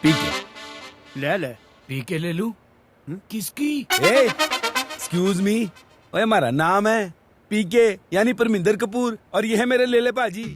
P के। ले P के ले लूं। किसकी? एक्सक्यूज मी, ओए हमारा नाम है पीके यानी परमिंदर कपूर और ये है मेरे लेले भाजी।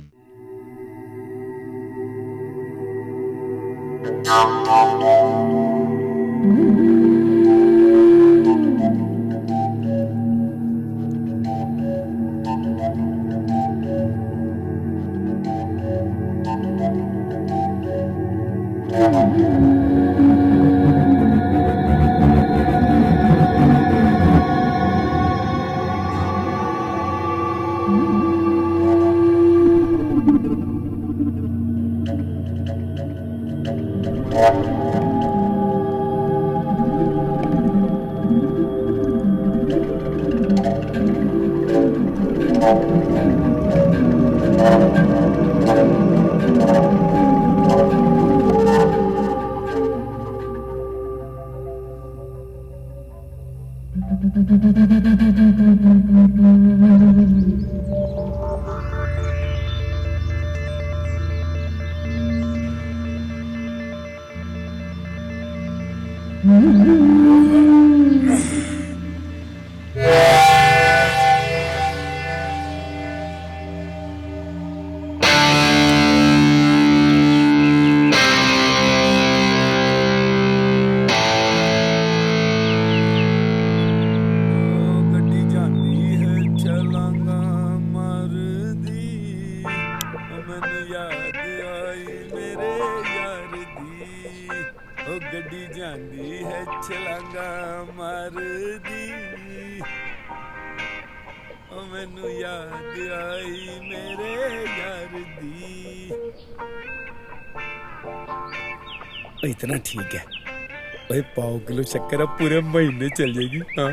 गड्डी जांदी है छलांगा मारदी ओ मैनू याद आई मेरे यार दी। इतना ठीक है भाई, 1.5 किलो शक्कर अब पूरे महीने चल जाएगी। हाँ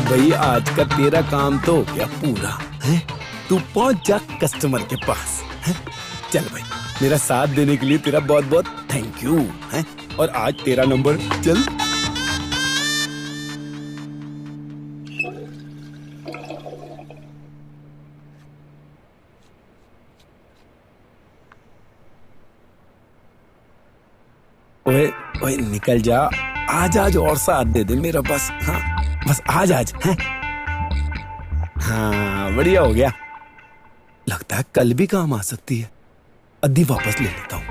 भाई, आज का तेरा काम तो हो गया पूरा है। तू पहुंच जा कस्टमर के पास है। चल भाई, मेरा साथ देने के लिए तेरा बहुत बहुत थैंक यू है। और आज तेरा नंबर चल। ओए ओए निकल जा, आज और साथ दे दे मेरा बस। हाँ बस आज हैं। हाँ बढ़िया हो गया, लगता है कल भी काम आ सकती है। अद्धी वापस ले लेता हूँ।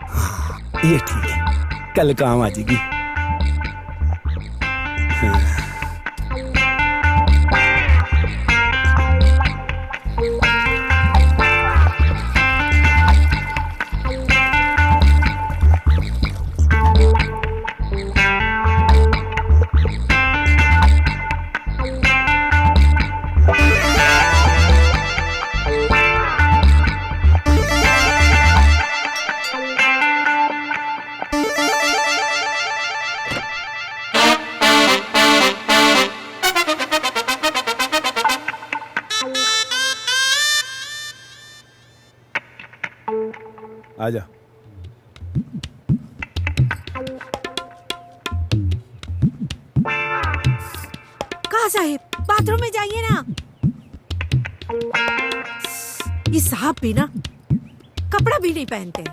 हाँ ये ठीक है, कल काम आ जाएगी। हाँ। आजा। कहाँ साहिब, बाथरूम में जाइए ना। ये साहब भी ना कपड़ा भी नहीं पहनते।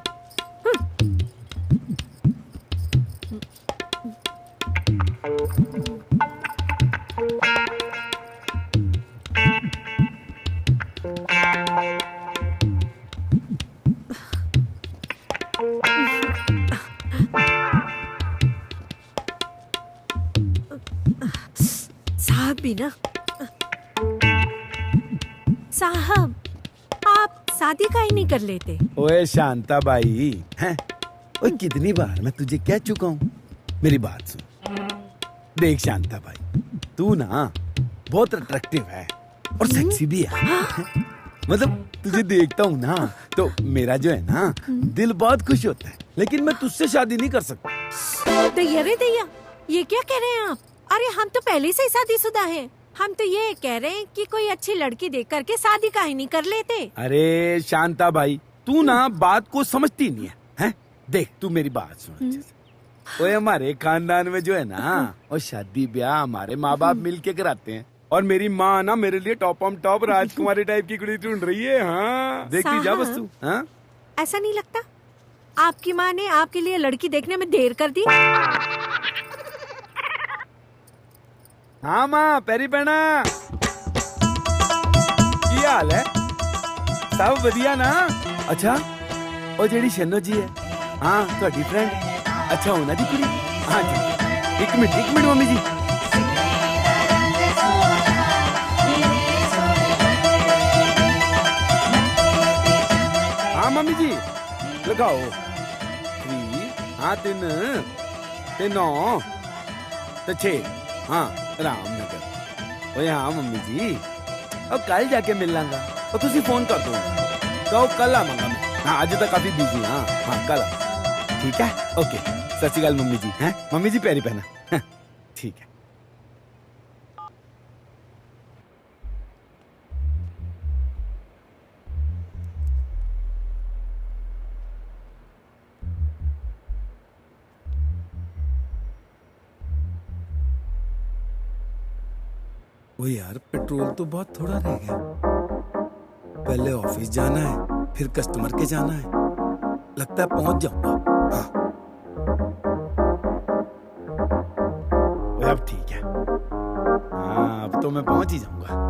साहब भी ना। साहब, आप शादी का ही नहीं कर लेते? ओए शांता बाई, हैं? ओए कितनी बार मैं तुझे कह चुका हूँ, मेरी बात सुन। देख शांता भाई, तू ना बहुत अट्रैक्टिव है और सेक्सी भी है। मतलब तुझे देखता हूँ ना तो मेरा जो है ना दिल बहुत खुश होता है, लेकिन मैं तुझसे शादी नहीं कर सकता। दैया रे दैया, ये क्या कह रहे हैं आप? अरे हम तो पहले से ही शादीशुदा हैं। हम तो ये कह रहे हैं कि कोई अच्छी लड़की देख करके शादी का ही नहीं कर लेते। अरे शांता भाई, तू ना बात को समझती नहीं है, हैं? देख तू मेरी बात सुन अच्छे से। ओए हमारे खानदान में जो है ना, और शादी ब्याह हमारे माँ बाप मिलके कराते हैं, और मेरी माँ ना मेरे लिए top on top Rajkumari type की कुड़ी ढूंढ रही है। हाँ देखती जा बस तू। हाँ ऐसा नहीं लगता आपकी माँ ने आपके लिए लड़की देखने में देर कर दी? हाँ माँ, पैरी पैना की हाल है? सब बढ़िया ना? अच्छा और जेडी शनो जी है, हाँ थोड़ी फ्रेंड, अच्छा होना दी कुड़ी। हाँ जी, एक मिनट मम्मी जी। हाँ मम्मी जी लगाओ 3, हाँ 3 9 तो 6, हाँ रामनगर। ओए हाँ मम्मी जी, और कल जाके मिल लांगा, और तुसी फोन कर दो तो कल आवांगा मैं। हाँ आज तक काफी बिजी। हाँ हाँ कल आ, ठीक है? ओके, सत श्री अकाल मम्मी जी। हैं मम्मी जी पैरी पहना। हाँ, ठीक है। ओ यार, पेट्रोल तो बहुत थोड़ा रह गया। पहले ऑफिस जाना है, फिर कस्टमर के जाना है, लगता है पहुंच जाऊंगा। हाँ अब ठीक है। हाँ अब तो मैं पहुंच ही जाऊंगा। हाँ।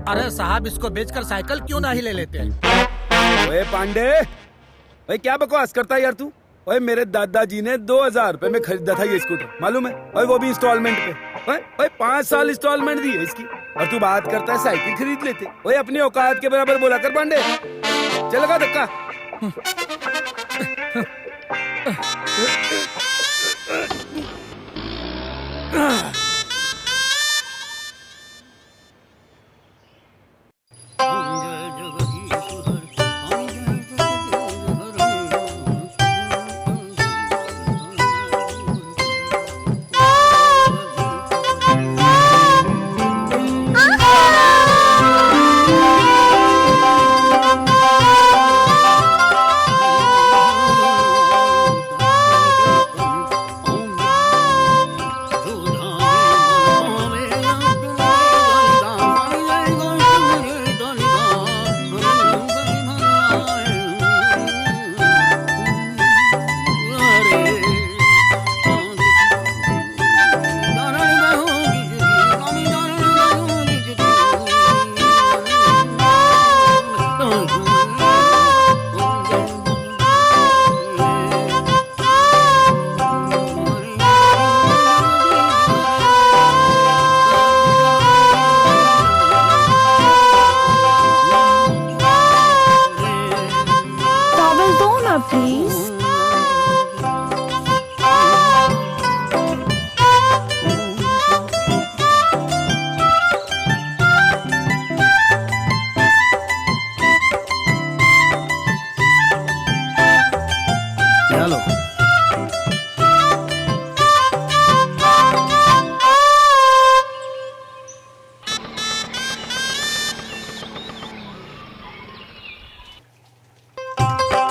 अरे साहब, इसको बेचकर साइकिल क्यों ना ही ले लेते हैं? ओए पांडे, ओए क्या बकवास करता है यार तू? ओए मेरे दादाजी ने 2000 रुपए में खरीदा था ये स्कूटर, मालूम है? ओए वो भी इंस्टॉलमेंट पे। ओए 5 साल इंस्टॉलमेंट दी है इसकी, और तू बात करता है साइकिल खरीद लेते। ओए अपनी औकात के बराबर बोला कर पांडे। चल लगा धक्का।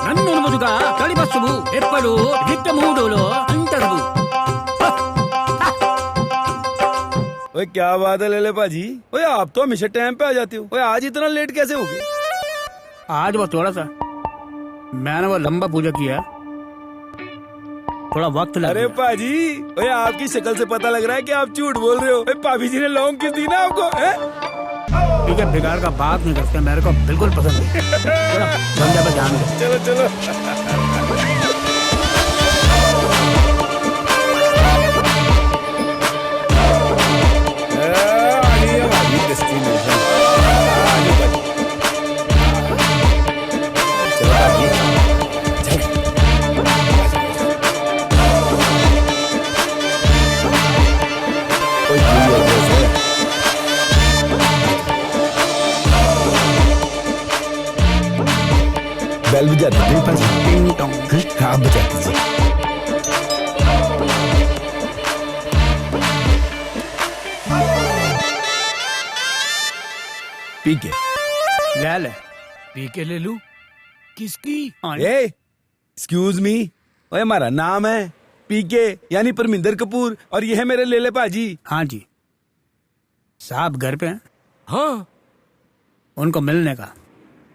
నన్ను నువ్వుగా తడి బస్సులు ఎప్పుడు హిట్ మూడులో అంత ओए क्या बात है लेले पाजी, ओए आप तो हमेशा टाइम पे आ जाते हो, ओए आज इतना लेट कैसे हो गए? आज वो थोड़ा सा मैंने वो लंबा पूजा किया, थोड़ा वक्त लगा। अरे पाजी, ओए आपकी शक्ल से पता लग रहा है कि आप झूठ बोल रहे हो। ओए भाभी जी ने लौंग किस दी ना आपको? ठीक है, बेकार का बात नहीं करते, मेरे को बिल्कुल पसंद नहीं। चलो धंधे पे ध्यान दे। चलो चलो। बेल बजा दीजिए पाजी। टिंग टोंग। हाँ बजा दीजिए। पी के ले ले। पी के ले लूं? किसकी? एक्सक्यूज मी, ओए हमारा नाम है पीके यानी परमिंदर कपूर और ये है मेरे लेले पाजी। हाँ जी साहब घर पे हैं? हाँ। उनको मिलने का,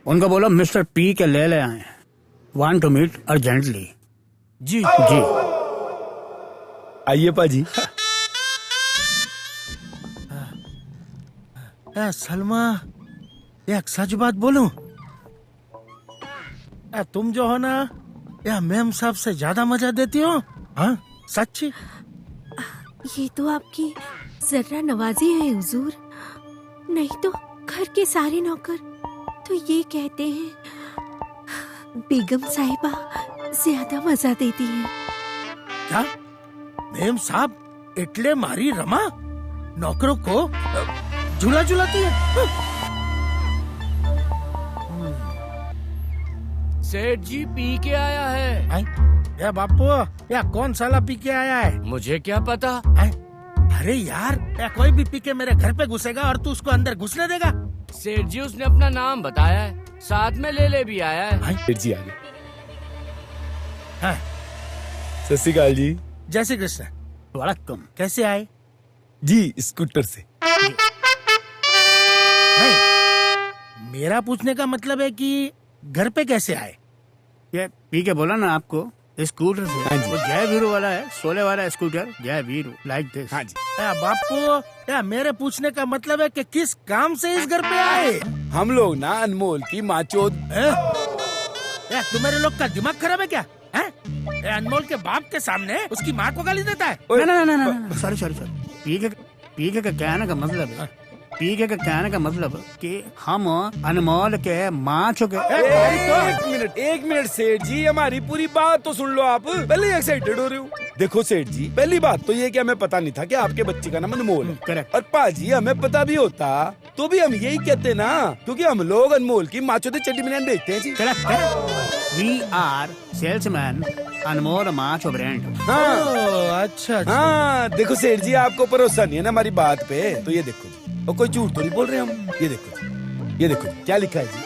उनको बोलो मिस्टर पी के ले ले आए, वांट टू मीट अर्जेंटली। जी जी आइए पाजी। सलमा, एक सच बात बोलूं? तुम जो हो ना, या मैम साहब से ज्यादा मजा देती हो। हाँ सच्ची। ये तो आपकी जर्रा नवाजी है हुजूर, नहीं तो घर के सारे नौकर तो ये कहते हैं बेगम साहिबा ज्यादा मजा देती है। क्या मैम साहब इतने मारी रमा नौकरों को झूला झुलाती है? सेठ जी पी के आया है। या बापू, या कौन साला पी के आया है? मुझे क्या पता। अरे यार, या कोई भी पी के मेरे घर पे घुसेगा और तू उसको अंदर घुसने देगा? सेठ जी उसने अपना नाम बताया है, साथ में ले भी आया है। सेठ जी आ गए। हाँ। सत श्री अकाल जी। जय श्री कृष्ण। वड़क्कम। कैसे आए? जी स्कूटर से। नहीं, मेरा पूछने का मतलब है कि घर पे कैसे आए? ये पी के बोला ना आपको, स्कूटर से। हाँ जी। वो जय वीरू वाला है, सोले वाला स्कूटर, जय वीरू लाइक दिस। हाँ जी। बापू, या मेरे पूछने का मतलब है कि किस काम से इस घर पे आए? हम लोग ना अनमोल की माचोद। या तुम्हारे लोग का दिमाग खराब है क्या? ये अनमोल के बाप के सामने उसकी माँ को गाली देता है? ना सॉरी सॉरी सॉरी। पी के का कहने का मतलब है, पी के का कहने का मतलब कि हम अनमोल के माँ चुके। एक मिनट सेठ जी, हमारी पूरी बात तो सुन लो आप। पहले एक्साइटेड हो रहे हो। देखो सेठ जी, पहली बात तो ये कि हमें पता नहीं था कि आपके बच्चे का नाम अनमोल है। करेक्ट। और पाजी हमें पता भी होता तो भी हम यही कहते ना, क्योंकि हम लोग अनमोल की माचोदे चड्डी बनियान बेचते हैं जी। Correct. We are salesman Anmol Macho brand. हाँ अच्छा। हाँ, देखो सेठ जी आपको भरोसा नहीं है ना हमारी बात पे, तो ये देखो जी, और कोई झूठ तो नहीं बोल रहे हम। ये देखो जी, ये देखो जी, क्या लिखा है जी,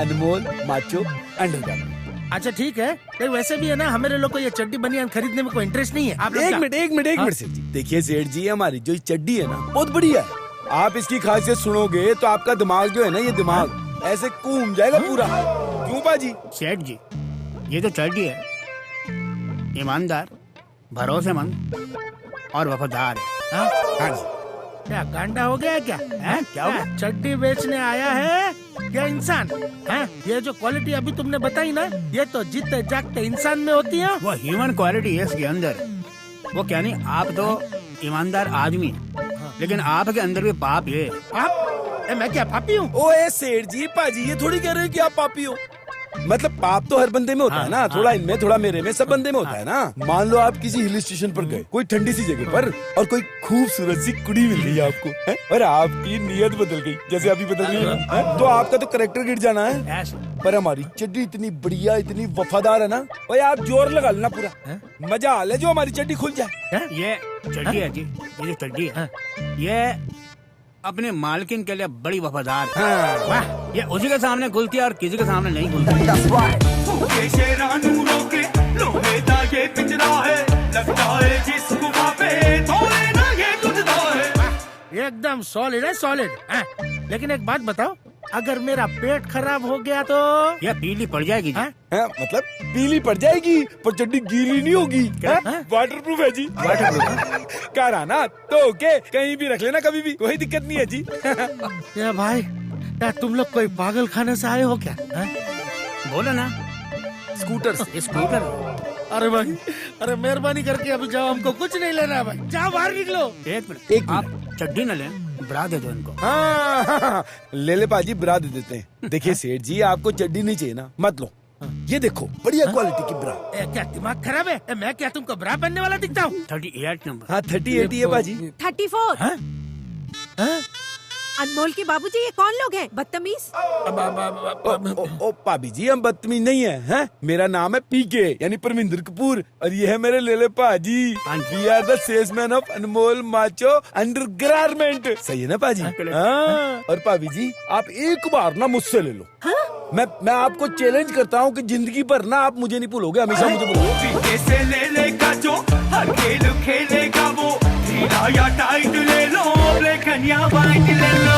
अनमोल माचो अंडरगारमेंट। अच्छा ठीक है, लेकिन वैसे भी है ना, हमारे लोग को ये चड्डी बनियान खरीदने में कोई इंटरेस्ट नहीं है। आप लोग एक क्या? मिनट सेठ जी, देखिए सेठ जी, हमारी जो ये चड्डी है ना बहुत बढ़िया है। आप इसकी खासियत सुनोगे तो आपका दिमाग जो है ना, ये दिमाग ऐसे घूम जाएगा पूरा। क्यों बाजी? सेठ जी, ये जो चड्डी है ईमानदार, भरोसेमंद और वफादार है। हाँ जी। क्या गांडा हो गया है क्या? क्या हो गया? चड्डी बेचने आया है क्या इंसान? ये जो क्वालिटी अभी तुमने बताई ना, ये तो जीते जागते इंसान में होती है। वो ह्यूमन क्वालिटी है इसके अंदर। वो क्या नहीं, आप तो ईमानदार आदमी है, लेकिन आपके अंदर भी पाप है। आप? मैं क्या पापी हूँ? ओए सेठ जी, पाजी ये थोड़ी कह रहे हो कि आप पापी हो। मतलब पाप तो हर बंदे में होता है ना, थोड़ा इनमें थोड़ा मेरे में, सब बंदे में होता है ना। मान लो आप किसी हिल स्टेशन पर गए, कोई ठंडी सी जगह पर, और कोई खूबसूरत सी कुड़ी मिल रही है आपको, है? और आपकी नीयत बदल गई, जैसे अभी बदल गई है? तो आपका तो करेक्टर गिर जाना है। ऐसे पर हमारी चड्डी इतनी बढ़िया, इतनी वफादार है ना, ओए आप जोर लगा लेना पूरा, मजा आ ले जो हमारी चड्डी खुल जाए। ये चड्डी है जी, ये जो चड्डी है ये अपने मालकिन के लिए बड़ी वफादार है। वाह, ये उसी के सामने खुलती है और किसी के सामने नहीं खुलती। शेरानू रोके लोहे दा ये पिंजरा है, लगता है एकदम सॉलिड है, सॉलिड। लेकिन एक बात बताओ, अगर मेरा पेट खराब हो गया तो? ये पीली पड़ जाएगी जी। मतलब पीली पड़ जाएगी पर चड्डी गीली नहीं होगी। वाटर प्रूफ है जी। वाटर कराना तो ओके, कहीं भी रख लेना कभी भी, कोई दिक्कत नहीं है जी। या भाई, या तुम लोग कोई पागल खाने से आए हो क्या? बोलो ना। Scooter scooter. अरे भाई, अरे मेहरबानी करके अभी जाओ, हमको कुछ नहीं लेना है भाई, जाओ बाहर निकलो। एक मिनट, एक आप चड्डी न लें, ब्रा दे दो इनको। हाँ, ले ले पाजी, ब्रा दे देते हैं। देखिए सेठ जी, आपको चड्डी नहीं चाहिए ना, मत लो। ये देखो, बढ़िया क्वालिटी की ब्रा। क्या दिमाग खराब है? मैं क्या तुमको ब्रा पहनने वाला दिखता हूँ? 38 नंबर। हाँ 38 है पाजी। 34। अनमोल के बाबूजी, ये कौन लोग हैं? बदतमीज। ओ पाबी जी, हम बदतमीज नहीं है, मेरा नाम है पीके यानी परमिंदर कपूर, और ये है मेरे लेले पाजी। We are the salesman of Anmol Macho undergarment. सही है ना पाजी? हाँ। और पाबी जी, आप एक बार ना मुझसे ले लो। मैं आपको चैलेंज करता हूँ कि जिंदगी भर ना आप मुझे नहीं भूलोगे, हमेशा मुझे भूलोगे। पीके से ले लेगा जो हर खेल खेलेगा वो, ढीला या टाइट ले लो, ब्लैक या व्हाइट ले लो।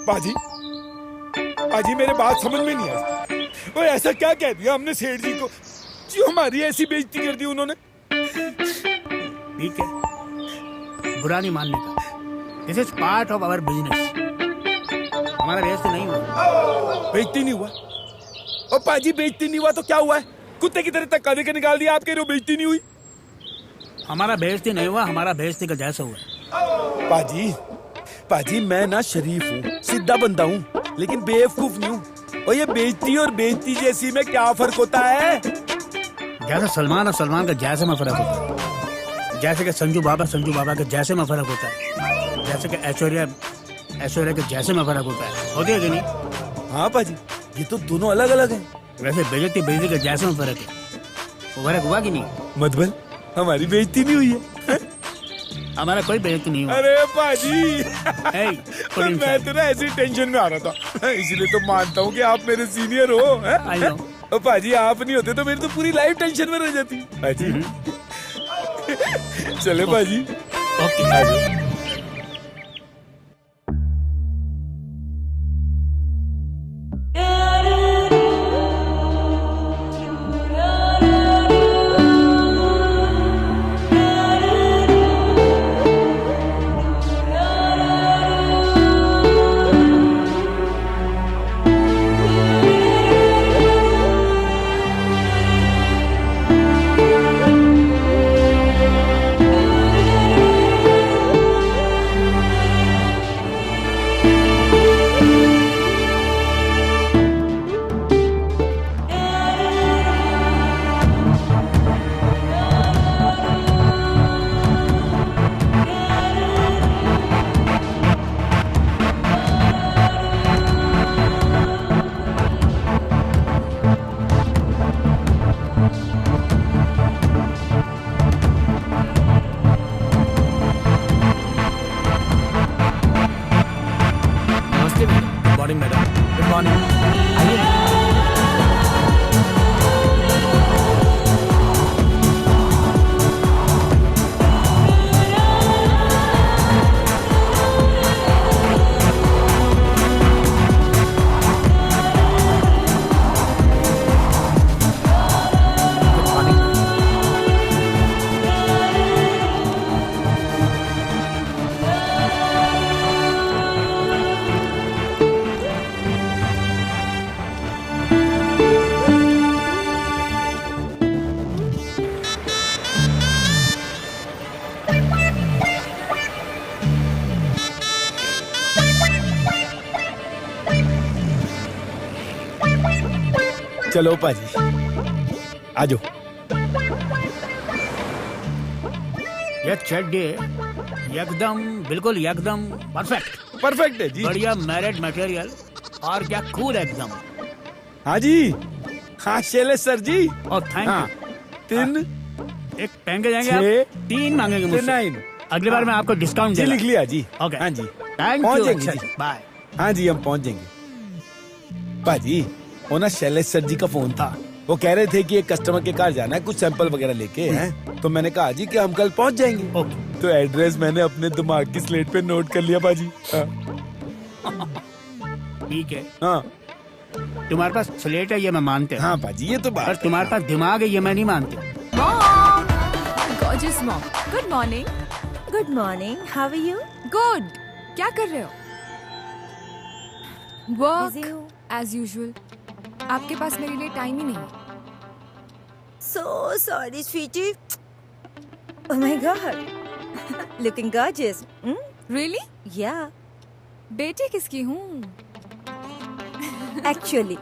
पाजी, पाजी मेरे बात समझ में नहीं आई। वो ऐसा क्या कह दिया हमने सेठ जी को जो हमारी ऐसी बेइज्जती कर दी उन्होंने? ठीक है, बुरा नहीं मानने का। This is part of our business. हमारा बेइज्जती नहीं हुआ। बेइज्जती नहीं हुआ? और पाजी बेइज्जती नहीं हुआ तो क्या हुआ है? कुत्ते की तरह धक्का देकर निकाल दिया, आप कह रहे हो बेइज्जती नहीं हुई? हमारा बेइज्जती नहीं हुआ, हमारा बेइज्जती का जैसा हुआ। पाजी, पाजी मैं ना शरीफ हूँ, सीधा बंदा हूँ, लेकिन बेवकूफ नहीं हूँ। और ये बेइज्जती और बेइज्जती जैसी में क्या फर्क होता है? जैसे सलमान और सलमान का जैसे में फर्क होता है, जैसे कि संजू बाबा के जैसे में फर्क होता है, जैसे कि ऐश्वर्या के जैसे में फर्क होता है। होती है कि नहीं? हाँ पाजी, ये तो दोनों अलग अलग हैं। वैसे बेइज्जती के जैसे में फर्क है, वो फर्क हुआ कि नहीं? मतबल हमारी बेइज्जती नहीं हुई है। हमारा कोई बेइज्जती नहीं हुआ। अरे पाजी, Hey, मैं तो ना ऐसी टेंशन में आ रहा था, इसलिए तो मानता हूँ कि आप मेरे सीनियर हो। I know. और पाजी आप नहीं होते तो मेरी तो पूरी लाइफ टेंशन में रह जाती। पाजी चले पाजी। ओके। चलो पाजी आ जाओ। ये चड्डी एकदम बिल्कुल एकदम परफेक्ट परफेक्ट है जी। बढ़िया मैरिड मटेरियल और क्या कूल एकदम। हाँ जी, हाँ शैलेश सर जी। और थैंक हाँ, यू। एक महंगे जाएंगे आप, 6 3 मांगेंगे मुझसे। 9 अगली बार मैं आपको डिस्काउंट जी दूंगा। लिख लिया जी। ओके। हाँ जी थैंक पहुंच यू। जाएंगे अच्छा जी। बाय। हाँ जी हम पहुंच जाएंगे। पाजी वो ना शैलेश सर जी का फोन था, वो कह रहे थे कि एक कस्टमर के कार जाना है कुछ सैंपल वगैरह लेके हैं, तो मैंने कहा जी कि हम कल पहुंच जाएंगे। ओके। तो एड्रेस मैंने अपने दिमाग की स्लेट पे नोट कर लिया पाजी। हाँ ठीक है, हाँ तुम्हारे पास स्लेट है ये मैं मानते हैं, हाँ पाजी ये तो पर बात। तुम्हारे पास दिमाग है ये मैं नहीं मानते। Mom! Gorgeous mom. Good morning. Good morning. How are you? Good. क्या कर रहे हो? Work Busy हूँ। as usual. आपके पास मेरे लिए टाइम ही नहीं है। So sorry, sweetie. Oh my God. Looking gorgeous. Hmm? Really? Yeah. बेटी किसकी हूँ? Actually.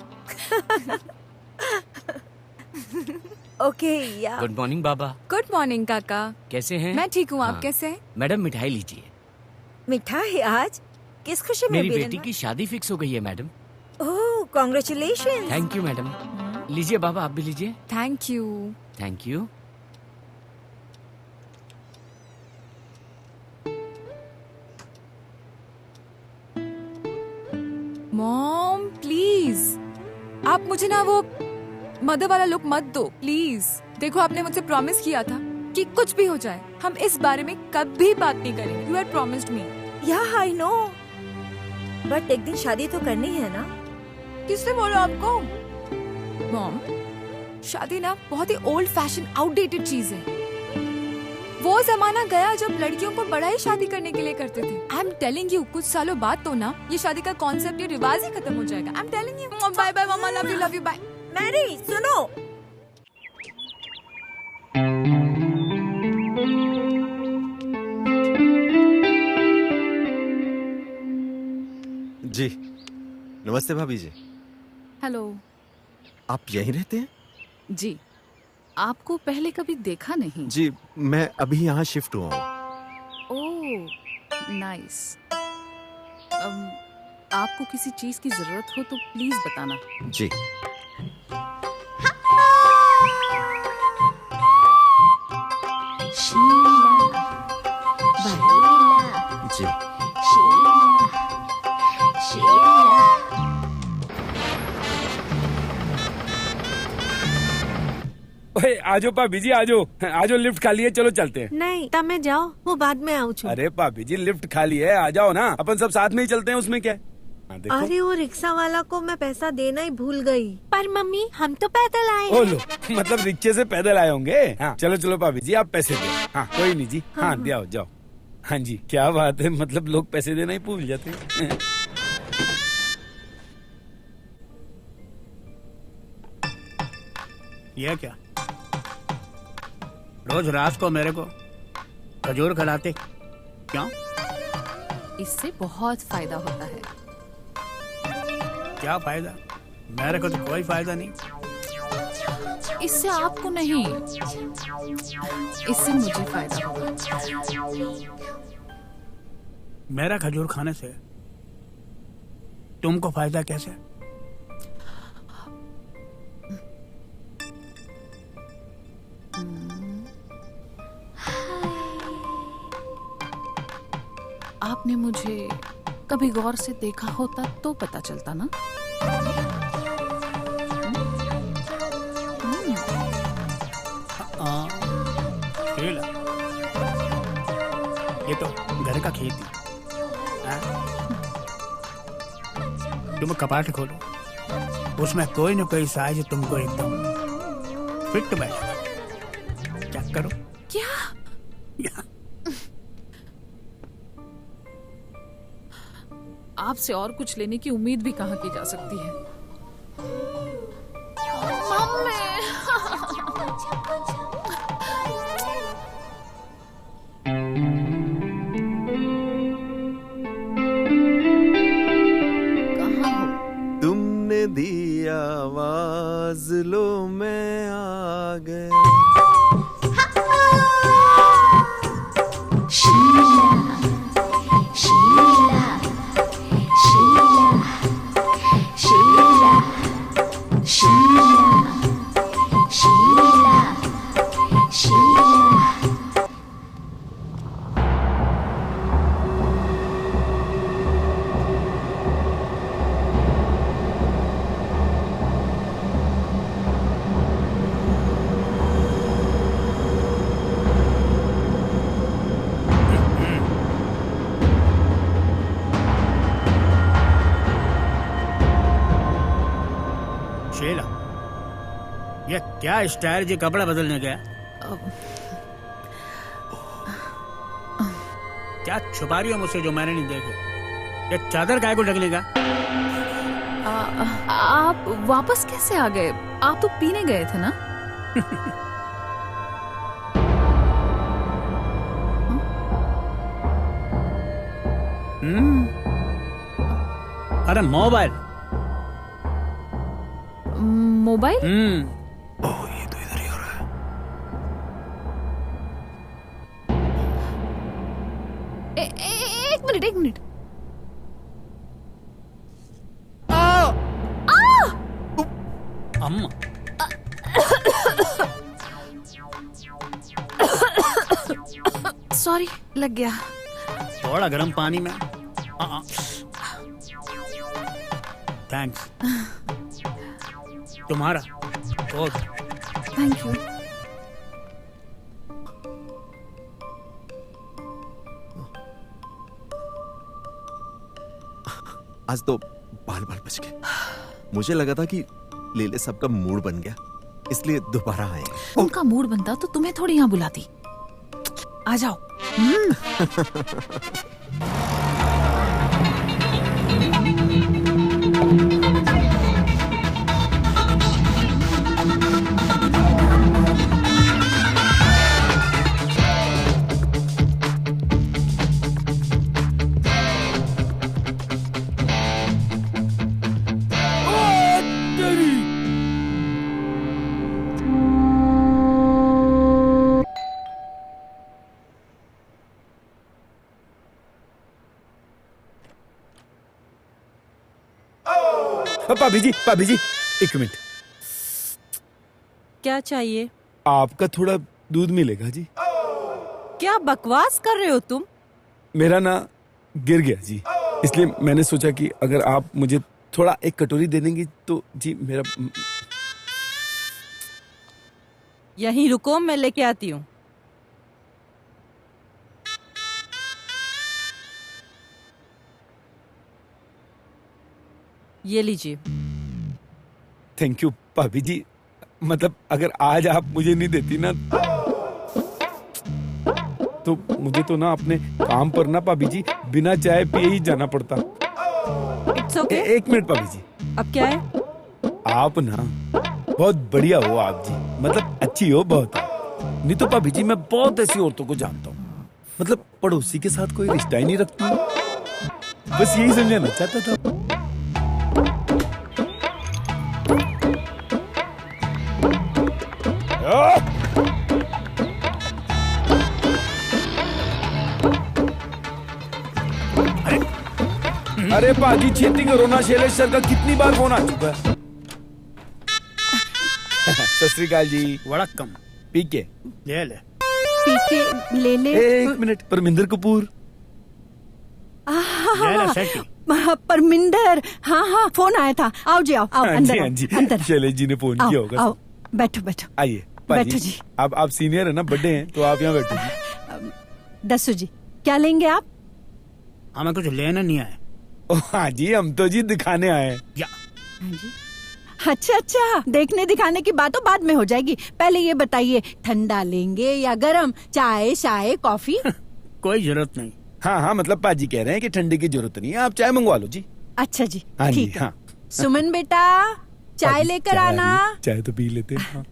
Okay. Yeah. Good morning बाबा, Good morning काका। कैसे हैं? मैं ठीक हूँ, आप हाँ। कैसे हैं? मैडम मिठाई लीजिए। मिठाई आज किस खुशी में मेरी बीरन बेटी भाई? की शादी फिक्स हो गई है madam. Oh, congratulations. Thank you madam. लीजिए बाबा आप भी लीजिए। Thank you. Thank you. Mom, please. आप मुझे ना वो मदर वाला लुक मत दो, प्लीज। देखो आपने मुझसे प्रॉमिस किया था कि कुछ भी हो जाए हम इस बारे में कभी बात नहीं करेंगे। You had promised me. Yeah, I know. But एक दिन शादी तो करनी है ना? किसने बोला आपको? मॉम, शादी ना बहुत ही ओल्ड फैशन आउटडेटेड चीज है। वो जमाना गया जब लड़कियों को बड़ा ही शादी करने के लिए करते थे। आई एम टेलिंग यू, कुछ सालों बाद तो ना ये शादी का कॉन्सेप्ट, ये रिवाज ही खत्म हो जाएगा। I am telling you. Bye bye मामा, लव यू, बाय। मैरी, सुनो। जी नमस्ते भाभी जी। हेलो। आप यहीं रहते हैं? जी, आपको पहले कभी देखा नहीं। जी मैं अभी यहाँ शिफ्ट हुआ हूँ। Oh nice. आपको किसी चीज की जरूरत हो तो प्लीज बताना। जी जी ओए आजो भाभी जी आजो आजो, लिफ्ट खाली है, चलो चलते हैं। नहीं तब मैं जाओ, वो बाद में आऊँ छू। अरे भाभी जी लिफ्ट खाली है, आ जाओ ना, अपन सब साथ में ही चलते हैं, उसमें क्या है? हाँ, देखो। अरे वो रिक्शा वाला को मैं पैसा देना ही भूल गई। पर मम्मी हम तो पैदल आए ओ हैं। लो, मतलब रिक्शे से पैदल आए होंगे। हाँ चलो चलो भाभी जी आप पैसे दो। हाँ कोई नहीं जी, हाँ दिया जाओ। हाँ जी क्या बात है, मतलब लोग पैसे देना ही भूल जाते हैं। ये क्या, रोज रात को मेरे को खजूर खिलाते क्यों? इससे बहुत फायदा होता है। क्या फायदा? मेरे को तो कोई फायदा नहीं। इससे आपको नहीं, इससे मुझे फायदा होगा। मेरा खजूर खाने से तुमको फायदा कैसे? आपने मुझे कभी गौर से देखा होता तो पता चलता ना। ये ला। ये तो घर का खेती। तुम कपाट खोलो, उसमें कोई न कोई साइज तुमको एकदम फिट बैठेगा। चेक करो। क्या? आपसे और कुछ लेने की उम्मीद भी कहाँ की जा सकती है। कहाँ हो? तुमने दी आवाज, लो मैं आ गया। Sheila. ये क्या स्टाइल जी, कपड़ा बदलने गया? क्या छुपा रही हो मुझसे जो मैंने नहीं देखे? ये चादर काय को ढकने का? आप वापस कैसे आ गए? आप तो पीने गए थे ना? अरे मोबाइल। मोबाइल? ओह, ये तो इधर ही हो रहा है। एक मिनट, एक मिनट। अम्मा, सॉरी, लग गया। थोड़ा गर्म पानी में। थैंक्स। तुम्हारा। Thank you. आज तो बाल बाल बच गए। मुझे लगा था कि लेले सबका मूड बन गया, इसलिए दोबारा आए। उनका मूड बनता तो तुम्हें थोड़ी यहाँ बुलाती। आ जाओ। भाभी जी, एक मिनट। क्या चाहिए? आपका थोड़ा दूध मिलेगा जी? क्या बकवास कर रहे हो तुम? मेरा ना गिर गया जी, इसलिए मैंने सोचा कि अगर आप मुझे थोड़ा एक कटोरी दे देंगी तो जी मेरा। यहीं रुको, मैं लेके आती हूँ। ये लीजिए। थैंक यू भाभी जी, मतलब अगर आज आप मुझे नहीं देती ना तो मुझे तो ना अपने काम पर ना भाभी जी बिना चाय पिए ही जाना पड़ता। It's okay. एक मिनट भाभी जी। अब क्या है? आप ना बहुत बढ़िया हो आप जी, मतलब अच्छी हो बहुत। नहीं तो भाभी जी मैं बहुत ऐसी औरतों को जानता हूँ, मतलब पड़ोसी के साथ कोई रिश्ता ही नहीं रखती हूँ। बस यही समझाना चाहता था। अरे बाजी छेती करो ना, शैलेश सर का कितनी बार फोन आ चुका है। सत श्री अकाल जी। वड़क्कम। पीके ले ले। पीके ले ले। एक मिनट, परमिंदर कपूर। परमिंदर, हाँ फोन आया था। आओ जी, आओ अंदर, हाँ जी, अंदर। शैलेश जी ने फोन किया होगा। आओ, बैठो बैठो। आइए बैठो जी। आप सीनियर है ना, बड़े हैं, तो आप यहाँ बैठो जी। दसो जी, क्या लेंगे आप? हमें कुछ लेना नहीं आया। हाँ जी, हम तो जी दिखाने आए हैं। हाँ जी। अच्छा, देखने दिखाने की बात तो बाद में हो जाएगी। पहले ये बताइए, ठंडा लेंगे या गरम? चाय, शाय, कॉफी? कोई जरूरत नहीं। हाँ, मतलब पाजी कह रहे हैं कि ठंडे की जरूरत नहीं है, आप चाय मंगवा लो जी। अच्छा जी, हाँ जी, ठीक है। हाँ। सुमन बेटा, चाय लेकर आना। चाय तो पी लेते हैं। हाँ।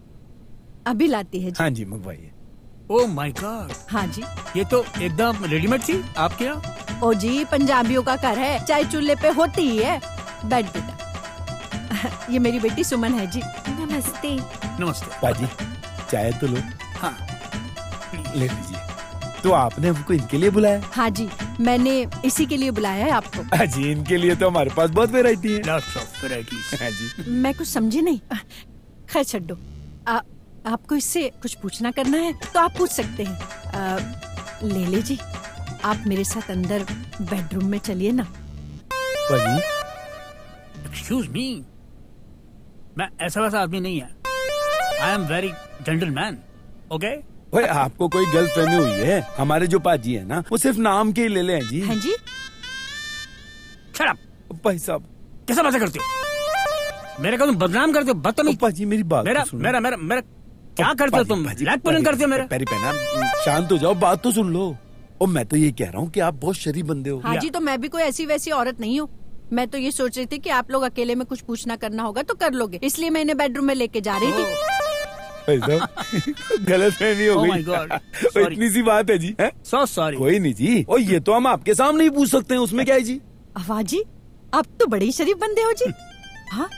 अभी लाती है जी। हाँ जी, मंगवाइए। Oh my God. हाँ जी। ये तो एकदम रेडीमेड थी आपके यहाँ। ओ जी, पंजाबियों का घर है, चाय चूल्हे पे होती ही है। बैठ बेटा। ये मेरी बेटी सुमन है जी। नमस्ते। नमस्ते। पाजी चाय तो लो। हाँ ले लीजिए। तो आपने हमको इनके लिए बुलाया? हाँ जी, मैंने इसी के लिए बुलाया है आपको। हाँ जी, इनके लिए तो हमारे पास बहुत वैरायटी है। Lots of varieties. हाँ जी। मैं कुछ समझी नहीं। खैर छड्डो। आपको इससे कुछ पूछना करना है तो आप पूछ सकते हैं। ले लीजिए। आप मेरे साथ अंदर बेडरूम में चलिए ना। पाजी, एक्सक्यूज मी, मैं ऐसा वैसा आदमी नहीं है। I am very gentleman. Okay. भाई आपको कोई गलतफहमी हुई है। हमारे जो पाजी है ना, वो सिर्फ नाम के ही ले हैं जी। हाँ जी। Shut up. भाई साहब कैसा बातें करते हो? मेरे को तुम बदनाम करते हो, बदतमीज। पाजी मेरी बात मेरा तो सुनो। मेरा मेरा मेरा क्या करते हो तुम? ब्लैक पुलिंग करते हो मेरा? पैरी पहना, शांत हो जाओ, बात तो सुन लो। और मैं तो ये कह रहा हूँ कि आप बहुत शरीफ बंदे हो। हाँ जी, तो मैं भी कोई ऐसी वैसी औरत नहीं हूँ। मैं तो ये सोच रही थी कि आप लोग अकेले में कुछ पूछना करना होगा तो कर लोगे, इसलिए मैं इन्हें बेडरूम में लेके जा रही थी। गलत फहमी हो Oh my गई। God, और sorry. इतनी सी बात है जी। है? So sorry. कोई नहीं जी, और ये तो हम आपके सामने ही पूछ सकते हैं, उसमें क्या है जी। अवा जी, आप तो बड़े ही शरीफ बंदे हो जी। हाँ,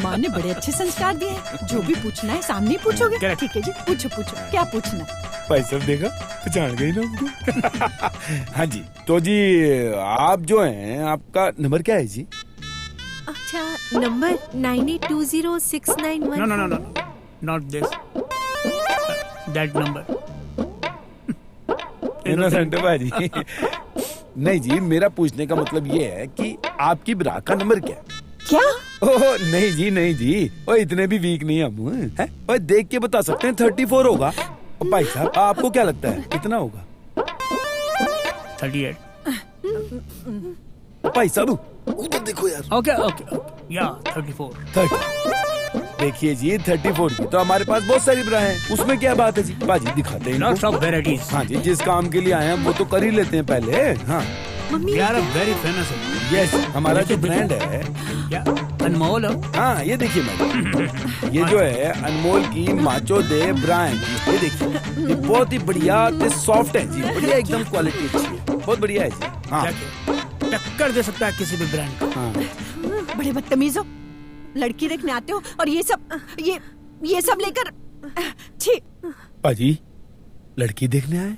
माँ ने बड़े अच्छे संस्कार दिए हैं। जो भी पूछना है सामने ही पूछोगे। Correct. ठीक है जी, पूछो पूछो, क्या पूछना है? भाई साहब देखा, पहचान गई ना हमको। हाँ जी, तो जी आप जो हैं, आपका नंबर क्या है जी? अच्छा, number 98206914। No no no no, not this, that number. Innocent भाजी। नहीं जी, मेरा पूछने का मतलब ये है कि आपकी ब्रा का नंबर क्या है? क्या? ओह नहीं जी, नहीं जी, ओ इतने भी वीक नहीं हम हैं। ओए देख के बता सकते हैं 34 होगा। और भाई साहब आपको क्या लगता है कितना होगा? 38। भाई साहब उधर देखो यार। ओके ओके ओके, या 34। 30। देखिए जी 34 की तो हमारे पास बहुत सारी ब्रा हैं, उसमें क्या बात है जी? बाजी दिखाते हैं लॉट्स इनको। Of varieties. हाँ जी, जिस काम के लिए आए हैं वो तो कर ही लेते हैं पहले। हाँ we are very famous. Yes, हमारा जो ब्रांड है क्या अनमोल हो? हाँ ये देखिए मैडम, ये जो है अनमोल की माचो दे ब्रा है जी। ये देखिए, ये बहुत ही बढ़िया सॉफ्ट है जी, बढ़िया एकदम क्वालिटी अच्छी है, बहुत बढ़िया है जी। हाँ टक्कर दे सकता है किसी भी ब्रांड को। हाँ बड़े बदतमीज हो, लड़की देखने आते हो और ये सब लेकर। छी। पाजी लड़की देखने आए?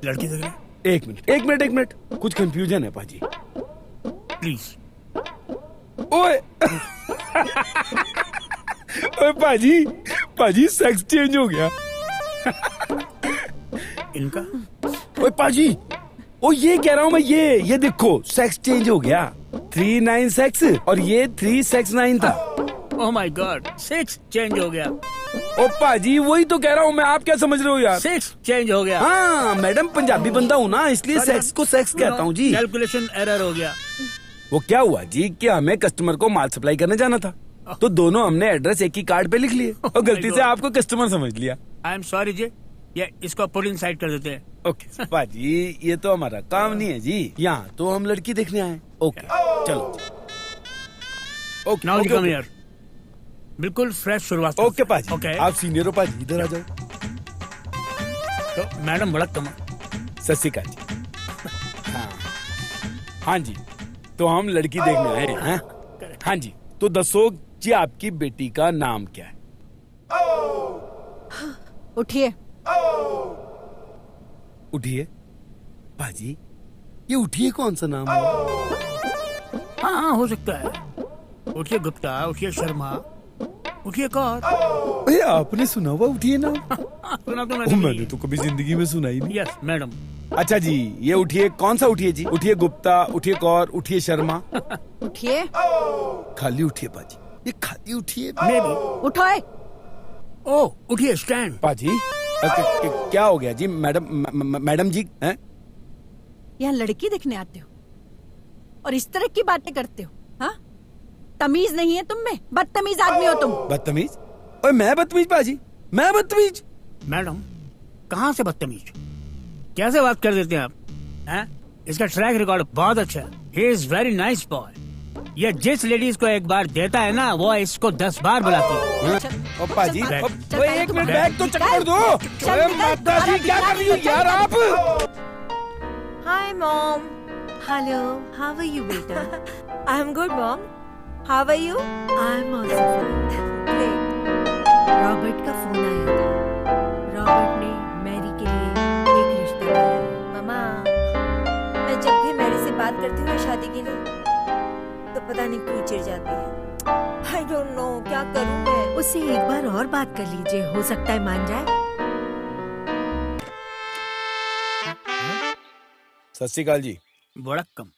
लड़की देखने? एक मिनट, कुछ कंफ्यूजन है पाजी। प्लीज। ओए ओए पाजी सेक्स चेंज हो गया इनका। ओए पाजी, ओ ये कह रहा हूँ मैं, ये देखो सेक्स चेंज हो गया। 39 सेक्स और ये 369 था। ओह माय गॉड, 6 चेंज हो गया। ओ पाजी वही तो कह रहा हूँ मैं, आप क्या समझ रहे हो यार? 6 चेंज हो गया। हाँ मैडम, पंजाबी बंदा हूँ ना, इसलिए सेक्स को सेक्स कहता हूँ जी। कैलकुलेशन एरर हो गया। वो क्या हुआ जी कि हमें कस्टमर को माल सप्लाई करने जाना था, तो दोनों हमने एड्रेस एक ही कार्ड पे लिख लिए और गलती से आपको कस्टमर समझ लिया। आई एम सॉरी जी, ये इसको पुट इन साइड कर देते हैं। ओके पाजी, ये तो हमारा काम नहीं है जी, यहाँ तो हम लड़की देखने आए। ओके चलो, okay now okay come here. बिल्कुल फ्रेश शुरुआत। ओके पाजी, ओके। आप सीनियर हो पाजी, इधर आ जाओ। तो मैडम बड़ा कम। सत श्री अकाल जी। हाँ जी, तो हम लड़की देखने आए हैं। हाँ जी, तो दसो जी आपकी बेटी का नाम क्या है? उठिए। उठिए पाजी, ये उठिए कौन सा नाम है? हाँ हो सकता है। उठिए गुप्ता, उठिए शर्मा, उठिए कौर। अरे आपने सुना हुआ उठिए नाम? सुना तो मैंने तो कभी जिंदगी में सुना ही नहीं। Yes madam. अच्छा जी, ये उठिए कौन सा उठिए जी? उठिए गुप्ता, उठिए कौर, उठिए शर्मा। उठिए। खाली उठिए पाजी, ये खाली उठिए। मे भी। उठाए। ओ उठिए स्टैंड। पाजी क्या हो गया जी? मैडम जी हैं? यहाँ लड़की देखने आते हो और इस तरह की बातें करते हो? हाँ, तमीज नहीं है तुम में, बदतमीज आदमी हो तुम। बदतमीज? ओए मैं बदतमीज पाजी? मैं बदतमीज? मैडम कहाँ से बदतमीज? कैसे बात कर देते हैं आप? हैं? इसका ट्रैक रिकॉर्ड बहुत अच्छा है। He is very nice boy. ये जिस लेडीज को एक बार देता है ना, वो इसको 10 बार बुलाती है। ओ पाजी, चल, ओए एक मिनट, बैग तो चेक कर दो। चल, ओए निकल, माता जी क्या कर रही हो यार आप? Hi mom. Hello, how are you बेटा? I am good mom. How are you? I am also fine. Great. Robert का फोन आया था। रॉबर्ट ने मैरी के लिए एक रिश्ता लाया है। मामा, मैं जब भी मैरी से बात करती हूँ ना शादी के लिए, तो पता नहीं क्यों चिढ़ जाती है। आई डोंट नो क्या करूँ मैं। उससे एक बार और बात कर लीजिए, हो सकता है मान जाए। सत श्री अकाल जी। बड़ा कम।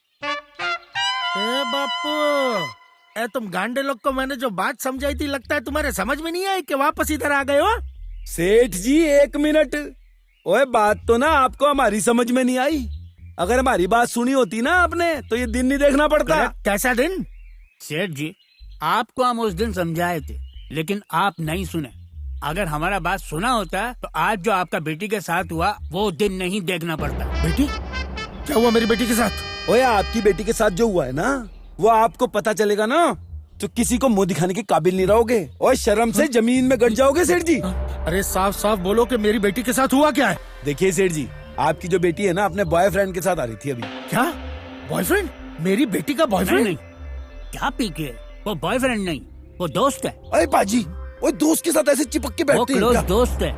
ए बापू, ए तुम गांडे लोग को मैंने जो बात समझाई थी, लगता है तुम्हारे समझ में नहीं आई कि वापस इधर आ गए हो। सेठ जी एक मिनट, ओए बात तो ना आपको हमारी समझ में नहीं आई। अगर हमारी बात सुनी होती ना आपने, तो ये दिन नहीं देखना पड़ता। कैसा दिन? सेठ जी, आपको हम उस दिन समझाए थे, लेकिन आप नहीं सुने। अगर हमारा बात सुना होता तो आज जो आपका बेटी के साथ हुआ वो दिन नहीं देखना पड़ता। बेटी? क्या हुआ मेरी बेटी के साथ? ओए आपकी बेटी के साथ जो हुआ है ना, वो आपको पता चलेगा ना तो किसी को मुंह दिखाने के काबिल नहीं रहोगे और शर्म से जमीन में गड़ जाओगे सेठ जी। अरे साफ साफ बोलो कि मेरी बेटी के साथ हुआ क्या है? देखिए सेठ जी, आपकी जो बेटी है ना अपने बॉयफ्रेंड के साथ आ रही थी अभी। क्या? बॉयफ्रेंड? मेरी बेटी का बॉयफ्रेंड? नहीं, क्या पी के? वो बॉयफ्रेंड नहीं, वो दोस्त है। अरे पाजी, वो दोस्त के साथ ऐसे चिपक के बैठते हैं क्लोज क्या? दोस्त है,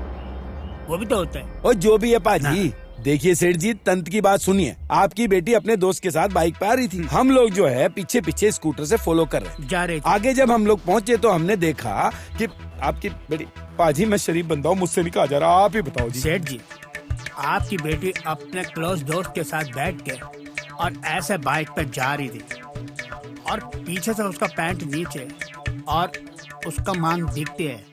वो भी तो होता है। और जो भी है पाजी, देखिए सेठ जी, तंत्र की बात सुनिए। आपकी बेटी अपने दोस्त के साथ बाइक पे आ रही थी, हम लोग जो है पीछे पीछे स्कूटर से फॉलो कर रहे जा रहे थे। आगे जब हम लोग पहुंचे तो हमने देखा कि आपकी बेटी, पाजी मैं शरीफ बंदा हूँ, मुझसे नहीं कहा जा रहा, आप ही बताओ जी। सेठ जी, आपकी बेटी अपने क्लोज दोस्त के साथ बैठ के और ऐसे बाइक पे जा रही थी और पीछे से उसका पैंट नीचे और उसका मांग दिखती है।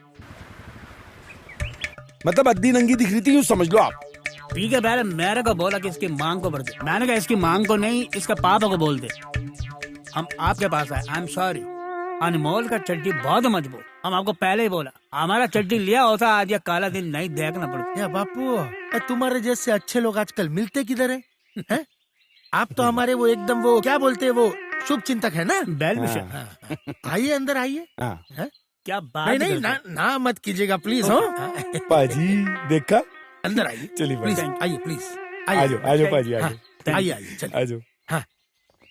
मतलब अद्दी नंगी दिख रही थी, यूँ समझ लो आप। पी के पहले मेरे को बोला कि इसकी मांग को भर दे। मैंने कहा इसकी मांग को नहीं, इसका पापा को बोल दे। हम आपके पास आए, आई एम सॉरी। अनमोल का चड्डी बहुत मजबूत, हम आपको पहले ही बोला। हमारा चड्डी लिया होता आज ये काला दिन नहीं देखना पड़ता। या बापू, तुम्हारे जैसे अच्छे लोग आजकल मिलते किधर है? हैं? आप तो हमारे वो एकदम वो क्या बोलते हैं, वो शुभ चिंतक है ना? बैल आइए अंदर आइए। क्या बात? नहीं ना मत कीजिएगा प्लीज। हो पाजी देखा, अंदर आइए, चलिए प्लीज आइए, प्लीज आजो आजो पाजी आजो, आइए चलिए आजो। हाँ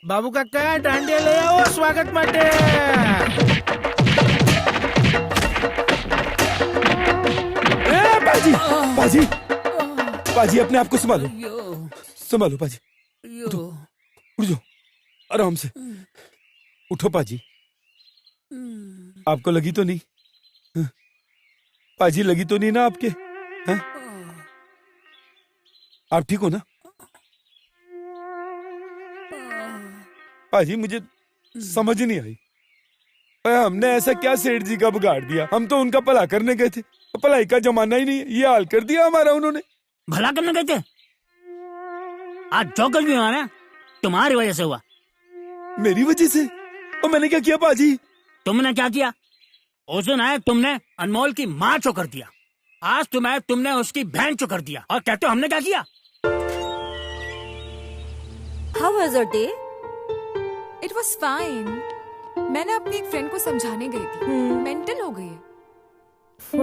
बाबू काका डांडिया ले आओ स्वागत माटे। पाजी पाजी पाजी अपने आप को संभालो, संभालो पाजी। उठ जाओ आराम से, उठो पाजी। आपको लगी तो नहीं? पाजी लगी तो नहीं ना आपके? हैं? आप ठीक हो ना? पाजी मुझे समझ नहीं आई, हमने ऐसा क्या सेठ जी का बिगाड़ दिया? हम तो उनका भला करने गए थे, भलाई का जमाना ही नहीं है, ये हाल कर दिया हमारा उन्होंने। भला करने गए थे? आज जो कुछ भी हुआ ना तुम्हारी वजह से हुआ। मेरी वजह से? और मैंने क्या किया पाजी? तुमने क्या किया? उस दिन आए तुमने अनमोल की माँ चो कर दिया, आज तुमने उसकी बहन चो कर दिया और कहते हो हमने क्या किया? How was your day? It was fine. मैंने अपनी एक फ्रेंड को समझाने गई थी, मेंटल हो गई है।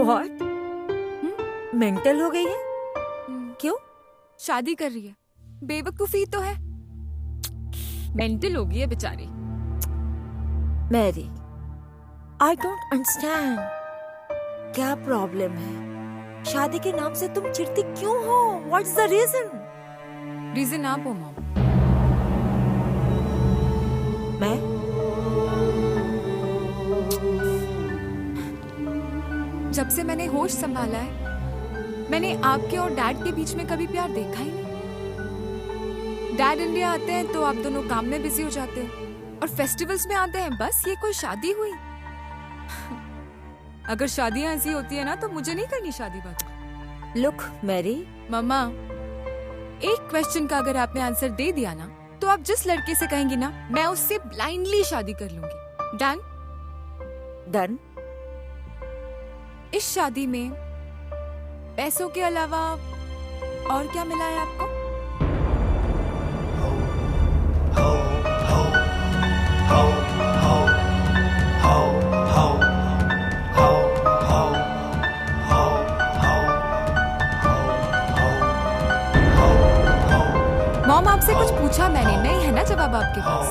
What? मेंटल हो गई है? क्यों? शादी कर रही है, बेवकूफी तो है, मेंटल हो गई है बेचारी। Mary, I don't understand. क्या प्रॉब्लम है? शादी के नाम से तुम चिढ़ती क्यों हो? What's the reason? रीजन आप हो मॉम। मैं? जब से मैंने होश संभाला है, मैंने आपके और डैड के बीच में कभी प्यार देखा ही नहीं। डैड इंडिया आते हैं तो आप दोनों काम में बिजी हो जाते हैं और फेस्टिवल्स में आते हैं, बस ये कोई शादी हुई? अगर शादियां ऐसी होती है ना तो मुझे नहीं करनी शादी बात। Look, Mary. मम्मा, एक क्वेश्चन का अगर आपने आंसर दे दिया ना तो आप जिस लड़के से कहेंगी ना मैं उससे ब्लाइंडली शादी कर लूंगी। डन? डन। इस शादी में पैसों के अलावा और क्या मिला है आपको? मॉम, आपसे कुछ पूछा मैंने, नहीं है ना जवाब आपके पास?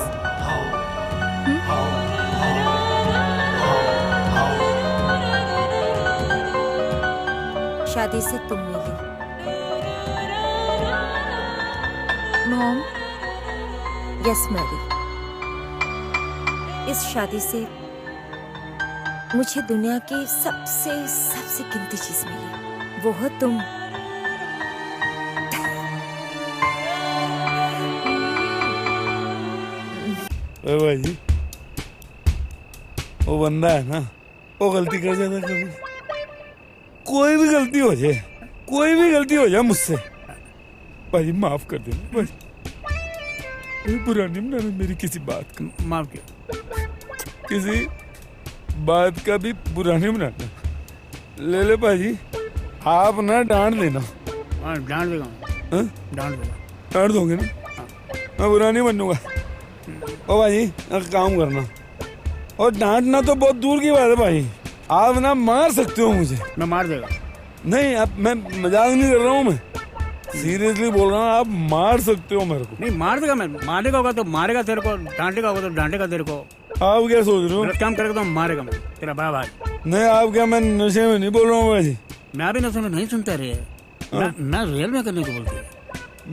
शादी से तुम मिली। मॉम? यस मैरी, इस शादी से मुझे दुनिया की सबसे कीमती चीज मिली, वो हो तुम। भाई वो बंदा है ना, वो गलती कर जाता कभी, कोई भी गलती हो जाए, कोई भी गलती हो जाए मुझसे, भाई माफ कर देना भाई। बुरा नहीं मनाना मेरी किसी बात का, माफ किया। किसी बात का भी बुरा नहीं बनाना। ले ले भाजी, आप ना डांट देना। डांट देगा, डांट देगा, डांट दोगे ना? मैं बुरा नहीं बनूंगा। ओ भाजी एक काम करना, और डांटना तो बहुत दूर की बात है भाई, आप ना मार सकते हो मुझे। मैं मार देगा? नहीं, अब मैं मजाक नहीं कर रहा हूँ, मैं सीरियसली बोल रहा हूँ, आप मार सकते हो मेरे को। नहीं मार देगा मैं, मारेगा होगा तो मारेगा तेरे को, डांटेगा होगा तो डांटेगा तेरे को। आप क्या सोच रहे हो? गलत काम करेगा तो मारेगा मैं, तेरा बड़ा भाई। नहीं, आप क्या, मैं नशे में नहीं बोल रहा हूँ भाजी। मैं भी नशे में नहीं सुनता रे, मैं रियल में करने को बोलती है।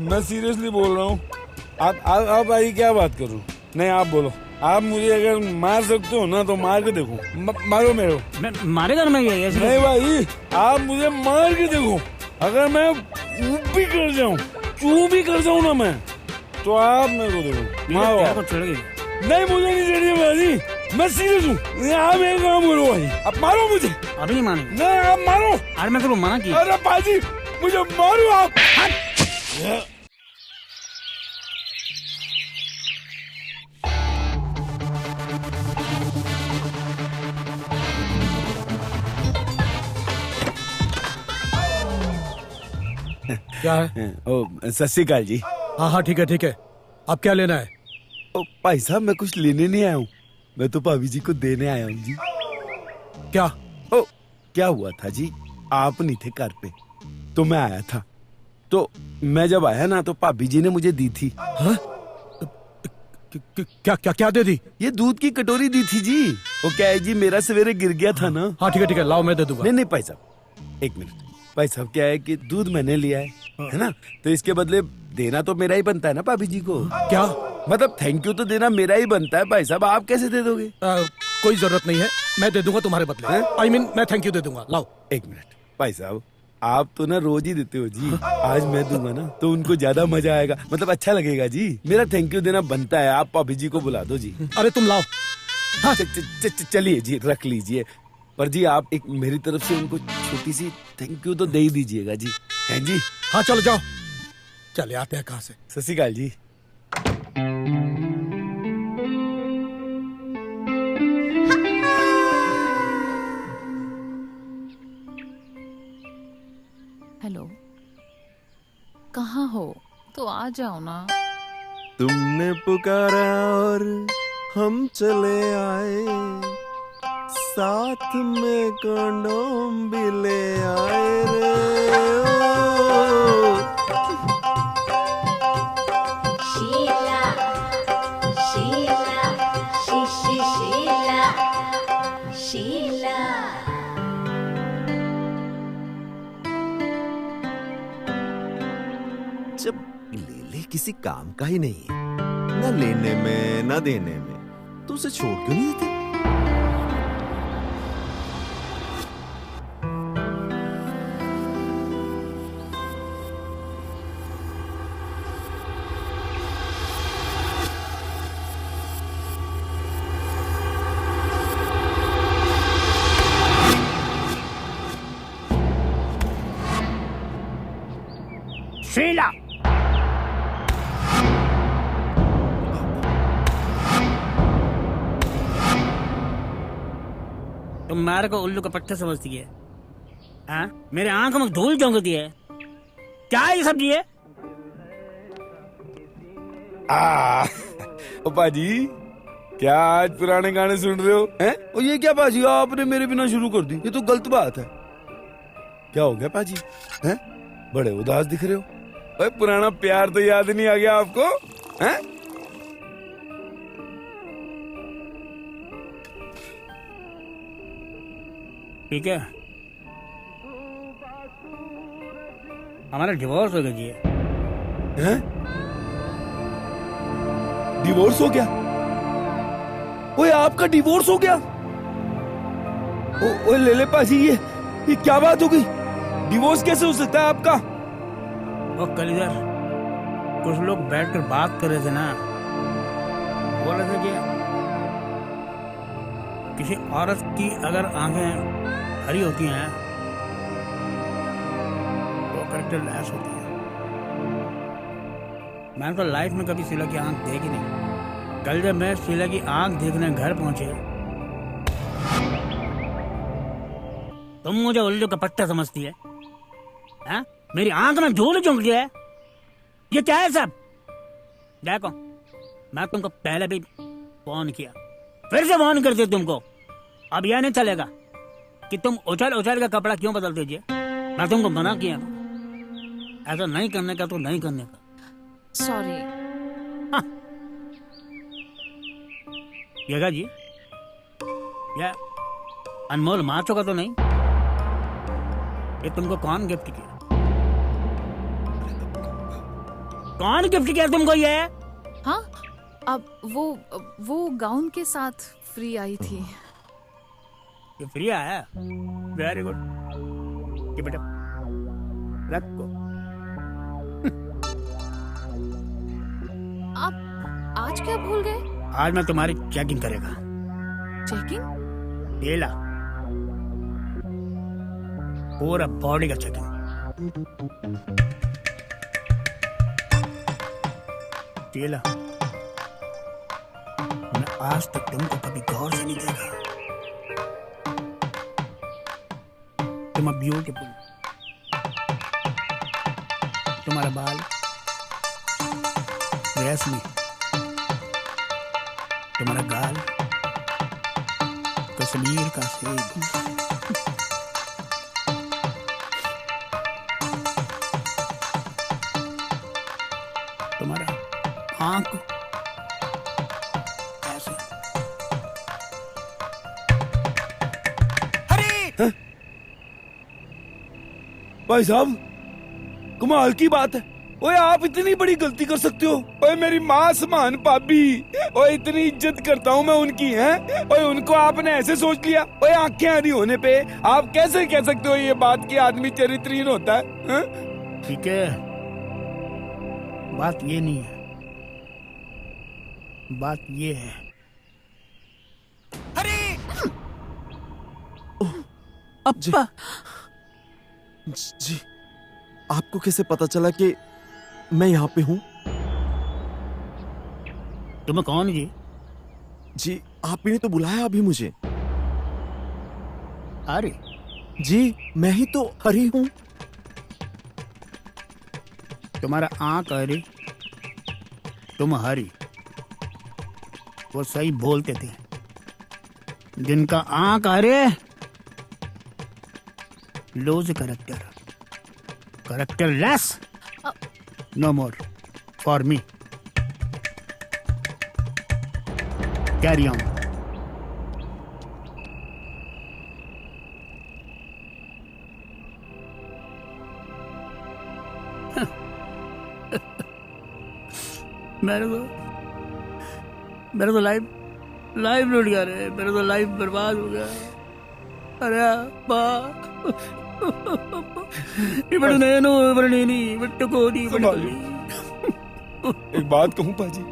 मैं सीरियसली बोल रहा हूँ। आप भाई क्या बात करूँ? नहीं आप बोलो, आप मुझे अगर मार सकते हो ना तो मार के देखो। मारो मेरे को। मैं मारेगा ना मैं ये ऐसे? नहीं भाई, आप मुझे मार के देखो। अगर मैं ऊप भी कर जाऊं, चू भी कर जाऊं ना मैं, तो आप मेरे को देखो। मारो आप। नहीं मुझे नहीं चाहिए भाजी, मैं सीरियस हूँ। आप एक काम करो भाई, आप मारो मुझे। अभी नहीं मानेंगे? नहीं आप मारो। अरे मैं तो मना किया। अरे भाजी मुझे मारो आप। क्या है? ओ सत श्री अकाल जी। हाँ हाँ ठीक है ठीक है। अब क्या लेना है? ओ भाई साहब मैं कुछ लेने नहीं आया हूँ, मैं तो भाभी जी को देने आया हूँ जी। क्या? ओ क्या हुआ था जी, आप नहीं थे घर पे तो मैं आया था, तो मैं जब आया ना तो भाभी जी ने मुझे दी थी। हाँ? क्या क्या क्या दे दी? ये दूध की कटोरी दी थी जी। वो क्या है जी, मेरा सवेरे गिर गया था ना। हाँ ठीक है लाओ मैं दे दूंगा। नहीं भाई साहब एक मिनट, भाई साहब क्या है कि दूध मैंने लिया है ना, तो इसके बदले देना तो मेरा ही बनता है ना भाभी जी को। क्या मतलब थैंक यू तो देना मेरा ही बनता है भाई साहब, आप कैसे दे दोगे? कोई जरूरत नहीं है, मैं दे दूंगा तुम्हारे बदले। I mean, मैं थैंक यू दे दूंगा। लाओ। एक मिनट भाई साहब, आप तो ना रोज ही देते हो जी, आज मैं दूंगा ना तो उनको ज्यादा मजा आएगा, मतलब अच्छा लगेगा जी। मेरा थैंक यू देना बनता है, आप भाभी जी को बुला दो जी। अरे तुम लाओ। हाँ चलिए जी रख लीजिए, पर जी आप एक मेरी तरफ से उनको छोटी सी थैंक यू तो दे ही दीजिएगा जी। हैं जी? हाँ चलो जाओ, चले आते हैं कहाँ से। सत श्री अकाल जी। हेलो, कहाँ हो? तो आ जाओ ना। तुमने पुकारा और हम चले आए, साथ में कंडोम भी ले आए रे। शीला शीला शीला शीला। जब ले किसी काम का ही नहीं है, ना लेने में ना देने में, तो उसे छोड़ क्यों नहीं देते? शीला तुम मारे को उल्लू का पट्टा समझती है? हाँ? मेरे आंखों में धूल झोंकती है क्या? ये सब्जी है? ओ पाजी क्या आज पुराने गाने सुन रहे हो हैं? और ये क्या पाजी आपने मेरे बिना शुरू कर दी, ये तो गलत बात है। क्या हो गया पाजी हैं? बड़े उदास दिख रहे हो। भाई पुराना प्यार तो याद नहीं आ गया आपको हैं? ठीक है, हमारा डिवोर्स हो गया जी। हैं? डिवोर्स हो गया? ओए आपका डिवोर्स हो गया? ओए ले पाजी ये क्या बात हो गई? डिवोर्स कैसे हो सकता है आपका? वो कल इधर कुछ लोग बैठकर बात कर रहे थे ना, बोल रहे थे कि किसी औरत की अगर आंखें हरी होती हैं तो करेक्टर लैस होती है। मैंने तो लाइफ में कभी शीला की आंख देखी नहीं। कल जब मैं शीला की आंख देखने घर पहुंचे तुम मुझे उल्लू का पट्टा समझती है? हाँ? मेरी आंख में धूल चुक गया है। ये क्या है सब? देखो, मैं तुमको पहले भी फोन किया, फिर से फोन करते तुमको। अब यह नहीं चलेगा कि तुम उछल उछल का कपड़ा क्यों बदल दीजिए। मैं तुमको मना किया, ऐसा नहीं करने का तो नहीं करने का। सॉरी। येगा जी, या अनमोल माचो का तो नहीं? ये तुमको कौन गिफ्ट किया? कौन गिफ्ट किया तुमको ये? हाँ, अब वो गाउन के साथ फ्री आई थी। ये फ्री आया? Very good. ये बेटा रखो। आप आज क्या भूल गए? आज मैं तुम्हारी चेकिंग करेगा। चेकिंग? ये ला, पूरा बॉडी का चेकिंग। ये ला, मैं आज तक तुमको कभी गौर से नहीं देखा। तुम ब्यूटीफुल, तुम्हारा बाल रेशमी, तुम्हारा गाल कश्मीर का सेब, तुम्हारा आंख ऐसे। भाई साहब, कमाल की बात है। ओए आप इतनी बड़ी गलती कर सकते हो? ओए मेरी माँ समान भाभी, ओए इतनी इज्जत करता हूँ मैं उनकी, हैं? ओए उनको आपने ऐसे सोच लिया? ओए आंखें आधी होने पे आप कैसे कह सकते हो ये बात कि आदमी चरित्रहीन होता है? ठीक है, बात ये नहीं है, बात ये है। अप्पा जी, आपको कैसे पता चला कि मैं यहाँ पे हूँ? तुम्हें कौन जी? जी, आप ही ने तो बुलाया अभी मुझे। अरे जी, मैं ही तो हरी हूँ। तुम्हारा आंख हरी, तुम हरी, वो सही बोलते थे। जिनका आंख हरे, loose character, characterless, no more for me. Carry on. मेरे तो लाइफ लूट गया रे, मेरा तो लाइफ बर्बाद हो गया। अरे बा ఇప్పుడు నేను ఇప్పుడు నేను పెట్టుకోని एक बात कहूं पाजी,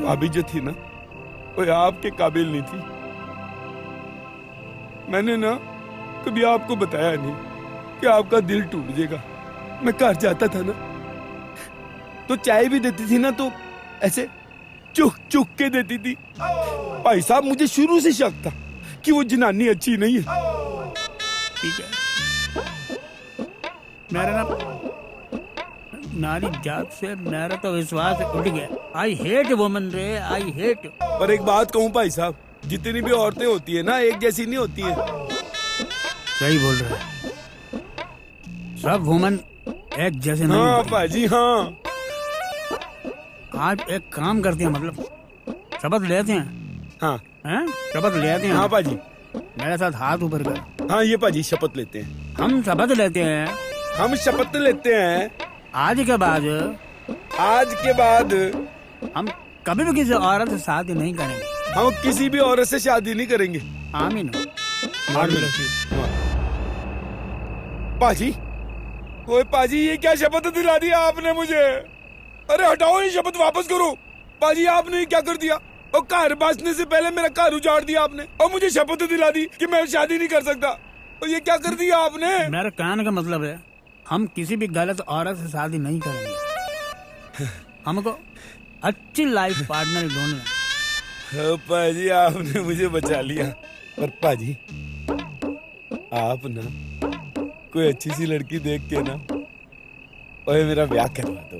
भाभी जो थी ना, वो आपके काबिल नहीं थी। मैंने ना कभी आपको बताया नहीं कि आपका दिल टूट जाएगा। मैं घर जाता था ना तो चाय भी देती थी ना तो ऐसे चुक चुक के देती थी। भाई साहब, मुझे शुरू से शक था कि वो जनानी अच्छी नहीं है। ठीक है, मेरा ना नारी जात से मेरा तो विश्वास उठ गया। आई हेट वुमन रे, आई हेट। पर एक बात कहूं भाई साहब, जितनी भी औरतें होती है ना, एक जैसी नहीं होती है। सही बोल रहे हैं, सब वुमन एक जैसे नहीं। हाँ पाजी, हाँ। आज एक काम करते हैं, मतलब शपथ लेते हैं। हाँ हैं? शपथ लेते हैं। हाँ पाजी, मेरे साथ हाथ ऊपर कर। हाँ ये पाजी, शपथ लेते हैं। हम शपथ लेते हैं। हम शपथ लेते हैं। आज के बाद हम कभी भी किसी औरत से शादी नहीं करेंगे। हम किसी भी औरत से शादी नहीं करेंगे। आमीन। पाजी, ओए पाजी, ये क्या शपथ दिला दिया आपने मुझे? अरे हटाओ ये शपथ, वापस करो। पाजी, आपने ये क्या कर दिया? और घर बसने से पहले मेरा घर उजाड़ दिया आपने, और मुझे शपथ दिला दी कि मैं शादी नहीं कर सकता। और ये क्या कर दिया आपने? मेरा कहने का मतलब है, हम किसी भी गलत औरत से शादी नहीं करेंगे। हमको अच्छी लाइफ पार्टनर ढूंढना। पाजी, आपने मुझे बचा लिया। पर पाजी, आप ना कोई अच्छी सी लड़की देख के ना ओए मेरा ब्याह करवा दो।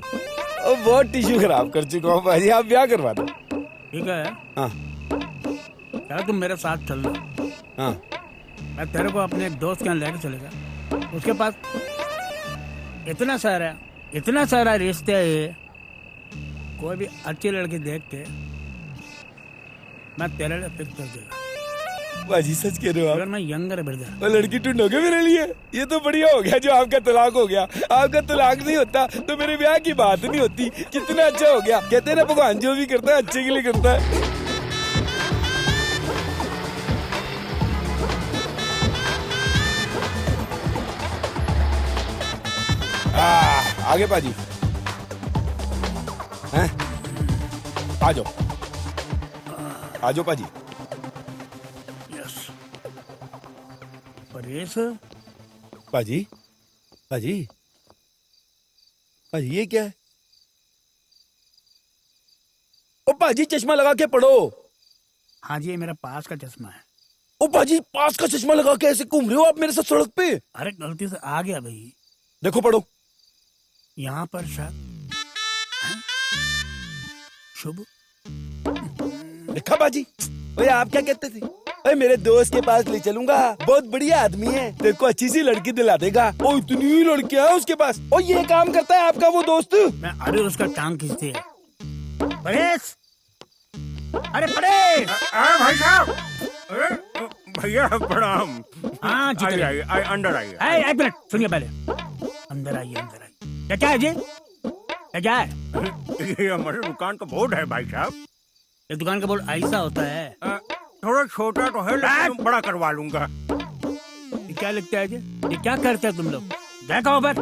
और बहुत टिश्यू खराब कर चुका हूँ भाजी, आप ब्याह करवा दो। ठीक है। हाँ क्या तुम मेरे साथ चल लो। हाँ मैं तेरे को अपने एक दोस्त के यहाँ लेकर चलेगा। उसके पास इतना सारा रिश्ते है। कोई भी अच्छी लड़की देख के मैं तेरे लिए फिक्स कर देगा। भाजी सच कह रहे हो आप? अगर मैं यंगर ब्रदर। और लड़की ढूंढोगे मेरे लिए? ये तो बढ़िया हो गया जो आपका तलाक हो गया। आपका तलाक नहीं होता तो मेरे ब्याह की बात नहीं होती। कितना अच्छा हो गया। कहते हैं ना भगवान जो भी करता है अच्छे के लिए करता है। आगे पाजी हैं? आ जाओ पाजी। यस। परेश पाजी ये क्या है? ओ पाजी चश्मा लगा के पढ़ो। हाँ जी, ये मेरा पास का चश्मा है। ओ पाजी पास का चश्मा लगा के ऐसे घूम रहे हो आप मेरे साथ सड़क पे? अरे गलती से आ गया भाई। देखो पढ़ो। यहाँ पर शायद शुभ लिखा बाजी। ओए आप क्या कहते थे? ओए मेरे दोस्त के पास ले चलूंगा, बहुत बढ़िया आदमी है, तेरे को अच्छी सी लड़की दिला देगा। ओ इतनी लड़कियां हैं उसके पास। ओ ये काम करता है आपका वो दोस्त? मैं अरे उसका टांग खींचती है। परेश, अरे परेश। भाई साहब। अरे भैया प्रणाम। हाँ जी आइए अंदर आइए। एक मिनट सुनिए पहले। अंदर आइए। क्या है जी? क्या है? ये हमारे दुकान का बोर्ड है भाई साहब। ये दुकान का बोर्ड ऐसा होता है? थोड़ा छोटा तो है लेकिन बड़ा करवा लूंगा। ये क्या लिखता है जी? ये क्या करते हैं तुम लोग? देखो ऊपर।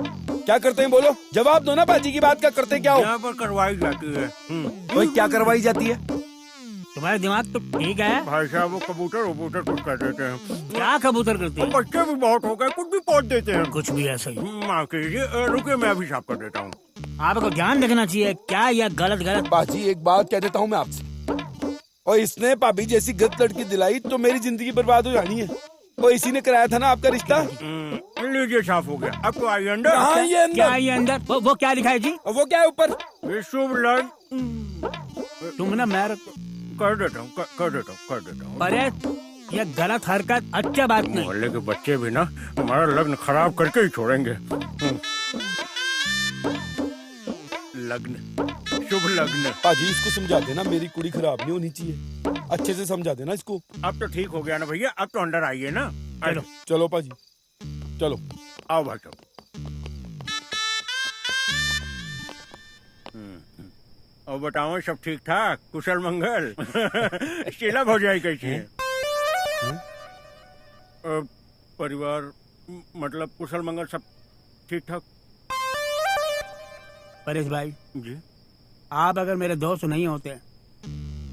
क्या करते हैं बोलो, जवाब दो ना बाजी की बात का। करते क्या हो? यहाँ पर करवाई जाती है। ओए क्या करवाई जाती है? तुम्हारा दिमाग तो ठीक है भाई साहब। वो कबूतर कुछ कर देते हैं। क्या कबूतर करते हैं? बच्चे भी बहुत हो गए, कुछ भी पहुंच देते हैं। कुछ भी ऐसा ही। माफ कीजिए, रुकिए मैं अभी साफ कर देता हूँ। आपको ध्यान रखना चाहिए क्या या गलत। बाजी एक बात कह देता हूँ मैं आपसे, और इसने भाभी जैसी गलत लड़की दिलाई तो मेरी जिंदगी बर्बाद हो जानी है। और इसी ने कराया था ना आपका रिश्ता। लीजिए साफ हो गया। अब तो आइए अंदर। हाँ ये अंदर। क्या ये अंदर? वो क्या लिखा है जी? वो क्या है ऊपर? शुभ लग्न। तुम ना मैं कर देता हूँ। अरे ये गलत हरकत अच्छा बात नहीं। मोहल्ले के बच्चे भी ना हमारा लग्न खराब करके ही छोड़ेंगे। लग्न, शुभ लग्न। पाजी इसको समझा देना मेरी कुड़ी खराब नहीं होनी चाहिए। अच्छे से समझा देना इसको। अब तो ठीक हो गया ना भैया। अब तो अंदर आइए ना। चलो पाजी चलो। आओ भाई साहब। और बताओ सब ठीक ठाक, कुशल मंगल। शीला भौजाई कैसी है? परिवार मतलब कुशल मंगल सब ठीक ठाक? परेश भाई जी, आप अगर मेरे दोस्त नहीं होते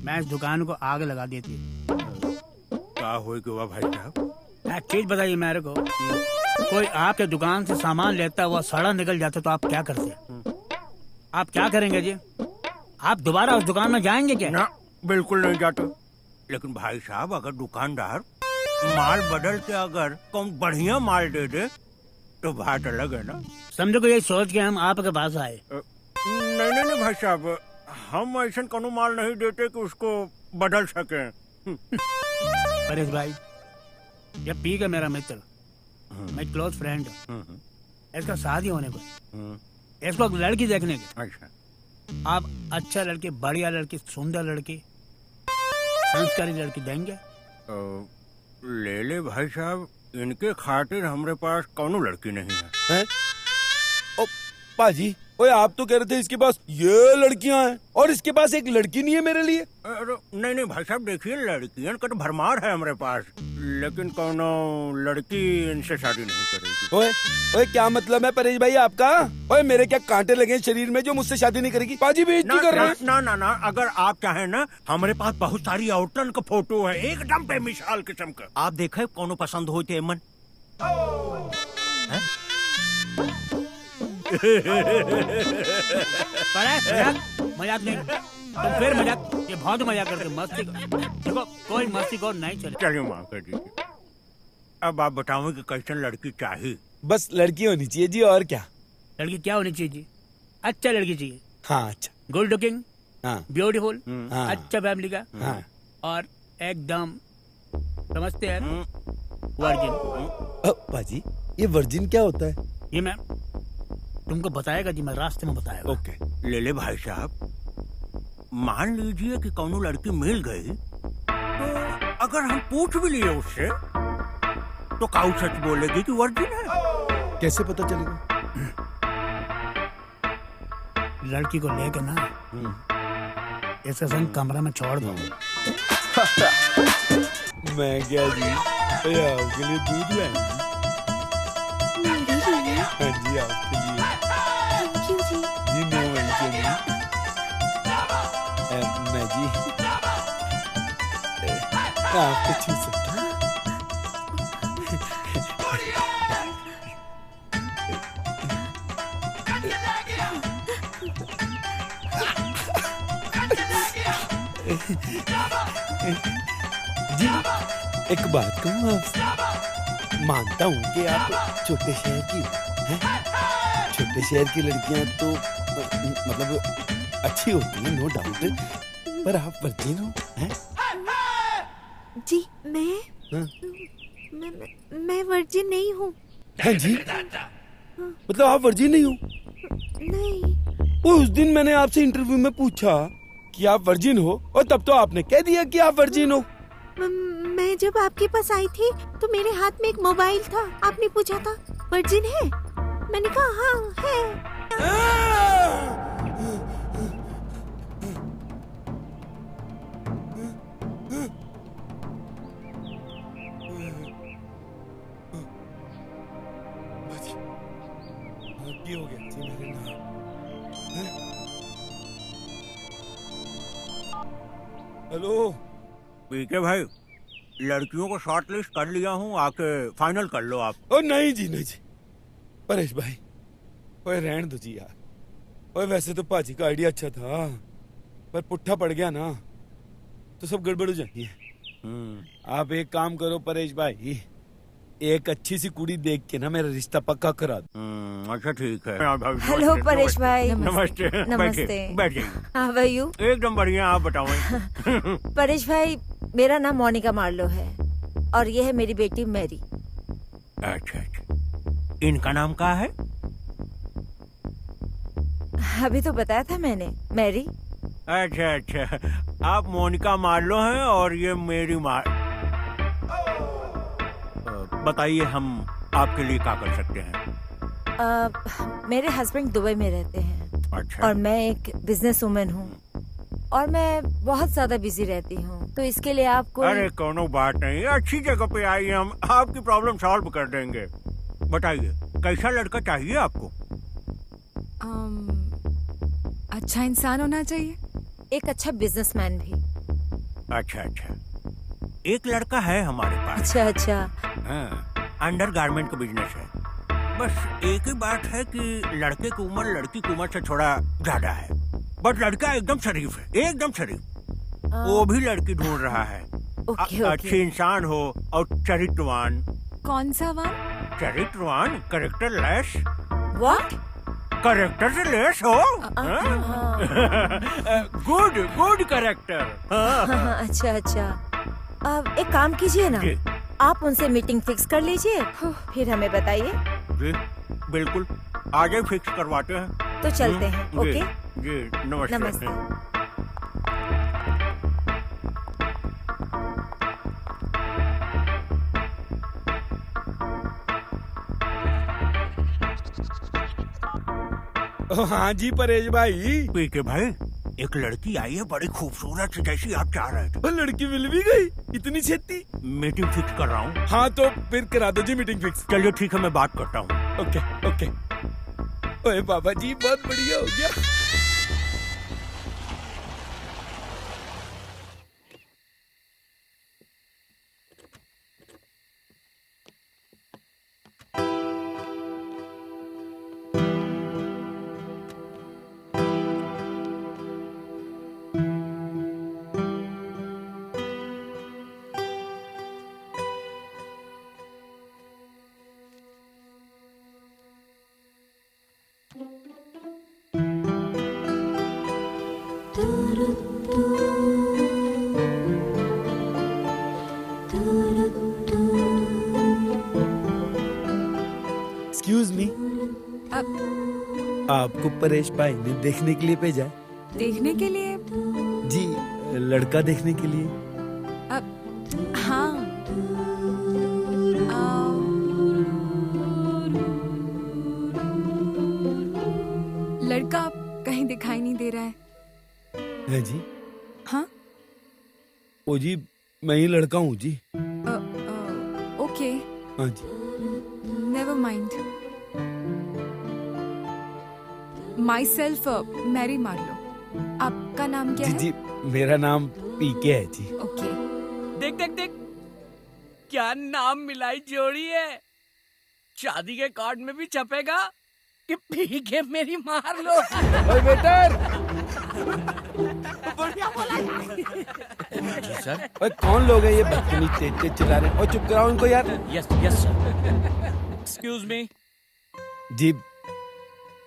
मैं इस दुकान को आग लगा देती। क्या होगा भाई साहब? एक चीज बताइए मेरे को, कोई आपके दुकान से सामान लेता हुआ सड़ा निकल जाता तो आप क्या करते? आप क्या करेंगे जी? आप दोबारा उस दुकान में जाएंगे क्या? ना, बिल्कुल नहीं जाते। लेकिन भाई साहब अगर दुकानदार माल बदल के अगर कौन बढ़िया माल दे दे तो बात अलग है ना। समझो को यही सोच के हम आपके पास आए। नहीं भाई साहब, हम ऐसा कोनो माल नहीं देते कि उसको बदल सके। परेश भाई ये पी का मेरा मित्र, मैं क्लोज फ्रेंड, इसका शादी होने को, इसको लड़की देखने के। अच्छा, आप अच्छा लड़की, बढ़िया लड़की, सुंदर लड़की, संस्कारी लड़की देंगे? ले ले भाई साहब, इनके खातिर हमारे पास कौनो लड़की नहीं है। ओ पाजी, ओए आप तो कह रहे थे इसके पास ये लड़कियां हैं और इसके पास एक लड़की नहीं है मेरे लिए। नहीं भाई साहब, देखिए लड़कियां का तो भरमार है हमारे पास, लेकिन कौनो लड़की इनसे शादी नहीं करेगी। ओए क्या मतलब है परेश भाई आपका? ओए मेरे क्या कांटे लगे शरीर में जो मुझसे शादी नहीं करेगी? पाजी भी ना, कर रहे हैं। ना, अगर आप चाहें ना, हमारे पास बहुत सारी औरतन का फोटो है, एकदम बेमिसाल किस्म का। आप देखे कौनो पसंद हो ते मन। मजाक नहीं, तुम फिर मजाक, ये बहुत मजाक करते, मस्ती देखो कोई मस्ती को नहीं चले। चलिए माफ कर दीजिए। अब आप बताओ कि कैसन लड़की चाहिए। बस लड़की होनी चाहिए जी, और क्या। लड़की क्या होनी चाहिए जी? अच्छा लड़की चाहिए। हाँ अच्छा। गुड लुकिंग, हाँ ब्यूटीफुल, हाँ। अच्छा फैमिली का, हाँ। और एकदम समझते हैं वर्जिन। बाजी ये वर्जिन क्या होता है? ये मैं तुमको बताएगा जी, मैं रास्ते में बताएगा। ओके। ले ले भाई साहब, मान लीजिए कि कौनो लड़की मिल गई, तो अगर हम पूछ भी लिए उससे तो काऊ सच बोलेगी कि वर्जिन है। कैसे पता चलेगा? लड़की को लेकर ना इसका संग कमरा में छोड़ दो। मैं क्या जी, आपके लिए दूध लाए। हाँ जी आपके लिए। थैंक यू जी। जी नो मेंशन। मैं जी आपको छू सकता हूँ? जी एक बात कहूँ आपसे, मानता हूँ कि आप छोटे शहर की हैं, छोटे शहर की लड़कियां तो मतलब अच्छी होती हैं, नो डाउट, पर आप वर्जिन हो हैं? जी हाँ? मैं वर्जिन नहीं हूँ। हैं जी, मतलब आप वर्जिन नहीं हो? नहीं। वो उस दिन मैंने आपसे इंटरव्यू में पूछा कि आप वर्जिन हो, और तब तो आपने कह दिया कि आप वर्जिन हो। मैं जब आपके पास आई थी तो मेरे हाथ में एक मोबाइल था, आपने पूछा था वर्जिन है, मैंने कहा हाँ है। ये हो गया जी मेरे नाम। हेलो पीके भाई, लड़कियों को शॉर्ट लिस्ट कर लिया हूँ, आके फाइनल कर लो आप। ओ नहीं जी, नहीं जी, परेश भाई, ओए रहने दो जी यार। ओए वैसे तो पाजी का आइडिया अच्छा था, पर पुट्ठा पड़ गया ना तो सब गड़बड़ हो जाती है। आप एक काम करो परेश भाई, एक अच्छी सी कुड़ी देख के ना मेरा रिश्ता पक्का करा दो। अच्छा ठीक है। हेलो परेश भाई। नमस्ते। नमस्ते। बैठिए। How are you? एकदम बढ़िया, आप बताओ। परेश भाई, मेरा नाम मोनिका मार्लो है और ये है मेरी बेटी मैरी। अच्छा अच्छा, इनका नाम क्या है? अभी तो बताया था मैंने, मैरी। अच्छा अच्छा, आप मोनिका मार्लो हैं और ये मेरी बताइए हम आपके लिए क्या कर सकते हैं? मेरे हस्बैंड दुबई में रहते हैं। अच्छा। और मैं एक बिजनेस वुमेन हूँ और मैं बहुत ज्यादा बिजी रहती हूँ, तो इसके लिए आपको। अरे कोनो बात नहीं, अच्छी जगह पे आइए, हम आपकी प्रॉब्लम सॉल्व कर देंगे। बताइए कैसा लड़का चाहिए आपको? अच्छा इंसान होना चाहिए, एक अच्छा बिजनेसमैन भी। अच्छा अच्छा, एक लड़का है हमारे पास। अच्छा अच्छा। हाँ, अंडर गारमेंट का बिजनेस है। बस एक ही बात है कि लड़के की उम्र लड़की की उम्र से थोड़ा ज्यादा है, बट लड़का एकदम शरीफ है, एकदम शरीफ। वो भी लड़की ढूंढ रहा है। अच्छी इंसान हो और चरित्रवान। कौन सा वान? चरित्रवान, कैरेक्टर लेस। व्हाट? कैरेक्टर से लेस हो। Good good character. अच्छा अच्छा। अब एक काम कीजिए ना, आप उनसे मीटिंग फिक्स कर लीजिए, फिर हमें बताइए। जी बिल्कुल, आज ही फिक्स करवाते हैं। तो चलते हैं। ओके जी, नमस्ते। नमस्ते। हाँ जी परेश भाई। पीके भाई, एक लड़की आई है बड़ी खूबसूरत, जैसी आप चाह रहे थे। वो लड़की मिल भी गई इतनी छेती? मीटिंग फिक्स कर रहा हूँ। हाँ तो फिर करा दो जी मीटिंग फिक्स। चलिए ठीक है, मैं बात करता हूँ। Okay okay. ओए बाबा जी, बहुत बढ़िया हो गया। एक्सक्यूज मी, आपको परेश भाई ने देखने के लिए भेजा है? देखने के लिए? जी, लड़का देखने के लिए। हाँ। लड़का कहीं दिखाई नहीं दे रहा है जी? हाँ? ओ जी, मैं ही लड़का हूँ जी। ओके। हाँ जी। Never mind. Myself Mary Marlow. आपका नाम क्या जी है? जी, मेरा नाम पीके है जी। ओके। देख देख देख, क्या नाम मिलाई जोड़ी है। शादी के कार्ड में भी छपेगा कि पी के मेरी मार लो। ओए वेटर! बढ़िया बोला। जी सर। ओए कौन लोग हैं ये बदतमीज तेज तेज चिल्ला रहे हैं? और चुप कराओ इनको यार। Yes yes sir. Excuse me. जी,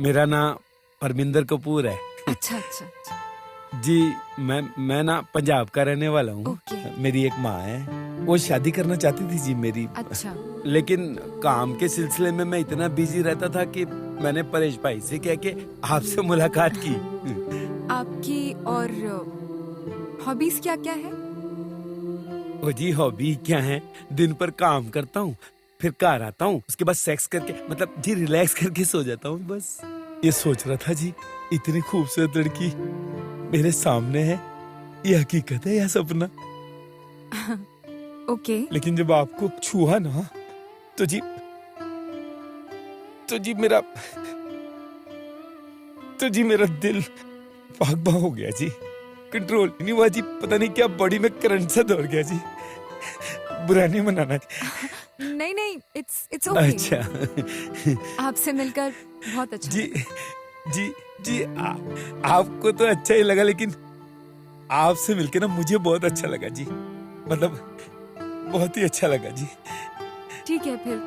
मेरा नाम परमिंदर कपूर है। अच्छा अच्छा अच्छा। जी, मैं ना पंजाब का रहने वाला हूँ। मेरी एक माँ है, वो शादी करना चाहती थी जी मेरी। अच्छा। लेकिन काम के सिलसिले में मैं इतना बिजी रहता था कि मैंने परेश भाई से कह के आपसे मुलाकात की। आपकी और हॉबीज क्या क्या है? ओ जी, हॉबी क्या है? दिन पर काम करता हूँ, फिर घर आता हूँ, उसके बाद सेक्स करके मतलब जी रिलैक्स करके सो जाता हूँ बस। ये सोच रहा था जी, इतनी खूबसूरत लड़की मेरे सामने है, ये हकीकत है या सपना? ओके। लेकिन जब आपको छुआ ना तो जी मेरा दिल भाग भाग हो गया जी, कंट्रोल नहीं हुआ जी। पता नहीं क्या बॉडी में करंट सा दौड़ गया जी। बुरा नहीं मनाना जी। नहीं नहीं, इट्स ओके। अच्छा। आपसे मिलकर बहुत अच्छा जी जी जी, आपको तो अच्छा ही लगा, लेकिन आपसे मिलके ना मुझे बहुत अच्छा लगा जी। मतलब बहुत ही अच्छा लगा जी। ठीक है, फिर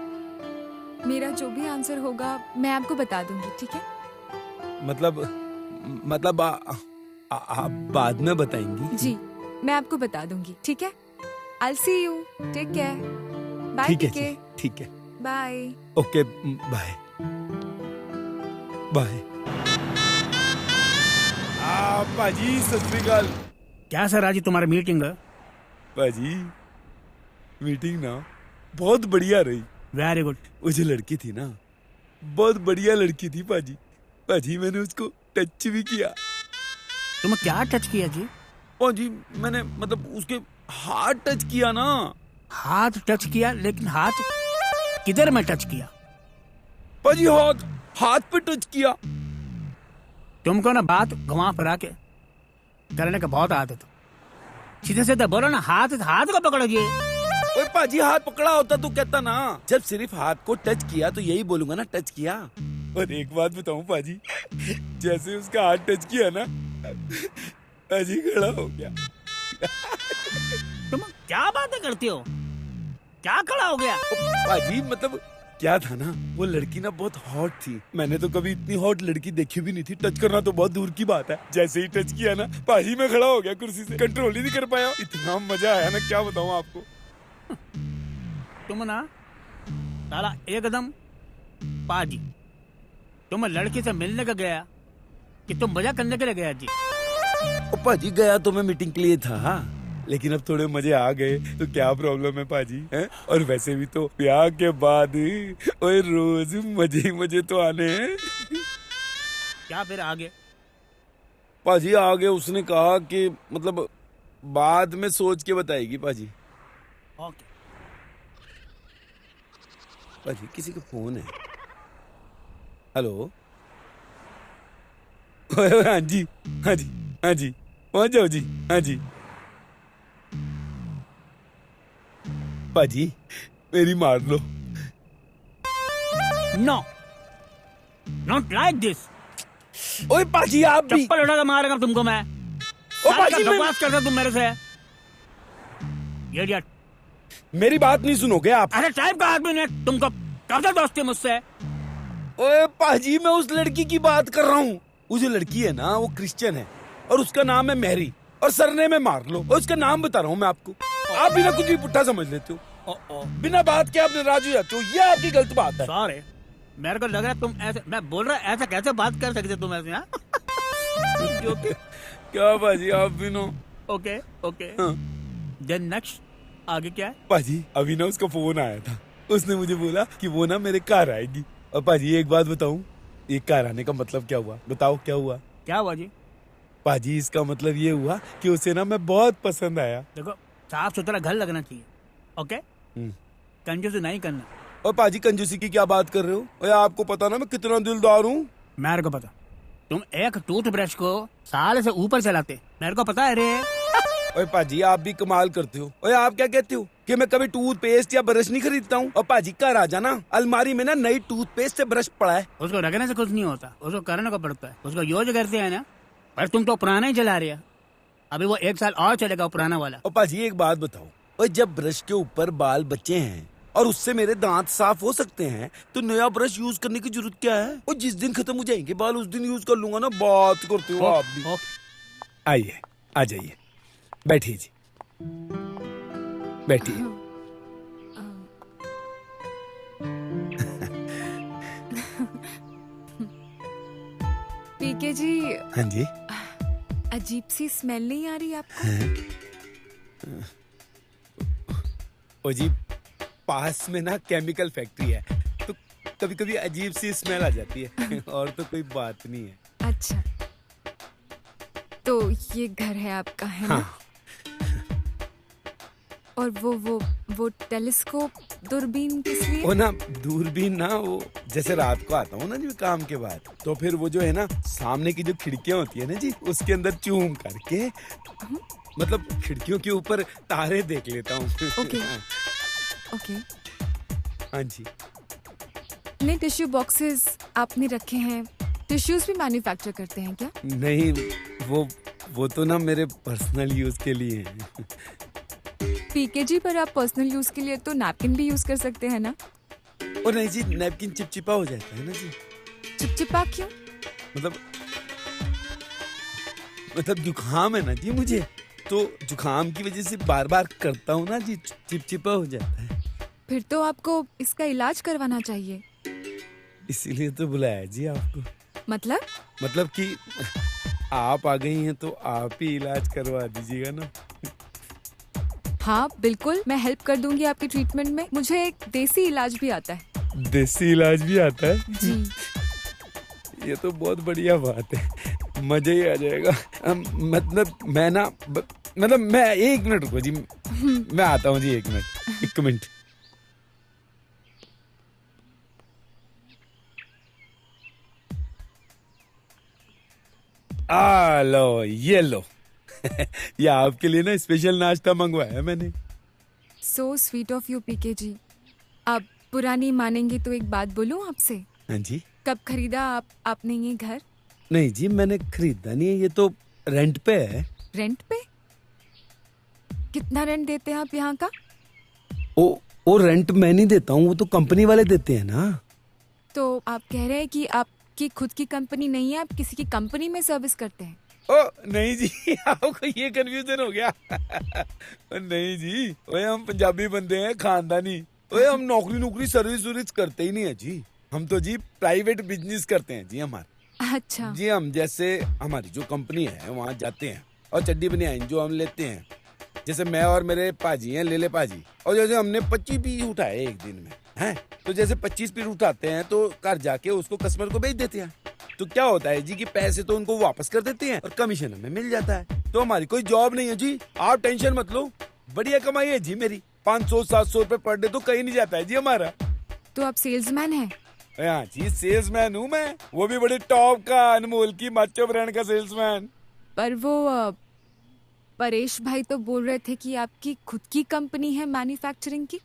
मेरा जो भी आंसर होगा मैं आपको बता दूंगी, ठीक है? मतलब आप बाद में बताएंगी? जी, मैं आपको बता दूंगी, ठीक है? I'll see you. Take care. Bye. ठीक है जी, ठीक है। Bye. Okay, bye bye. पाजी सत श्री अकाल। क्या सर आज तुम्हारी मीटिंग है? पाजी मीटिंग ना बहुत बढ़िया रही। Very good. वो जो लड़की थी ना, बहुत बढ़िया लड़की थी पाजी। पाजी मैंने उसको टच भी किया। तुमने क्या टच किया जी? पाजी मैंने मतलब उसके हाथ टच किया ना। हाथ टच किया, लेकिन हाथ किधर में टच किया? पाजी हाथ पे टच किया। तुमको ना बात घुमा फिरा के करने का बहुत आदत है। सीधे सीधे बोलो ना, हाथ को पकड़िए। ओए पाजी, हाथ पकड़ा होता तो कहता ना। जब सिर्फ हाथ को टच किया तो यही बोलूंगा ना, टच किया। और एक बात बताऊं पाजी, जैसे उसका हाथ टच किया ना, पाजी खड़ा हो गया। तुम क्या बातें करती हो? क्या खड़ा हो गया? पाजी मतलब क्या था ना, वो लड़की ना बहुत हॉट थी। मैंने तो कभी इतनी हॉट लड़की देखी भी नहीं थी। टच करना तो बहुत दूर की बात है, जैसे ही टच किया ना पाजी में खड़ा हो गया कुर्सी से, कंट्रोल ही नहीं कर पाया। इतना मजा आया ना, क्या बताऊं आपको। तुम ना साला एकदम पाजी। तुम लड़की से मिलने का गया कि तुम मजा करने के लिए गया जी? ओ पाजी, गया तो मैं मीटिंग के लिए था, लेकिन अब थोड़े मजे आ गए तो क्या प्रॉब्लम है पाजी, हैं? और वैसे भी तो ब्याह के बाद ओए रोज मजे ही मजे तो आने हैं। क्या फिर आगे? पाजी आगे उसने कहा कि मतलब बाद में सोच के बताएगी पाजी। ओके। पाजी किसी का फोन है। हेलो। हाँ जी हाँ जी हाँ जी, पहुंच जाओ जी। हाँ जी पाजी, मेरी मार लो। No, not like this. ओए पाजी, आप भी चप्पल उठा के मारेगा तुमको मैं। ओ पाजी, बकवास करता तुम मेरे से। इडियट। मेरी बात नहीं सुनोगे आप? अरे टाइप का आदमी ने तुमको कब तक दोस्ती मुझसे? ओए पाजी, मैं उस लड़की की बात कर रहा हूँ। वो जो लड़की है ना, वो क्रिश्चियन है और उसका नाम है मैरी, और सरनेम है मार लो। और उसका नाम बता रहा हूँ मैं आपको। आप बिना कुछ भी पुट्ठा समझ लेते हो। बिना बात के आप नाराज हो जाते हो, ये आपकी गलत बात है। सॉरी, मेरे को लग रहा है तुम ऐसे, मैं बोल रहा ऐसा कैसे बात कर सकते तुम ऐसे? क्या पाजी आप भी no. Okay okay then next आगे क्या है? पाजी अभी ना उसका फोन आया था, उसने मुझे बोला कि वो ना मेरे कार आएगी। और पाजी एक बात बताऊं, ये कार आने का मतलब क्या हुआ? बताओ क्या हुआ? क्या हुआ जी? पाजी इसका मतलब ये हुआ कि उसे ना मैं बहुत पसंद आया। देखो साफ सुथरा घर लगना चाहिए, ओके? कंजूसी नहीं करना। और पाजी कंजूसी की क्या बात कर रहे हो? और आपको पता ना मैं कितना दिलदार हूँ। मेरे को पता, तुम एक टूथब्रश को साल से ऊपर चलाते, मेरे को पता है रे। ओए पाजी आप भी कमाल करते हो। ओए आप क्या कहते हो कि मैं कभी टूथपेस्ट या ब्रश नहीं खरीदता हूँ? और पाजी घर आ जाना, अलमारी में ना नई टूथपेस्ट से ब्रश पड़ा है। उसको रखने से कुछ नहीं होता, उसको करने को पड़ता है, उसको यूज करते हैं ना। पर तुम तो पुराना ही चला रहे हो, अभी वो 1 साल और चलेगा पुराना वाला। और पाजी एक बात बताओ, और जब ब्रश के ऊपर बाल बचे हैं और उससे मेरे दांत साफ हो सकते हैं तो नया ब्रश यूज करने की जरूरत क्या है? और जिस दिन खत्म हो जाएंगे बाल उस दिन यूज कर लूंगा ना। बात करते हो आप भी। आइए आ जाइए, बैठिए जी, बैठिए। पीके जी। हाँ जी। अजीब सी स्मेल नहीं आ रही आपको? ओ जी पास में ना केमिकल फैक्ट्री है तो कभी कभी अजीब सी स्मेल आ जाती है। और तो कोई बात नहीं है। अच्छा तो ये घर है आपका, है ना? और वो टेलीस्कोप दूरबीन किस लिए? वो ना दूरबीन ना, वो जैसे रात को आता हूँ ना जी काम के बाद, तो फिर वो जो है ना सामने की जो खिड़कियां होती है ना जी, उसके अंदर चूम करके मतलब खिड़कियों के ऊपर तारे देख लेता हूँ। Okay okay. हाँ जी। इतने टिश्यू बॉक्सेस आपने रखे हैं, टिश्यूज भी मैन्युफैक्चर करते हैं क्या? नहीं वो तो ना मेरे पर्सनल यूज के लिए है। पीके जी पर आप पर्सनल यूज के लिए तो नैपकिन भी यूज कर सकते हैं ना? और नहीं जी, नैपकिन चिपचिपा हो जाता है ना जी। चिपचिपा क्यों? मतलब जुकाम है ना जी मुझे, तो जुकाम की वजह से बार बार करता हूँ ना जी, चिपचिपा हो जाता है। फिर तो आपको इसका इलाज करवाना चाहिए। इसीलिए तो बुलाया जी आपको। मतलब कि आप आ गई हैं तो आप ही इलाज करवा दीजिएगा ना। हाँ बिल्कुल, मैं हेल्प कर दूंगी आपके ट्रीटमेंट में। मुझे एक देसी इलाज भी आता है। देसी इलाज भी आता है जी। ये तो बहुत बढ़िया बात है, मजा ही आ जाएगा। मतलब मैं 1 मिनट रुको जी, मैं आता हूँ जी। 1 मिनट। आ लो, ये लो। ये आपके लिए ना स्पेशल नाश्ता मंगवाया है मैंने। सो स्वीट ऑफ यू पीके जी। आप पुरानी मानेंगे तो एक बात बोलूं आपसे? हाँ जी। कब खरीदा आपने ये घर? नहीं जी मैंने खरीदा नहीं है, ये तो रेंट पे है। रेंट पे? कितना रेंट देते हैं आप यहाँ का? वो रेंट मैं नहीं देता हूँ, वो तो कंपनी वाले देते हैं ना। तो आप कह रहे हैं कि आपकी खुद की कंपनी नहीं है, आप किसी की कंपनी में सर्विस करते हैं? नहीं जी, आपको ये कंफ्यूजन हो गया। नहीं जी, ओए हम पंजाबी बंदे हैं, खानदानी। ओए हम नौकरी सर्विस करते ही नहीं है जी। हम तो जी प्राइवेट बिजनेस करते हैं जी हमारा। अच्छा जी, हम जैसे हमारी जो कंपनी है वहाँ जाते हैं और चड्डी बनियान जो हम लेते हैं, जैसे मैं और मेरे पाजी हैं, लेले पाजी, और जैसे हमने 25 पीस उठाए एक दिन में हैं, तो जैसे 25 पीस उठाते हैं तो घर जाके उसको कस्टमर को बेच देते हैं। तो क्या होता है जी कि पैसे तो उनको वापस कर देते हैं और कमीशन हमें मिल जाता है। तो हमारी कोई जॉब नहीं है जी, आप टेंशन मत लो, बढ़िया कमाई है जी मेरी। 500-700 रुपए पर डे तो कहीं नहीं जाता है जी हमारा। तो आप सेल्समैन हैं? हाँ जी, सेल्समैन हूँ मैं, वो भी बड़े टॉप का, अनमोल की माचो ब्रांड का सेल्समैन। पर वो परेश भाई तो बोल रहे थे कि आपकी खुद की कंपनी है मैन्युफैक्चरिंग की।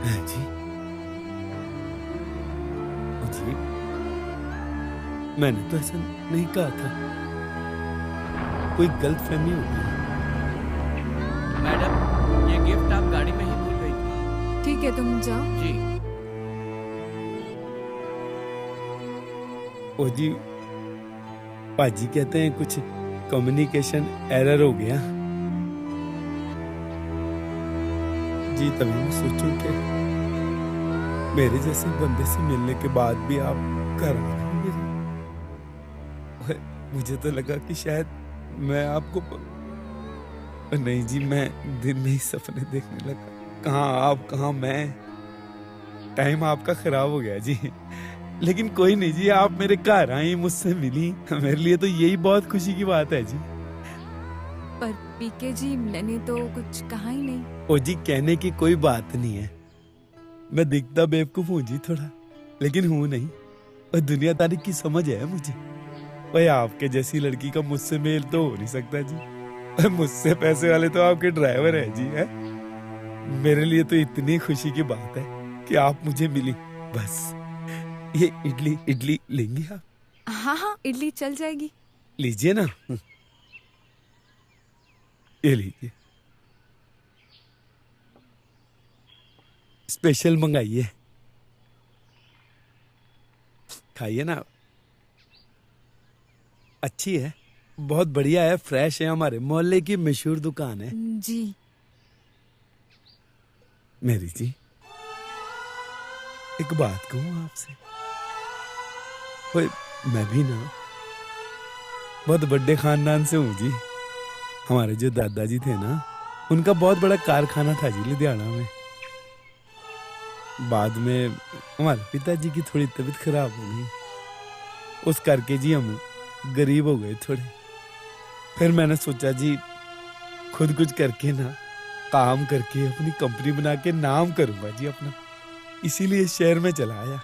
हाँ जी। जी मैंने तो ऐसा नहीं कहा था, कोई गलतफहमी हो गई। मैडम ये गिफ्ट आप गाड़ी में ही भूल गई थी। ठीक है तुम जाओ। जी। ओ जी, पाजी कहते हैं कुछ कम्युनिकेशन एरर हो गया। जी तभी मैं सोचूं कि मेरे जैसे बंदे से मिलने के बाद भी आप घर आ रहे हैं मेरे। मुझे तो लगा कि शायद मैं आपको नहीं जी, मैं दिन में ही सपने देखने लगा। कहाँ आप कहाँ मैं, टाइम आपका खराब हो गया जी। लेकिन कोई नहीं जी, आप मेरे घर आई, मुझसे मिली, मेरे लिए तो यही बहुत खुशी की बात है जी। पर पीके जी मैंने तो कुछ कहा ही नहीं। ओ जी, कहने की कोई बात नहीं है। मैं दिखता बेवकूफ हूँ जी थोड़ा, लेकिन हूँ नहीं। और दुनियादारी की समझ है मुझे। भाई आपके जैसी लड़की का मुझसे मेल तो हो नहीं सकता जी। मुझसे पैसे वाले तो आपके ड्राइवर है जी। है मेरे लिए तो इतनी खुशी की बात है कि आप मुझे मिली। बस ये इडली लेंगे आप? हाँ हाँ, इडली चल जाएगी। लीजिए ना, ये लीजिए, स्पेशल मंगाइए, खाइए ना। अच्छी है, बहुत बढ़िया है, फ्रेश है, हमारे मोहल्ले की मशहूर दुकान है जी। मेरी जी, एक बात कहूँ आपसे। ओए, मैं भी ना बहुत बड़े खानदान से हूँ जी। हमारे जो दादाजी थे ना, उनका बहुत बड़ा कारखाना था जी लुधियाना में। बाद में हमारे पिताजी की थोड़ी तबीयत खराब हो गई, उस करके जी हम गरीब हो गए थोड़े। फिर मैंने सोचा जी खुद कुछ करके ना, काम करके अपनी कंपनी बना के नाम करूंगा जी अपना। इसीलिए शहर में चला आया।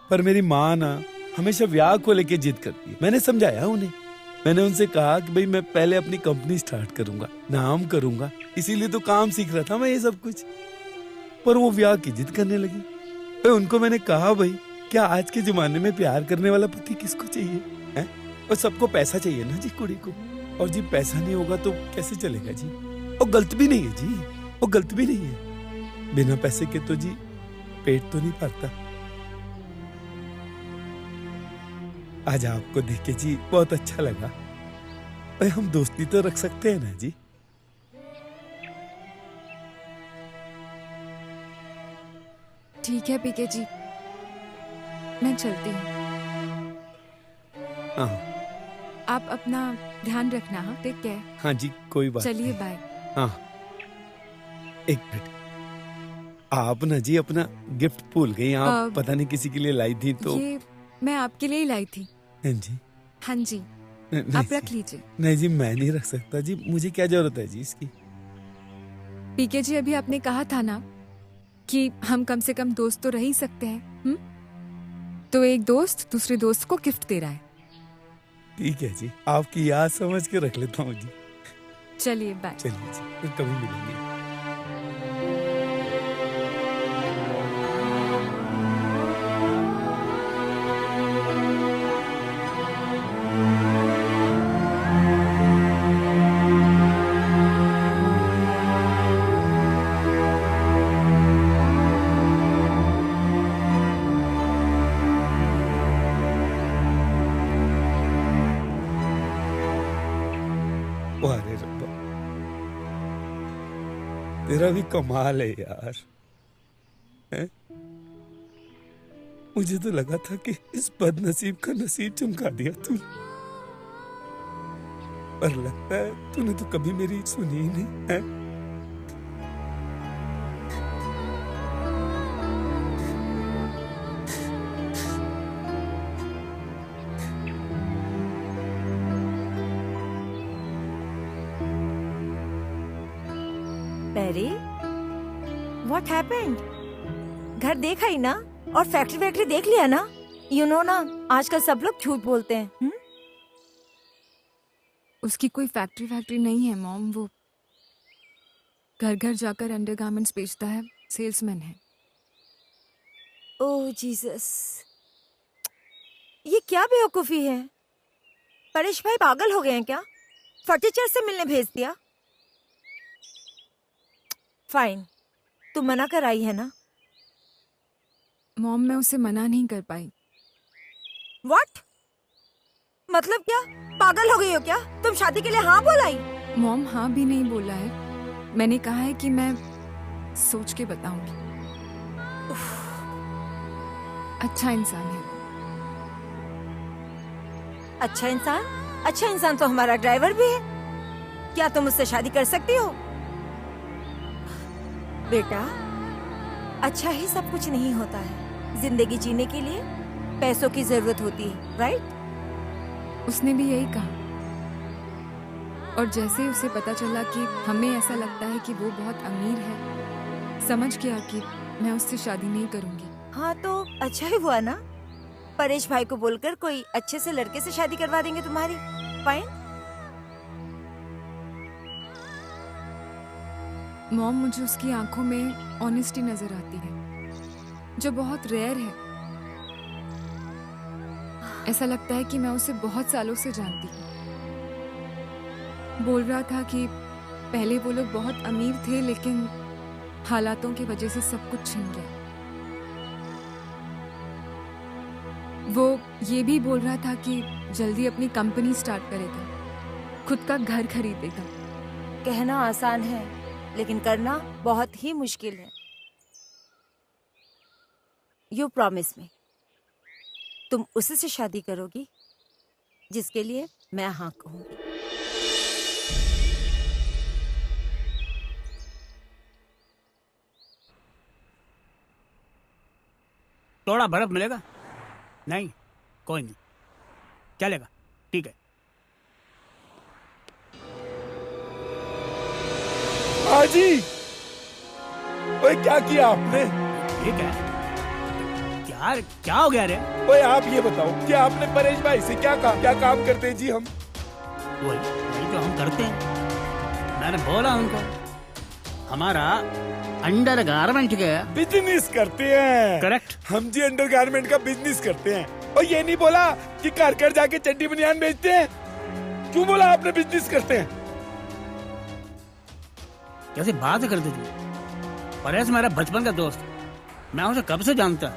पर मेरी माँ ना हमेशा ब्याह को लेके जिद करती है। मैंने समझाया उन्हें, मैंने उनसे कहा कि भाई मैं पहले अपनी कंपनी स्टार्ट करूंगा, नाम करूंगा, इसीलिए तो काम सीख रहा था मैं ये सब कुछ। पर वो ब्याह की जिद करने लगी। तो उनको मैंने कहा भाई क्या आज के जमाने में प्यार करने वाला पति किसको चाहिए है? और सबको पैसा चाहिए ना जी कुड़ी को। और जी पैसा नहीं होगा तो कैसे चलेगा जी। और गलत भी नहीं है जी, वो गलत भी नहीं है। बिना पैसे के तो जी पेट तो नहीं भरता। आज आपको देख के जी बहुत अच्छा लगा। भाई हम दोस्ती तो रख सकते हैं ना जी। ठीक है पीके जी, मैं चलती हूँ। हाँ आप अपना ध्यान रखना। हाँ, टेक केयर। हाँ जी, कोई बात चलिए नहीं। बाय। हाँ, एक मिनट, आप ना जी अपना गिफ्ट भूल गई। आप पता नहीं किसी के लिए लाई थी तो। ये मैं आपके लिए ही लाई थी। हाँ जी, हाँ जी, नहीं आप जी, रख लीजिए। नहीं जी, मैं नहीं रख सकता जी, मुझे क्या जरूरत है जी इसकी। पीके जी अभी आपने कहा था ना कि हम कम से कम दोस्त तो रह ही सकते हैं। तो एक दोस्त दूसरे दोस्त को गिफ्ट दे रहा है। ठीक है जी, आपकी याद समझ के रख लेता हूँ जी। चलिए बाय। चलिए जी, फिर कभी मिलेंगे। अरे रब्बा, तेरा भी कमाल है यार। है? मुझे तो लगा था कि इस बदनसीब का नसीब चमका दिया तू, पर लगता है तूने तो कभी मेरी सुनी ही नहीं है। Mary, what happened? घर देखा ही ना, और फैक्ट्री देख लिया ना? यू नो ना, आजकल सब लोग झूठ बोलते हैं। उसकी कोई फैक्ट्री नहीं है मॉम। वो घर घर जाकर अंडरगारमेंट्स बेचता है, सेल्समैन है। ओह जीसस, ये क्या बेवकूफी है? परेश भाई पागल हो गए हैं क्या? फर्नीचर से मिलने भेज दिया। फाइन, तू मना कर आई है ना? मॉम मैं उसे मना नहीं कर पाई। व्हाट? मतलब क्या? पागल हो गई हो क्या? तुम शादी के लिए हाँ बोलाई? मॉम हाँ भी नहीं बोला है। मैंने कहा है कि मैं सोच के बताऊंगी। अच्छा इंसान है। अच्छा इंसान? अच्छा इंसान तो हमारा ड्राइवर भी है। क्या तुम उससे शादी कर सकती हो? बेटा, अच्छा ही सब कुछ नहीं होता है। जिंदगी जीने के लिए पैसों की जरूरत होती है, राइट? उसने भी यही कहा। और जैसे ही उसे पता चला कि हमें ऐसा लगता है कि वो बहुत अमीर है, समझ गया कि मैं उससे शादी नहीं करूंगी। हाँ तो अच्छा ही हुआ ना। परेश भाई को बोलकर कोई अच्छे से लड़के से शादी करवा देंगे तुम्हारी। फाइन। मॉम, मुझे उसकी आंखों में ऑनेस्टी नजर आती है, जो बहुत रेयर है। ऐसा लगता है कि मैं उसे बहुत सालों से जानती हूँ। बोल रहा था कि पहले वो लोग बहुत अमीर थे, लेकिन हालातों की वजह से सब कुछ छिन गया। वो ये भी बोल रहा था कि जल्दी अपनी कंपनी स्टार्ट करेगा, खुद का घर खरीदेगा। कहना आसान है, लेकिन करना बहुत ही मुश्किल है। यू प्रॉमिस मी, तुम उसी से शादी करोगी जिसके लिए मैं हाँ कहूंगी। थोड़ा बर्फ मिलेगा? नहीं, कोई नहीं, चलेगा, ठीक है। हाजी, ओए क्या किया आपने? ठीक है। क्या हो गया रे? ओए आप ये बताओ कि आपने परेश भाई से क्या काम करते हैं जी हम? वही तो हम करते हैं। मैंने बोला उनको, हमारा अंडर गारमेंट का बिजनेस करते हैं। करेक्ट। हम जी अंडर गारमेंट का बिजनेस करते हैं। और ये नहीं बोला कि घर जाके चड्डी बनियान बेचते हैं। क्यों बोला आपने बिजनेस करते हैं? कैसे बात करते तू? परेश मेरा बचपन का दोस्त, मैं उसे कब से जानता।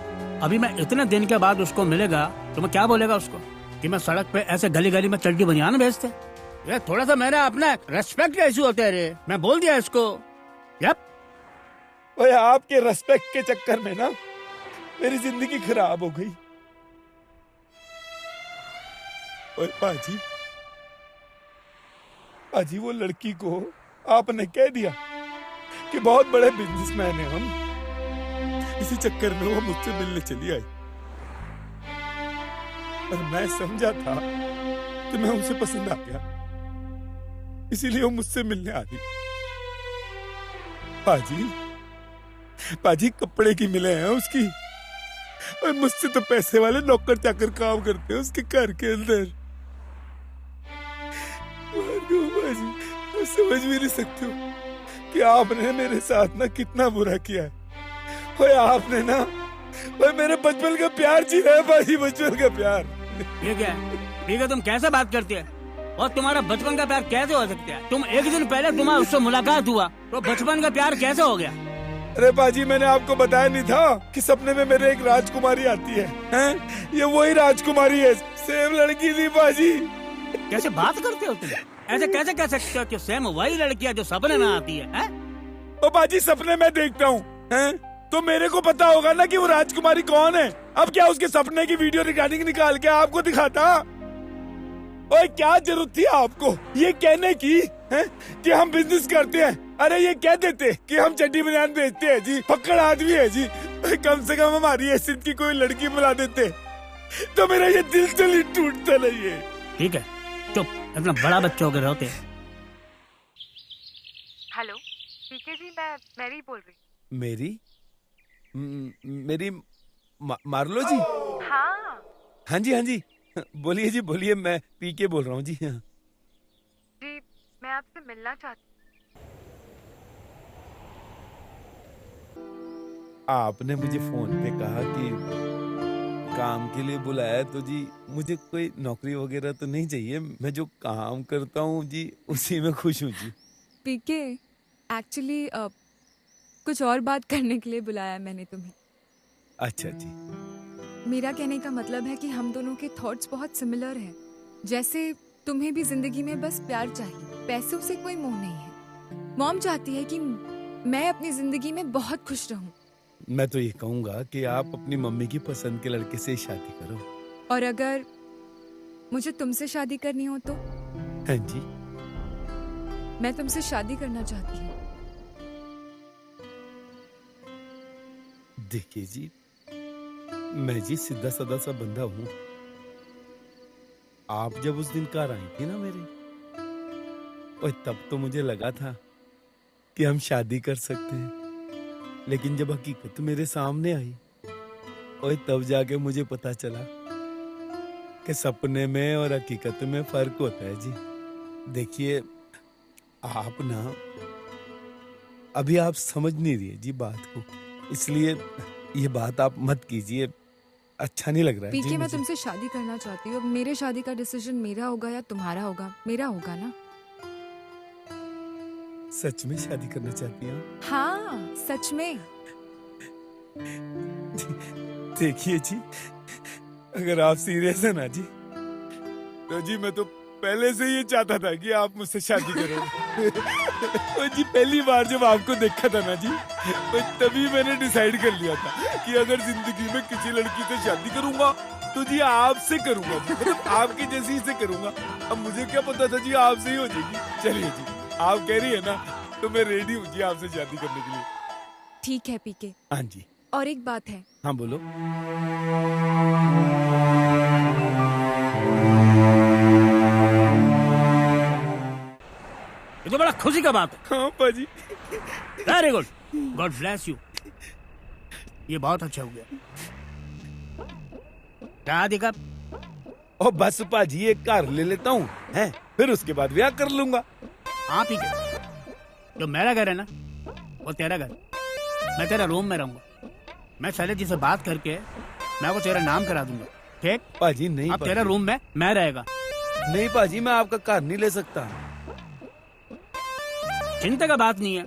अभी मैं इतने दिन के बाद उसको मिलेगा तो मैं क्या बोलेगा उसको कि मैं सड़क पे ऐसे गली गली में चड्डी बनियान बेचते? ये थोड़ा सा मेरा अपना रेस्पेक्ट का इशू होता है रे। मैं बोल दिया इसको। यप। ओए आपके रेस्पेक्ट के चक्कर में ना मेरी जिंदगी खराब हो गई। ओए पाजी वो लड़की को आपने कह दिया कि बहुत बड़े बिजनेसमैन हैं हम। इसी चक्कर में वो मुझसे मिलने चली आई। और मैं समझा था कि मैं उसे पसंद आ गया, इसीलिए वो मुझसे मिलने आ गई। पाजी कपड़े की मिले हैं उसकी, और मुझसे तो पैसे वाले नौकर चाकर काम करते हैं उसके घर के अंदर। पाजी, मैं समझ भी नहीं सकती हूँ कि आपने मेरे साथ ना कितना बुरा किया है। ओए आपने ना मेरे बचपन का प्यार छीना है पाजी, बचपन का प्यार। ये क्या है? ठीक है, तुम कैसे बात करती है? और तुम्हारा बचपन का प्यार कैसे हो सकता है? तुम एक दिन पहले तुम्हारा उससे मुलाकात हुआ तो बचपन का प्यार कैसे हो गया? अरे पाजी, मैंने आपको बताया नहीं था कि सपने में मेरे एक राजकुमारी आती है, हैं? ये वही राजकुमारी है, सेम लड़की थी पाजी। कैसे बात करते हो तुम? ऐसे कैसे कह सकते हो कि सेम वही लड़की है जो सपने में आती है? ओ पाजी, सपने में देखता हूँ, हैं? तो मेरे को पता होगा ना कि वो राजकुमारी कौन है। अब क्या उसके सपने की वीडियो रिकॉर्डिंग निकाल के आपको दिखाता? ओए क्या जरूरत थी आपको ये कहने की, हैं? कि हम बिजनेस करते हैं? अरे ये कह देते कि हम चड्डी बनियान बेचते हैं जी, पक्कड़ आदमी है जी। कम से कम हमारी हैसियत की कोई लड़की बुला देते तो मेरा ये दिल से नहीं टूटता नहीं है। ठीक है, चुप, इतना बड़ा बच्चा होकर रहते। हेलो पीके जी, मैं मैरी बोल रही। मेरी मार्लो जी? हाँ हाँ जी, बोलिए जी बोलिए, मैं पीके बोल रहा हूँ जी। हाँ जी, मैं आपसे मिलना चाहती हूँ। आपने मुझे फोन पे कहा कि काम के लिए बुलाया, तो जी मुझे कोई नौकरी वगैरह तो नहीं चाहिए। मैं जो काम करता हूँ जी उसी में खुश हूँ जी। पीके, एक्चुअली कुछ और बात करने के लिए बुलाया मैंने तुम्हें। अच्छा जी। मेरा कहने का मतलब है कि हम दोनों के थॉट्स बहुत सिमिलर हैं। जैसे तुम्हें भी जिंदगी में बस प्यार चाहिए, पैसों से कोई मोह नहीं है। मॉम चाहती है कि मैं अपनी जिंदगी में बहुत खुश रहूं। मैं तो ये कहूंगा कि आप अपनी मम्मी की पसंद के लड़के से ही शादी करो। और अगर मुझे तुमसे शादी करनी हो तो? हाँ जी। मैं तुमसे शादी करना चाहती हूँ। देखिए जी, मैं जी सीधा साधा सा बंदा हूँ। आप जब उस दिन कार आई थी ना मेरे, और तब तो मुझे लगा था कि हम शादी कर सकते हैं, लेकिन जब हकीकत मेरे सामने आई और तब जाके मुझे पता चला कि सपने में और हकीकत में फर्क होता है जी। देखिए आप ना, अभी आप समझ नहीं रही है जी बात को, इसलिए ये बात आप मत कीजिए, अच्छा नहीं लग रहा है जी पीके, मैं मुझे। तुमसे शादी करना चाहती हूँ। अब मेरे शादी का डिसीजन मेरा होगा या तुम्हारा होगा? मेरा होगा ना? सच में शादी करना चाहती हैं? हाँ, सच में। देखिए जी, अगर आप सीरियस है ना जी, तो जी मैं तो पहले से ये चाहता था कि आप मुझसे शादी करो। और जी पहली बार जब आपको देखा था ना जी, तो तभी मैंने डिसाइड कर लिया था कि अगर जिंदगी में किसी लड़की से शादी करूंगा तो जी आपसे करूंगा, मतलब आपकी जैसी से करूंगा। अब मुझे क्या पता था जी आपसे ही हो जाएगी। चलिए जी, आप कह रही है ना, तो मैं रेडी हूँ जी आपसे शादी करने के लिए। ठीक है पीके। हाँ जी। और एक बात है। हाँ बोलो। ये तो बड़ा खुशी का बात है। हाँ पाजी। Very good, God bless you. ये बहुत अच्छा हो गया। शादी कब? और बस पाजी एक कार ले लेता हूँ, हैं? फिर उसके बाद ब्याह कर लूंगा। हाँ ठीक है, जो मेरा घर है ना, वो तेरा घर। मैं तेरा रूम में रहूंगा। मैं शैलेश जी से बात करके मैं वो तेरा नाम करा दूंगा, ठीक? पाजी नहीं, अब तेरा रूम में मैं रहेगा। नहीं पाजी, मैं आपका कार नहीं ले सकता। चिंता का बात नहीं है,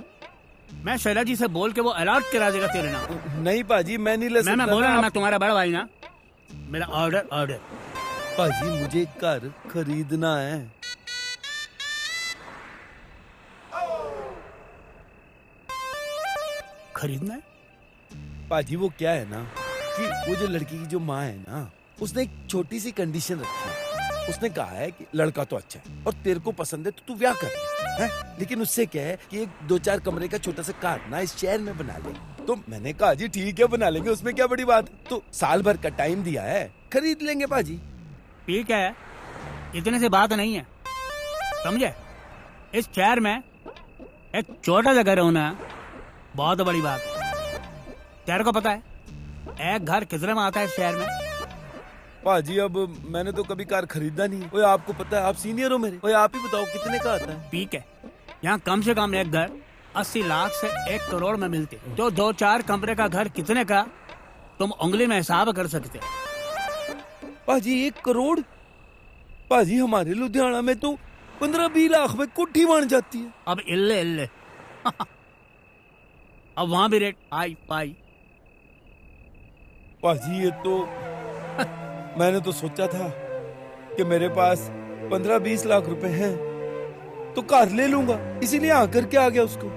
मैं शैलेश जी से बोल के वो अलॉट करा देगा तेरे नाम। नहीं पाजी, मैं नहीं ले सकता। मैं बोला ना, मैं तुम्हारा बड़ा भाई ना। मेरा ऑर्डर। पाजी मुझे कार खरीदना है। खरीदना है? पाजी वो क्या है ना कि वो जो लड़की की जो माँ है ना, उसने एक छोटी सी कंडीशन रखी है। उसने कहा है कि लड़का तो अच्छा है और तेरे को पसंद है तो तू ब्याह कर ले, हैं? लेकिन उससे क्या है कि एक 2-4 कमरे का छोटा सा कार ना इस शहर में बना ले। तो मैंने कहा जी ठीक है बना लेंगे, उसमें क्या बड़ी बात है। तो साल भर का टाइम दिया है, खरीद लेंगे पाजी। ठीक है, इतने से बात नहीं है, समझे? इस शहर में एक छोटा सा घर होना बहुत बड़ी बात है। तेरे को पता है एक घर कितने में आता है इस शहर में? पाजी अब मैंने तो कभी कार खरीदा नहीं। ओए आपको पता है, आप सीनियर हो मेरे। ओए आप ही बताओ कितने का आता है? ठीक है, यहाँ कम से कम एक घर 80 लाख से 1 करोड़ में मिलते। तो 2-4 कमरे का घर कितने का तुम उंगली में हिसाब कर सकते। पाजी 1 करोड़? पाजी हमारे लुधियाना में तो 15-20 लाख में कोठी बन जाती है। अब इल्ले अब वहाँ भी रेट पाई। पाजी ये तो मैंने तो सोचा था कि मेरे पास 15-20 लाख रुपए हैं तो कार ले लूंगा, इसीलिए आकर के आ गया उसको।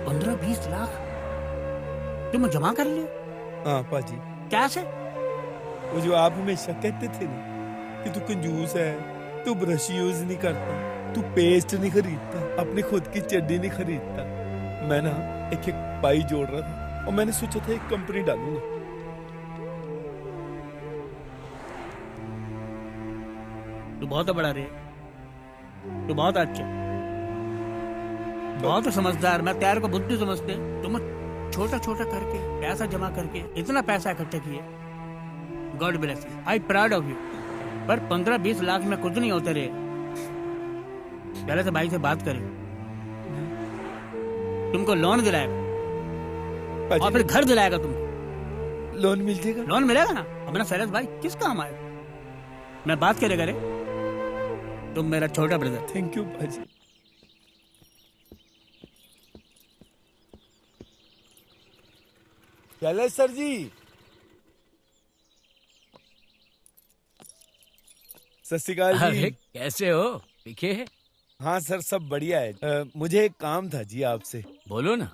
15-20 लाख तुम जमा कर लियो? हाँ पाजी। कैसे? वो जो आप हमेशा कहते थे ना कि तू कंजूस है, तू ब्रश यूज नहीं करता, तू पेस्ट नहीं खरीदता, अपनी खुद की चड्डी नहीं खरीदता। मैं ना एक पाई जोड़ रहा था और मैंने सोचा था एक कंपनी डालूंगा। तू बहुत बड़ा रे, तू बहुत अच्छा, बहुत समझदार। मैं तेरे को बुद्धि समझते, तुम छोटा छोटा करके पैसा जमा करके इतना पैसा इकट्ठा किए। God bless you, I proud of you. पर 15-20 लाख में कुछ नहीं होते रे। पहले से भाई से बात करें, तुमको लोन दिलाएगा और फिर घर दिलाएगा तुमको। लोन मिल जाएगा? लोन मिलेगा ना। अपना शैलेश भाई किस काम आएगा? मैं बात करेगा रे, तुम मेरा छोटा ब्रदर। थैंक यू भाजी। शैलेश सर जी, सत श्री अकाल जी। अरे कैसे हो? दिखे? हाँ सर, सब बढ़िया है। मुझे एक काम था जी आपसे। बोलो ना।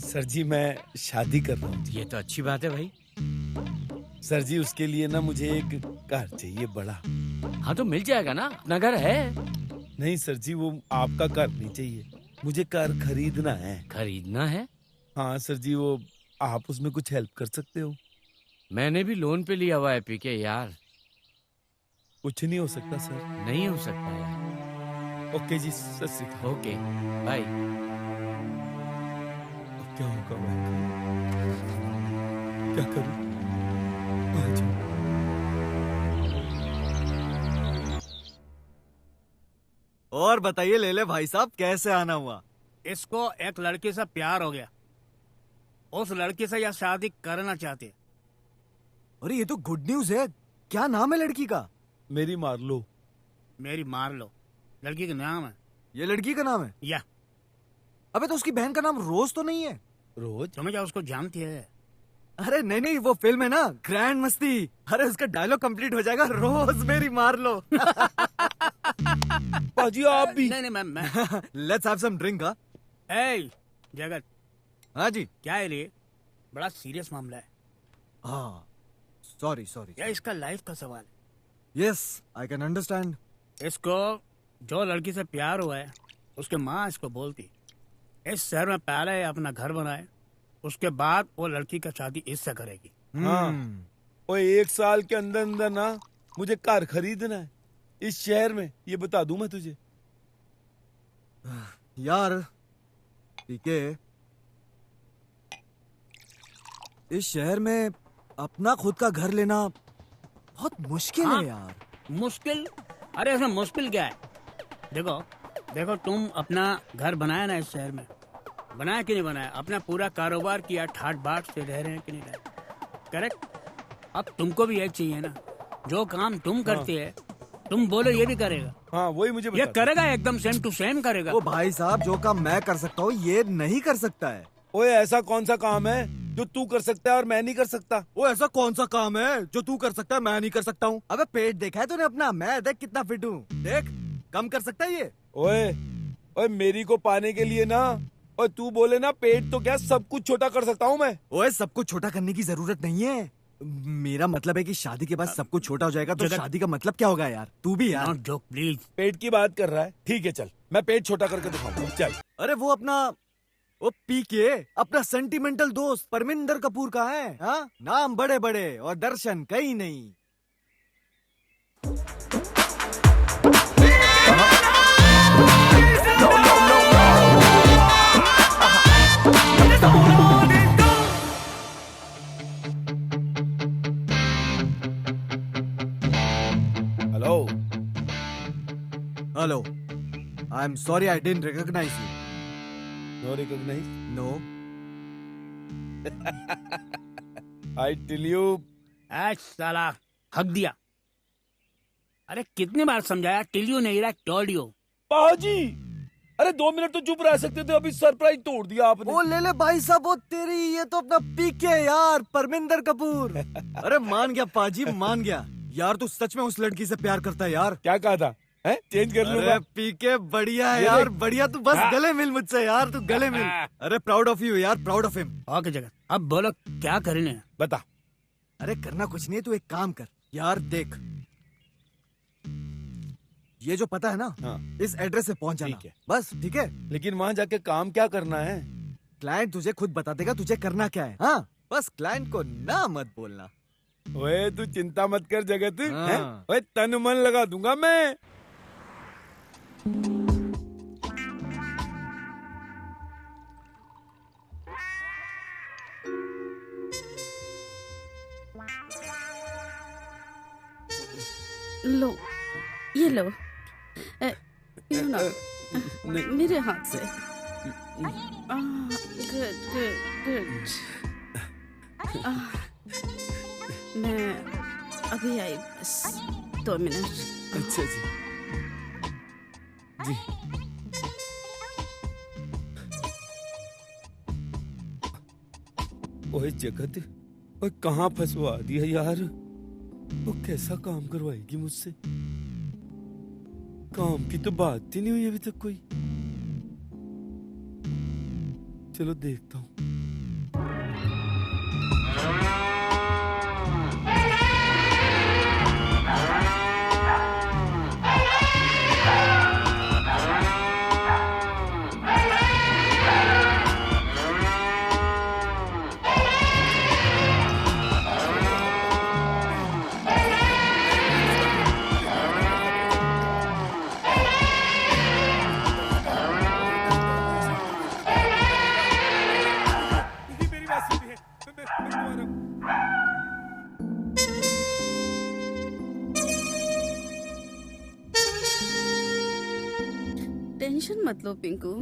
सर जी, मैं शादी कर रहा हूँ। ये तो अच्छी बात है भाई। सर जी, उसके लिए ना मुझे एक कार चाहिए बड़ा। हाँ तो मिल जाएगा ना, अपना घर है। नहीं सर जी, वो आपका कार नहीं चाहिए, मुझे कार खरीदना है। खरीदना है? हाँ सर जी, वो आप उसमें कुछ हेल्प कर सकते हो? मैंने भी लोन पे लिया हुआ है पीके यार। कुछ नहीं हो सकता सर? नहीं हो सकता यार। ओके जी, सत श्री अकाल। Okay bye. अब क्या होगा मैं क्या करूं? आ जाओ। और बताइए लेले भाई साहब, कैसे आना हुआ? इसको एक लड़की से प्यार हो गया, उस लड़की से यह शादी करना चाहते हैं। अरे ये तो गुड न्यूज है। क्या नाम है लड़की का? मेरी मार लो। मेरी मार लो लड़की का नाम है। ये लड़की का नाम है? या अबे तो उसकी बहन का नाम रोज तो नहीं है? रोज? समझ क्या उसको जानती है? अरे नहीं नहीं, वो फिल्म है ना ग्रैंड मस्ती। अरे उसका डायलॉग कंप्लीट हो जाएगा, रोज मेरी मार लो। पाजी आप भी? नहीं मैं लेट्स हैव सम ड्रिंक। जगत। हाँ जी। क्या है ये? बड़ा सीरियस मामला है। हाँ सॉरी। या इसका लाइफ का सवाल है। Yes I can understand. इसको जो लड़की से प्यार हुआ है, उसके माँ इसको बोलती इस शहर में पहले अपना घर बनाए, उसके बाद वो लड़की का शादी इससे करेगी। हाँ, वो 1 साल के अंदर अंदर ना मुझे कार खरीदना है इस शहर में, ये बता दूं मैं तुझे। यार ठीक है, इस शहर में अपना खुद का घर लेना बहुत मुश्किल है यार। मुश्किल? अरे इसमें मुश्किल क्या है? देखो तुम अपना घर बनाया ना इस शहर में, बनाया कि नहीं बनाया? अपना पूरा कारोबार किया, ठाट बाट से रह रहे हैं कि नहीं रह रहे? करेक्ट। अब तुमको भी यही चाहिए ना, जो काम तुम करते है तुम बोलो ये भी करेगा। हाँ वही मुझे ये करेगा, एकदम सेम टू सेम करेगा। ओ भाई साहब, जो काम मैं कर सकता हूँ ये नहीं कर सकता है। ओए ऐसा कौन सा काम है जो तू कर सकता है और मैं नहीं कर सकता? वो ऐसा कौन सा काम है जो तू कर सकता है मैं नहीं कर सकता हूँ? अबे पेट देखा है तूने अपना? मैं देख कितना फिट हूँ, देख। कम कर सकता है ये? ओए मेरी को पाने के लिए ना, और तू बोले ना पेट तो क्या सब कुछ छोटा कर सकता हूँ मैं? ओए सब कुछ छोटा करने की जरूरत नहीं है। मेरा मतलब है कि शादी के बाद सब कुछ छोटा हो जाएगा तो शादी का मतलब क्या होगा यार? तू भी यार। Joke please. पेट की बात कर रहा है, ठीक है चल मैं पेट छोटा करके दिखाऊंगा, चल। अरे वो अपना वो पीके अपना सेंटिमेंटल दोस्त परमिंदर कपूर का है। हाँ, नाम बड़े बड़े और दर्शन कहीं नहीं। Hello, I am sorry I didn't recognize you. No recognize? No. I tell you. साला हक दिया। अरे कितनी बार समझाया, टिलियो नहीं रहा, टोलियो। पाजी, अरे 2 मिनट तो चुप रह सकते थे, अभी सरप्राइज तोड़ दिया आपने। ओ ले भाई साहब, वो तेरी ये तो अपना पीके यार, परमिंदर कपूर। अरे मान गया पाजी, मान गया यार। तू सच में उस लड़की से प्यार करता है यार? क्या कहा था? चेंज कर लूंगा। अरे पीके बढ़िया है यार, बढ़िया। तू बस गले मिल मुझसे यार, तू गले मिल। अरे प्राउड ऑफ यू यार, प्राउड ऑफ हिम। ओके जगत, अब बोलो क्या करने? बता। अरे करना कुछ नहीं है, तू एक काम कर यार। देख ये जो पता है ना, इस एड्रेस से पहुंच जाना। बस ठीक है। लेकिन वहाँ जाके काम क्या करना है? क्लाइंट तुझे खुद बता देगा तुझे करना क्या है। हाँ बस क्लाइंट को ना मत बोलना। ओए तू चिंता मत कर जगत, हाँ। ओए तन मन लगा दूंगा मैं। लो ये लो, यू ना मेरे हाथ से। Good good good. मैं अभी आई, बस 2 मिनट। अच्छा जी जी। ओए जगत, ओए कहाँ फंसवा दिया यार? वो कैसा काम करवाएगी मुझसे? काम की तो बात ही नहीं हुई अभी तक कोई। चलो देखता हूँ। टेंशन मत लो पिंकू,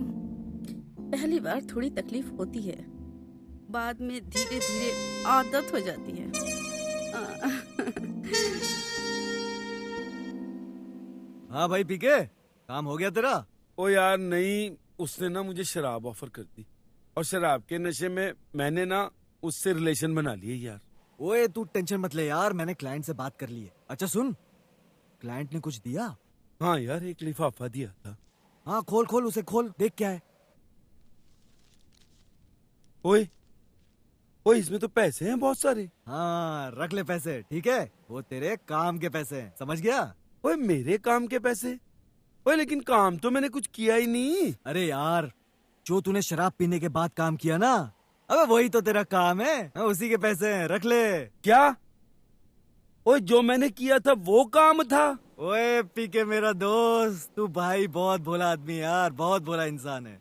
पहली बार थोड़ी तकलीफ होती है, बाद में धीरे धीरे आदत हो जाती है। हाँ भाई पीके, काम हो गया तेरा? ओ यार नहीं, उसने ना मुझे शराब ऑफर कर दी और शराब के नशे में मैंने ना उससे रिलेशन बना लिए यार। ओए तू टेंशन मत ले यार, मैंने क्लाइंट से बात कर ली है। अच्छा सुन, क्लाइंट ने कुछ दिया? हाँ यार, एक लिफाफा दिया था। हाँ खोल खोल उसे, खोल देख क्या है। ओए ओए, इसमें तो पैसे हैं बहुत सारे। हाँ रख ले पैसे, ठीक है, वो तेरे काम के पैसे हैं, समझ गया? ओए मेरे काम के पैसे? ओए लेकिन काम तो मैंने कुछ किया ही नहीं। अरे यार, जो तूने शराब पीने के बाद काम किया ना, अबे वही तो तेरा काम है, उसी के पैसे हैं, रख ले। क्या? ओए जो मैंने किया था वो काम था? ओए पीके मेरा दोस्त, तू भाई बहुत भोला आदमी है यार, बहुत भोला इंसान है।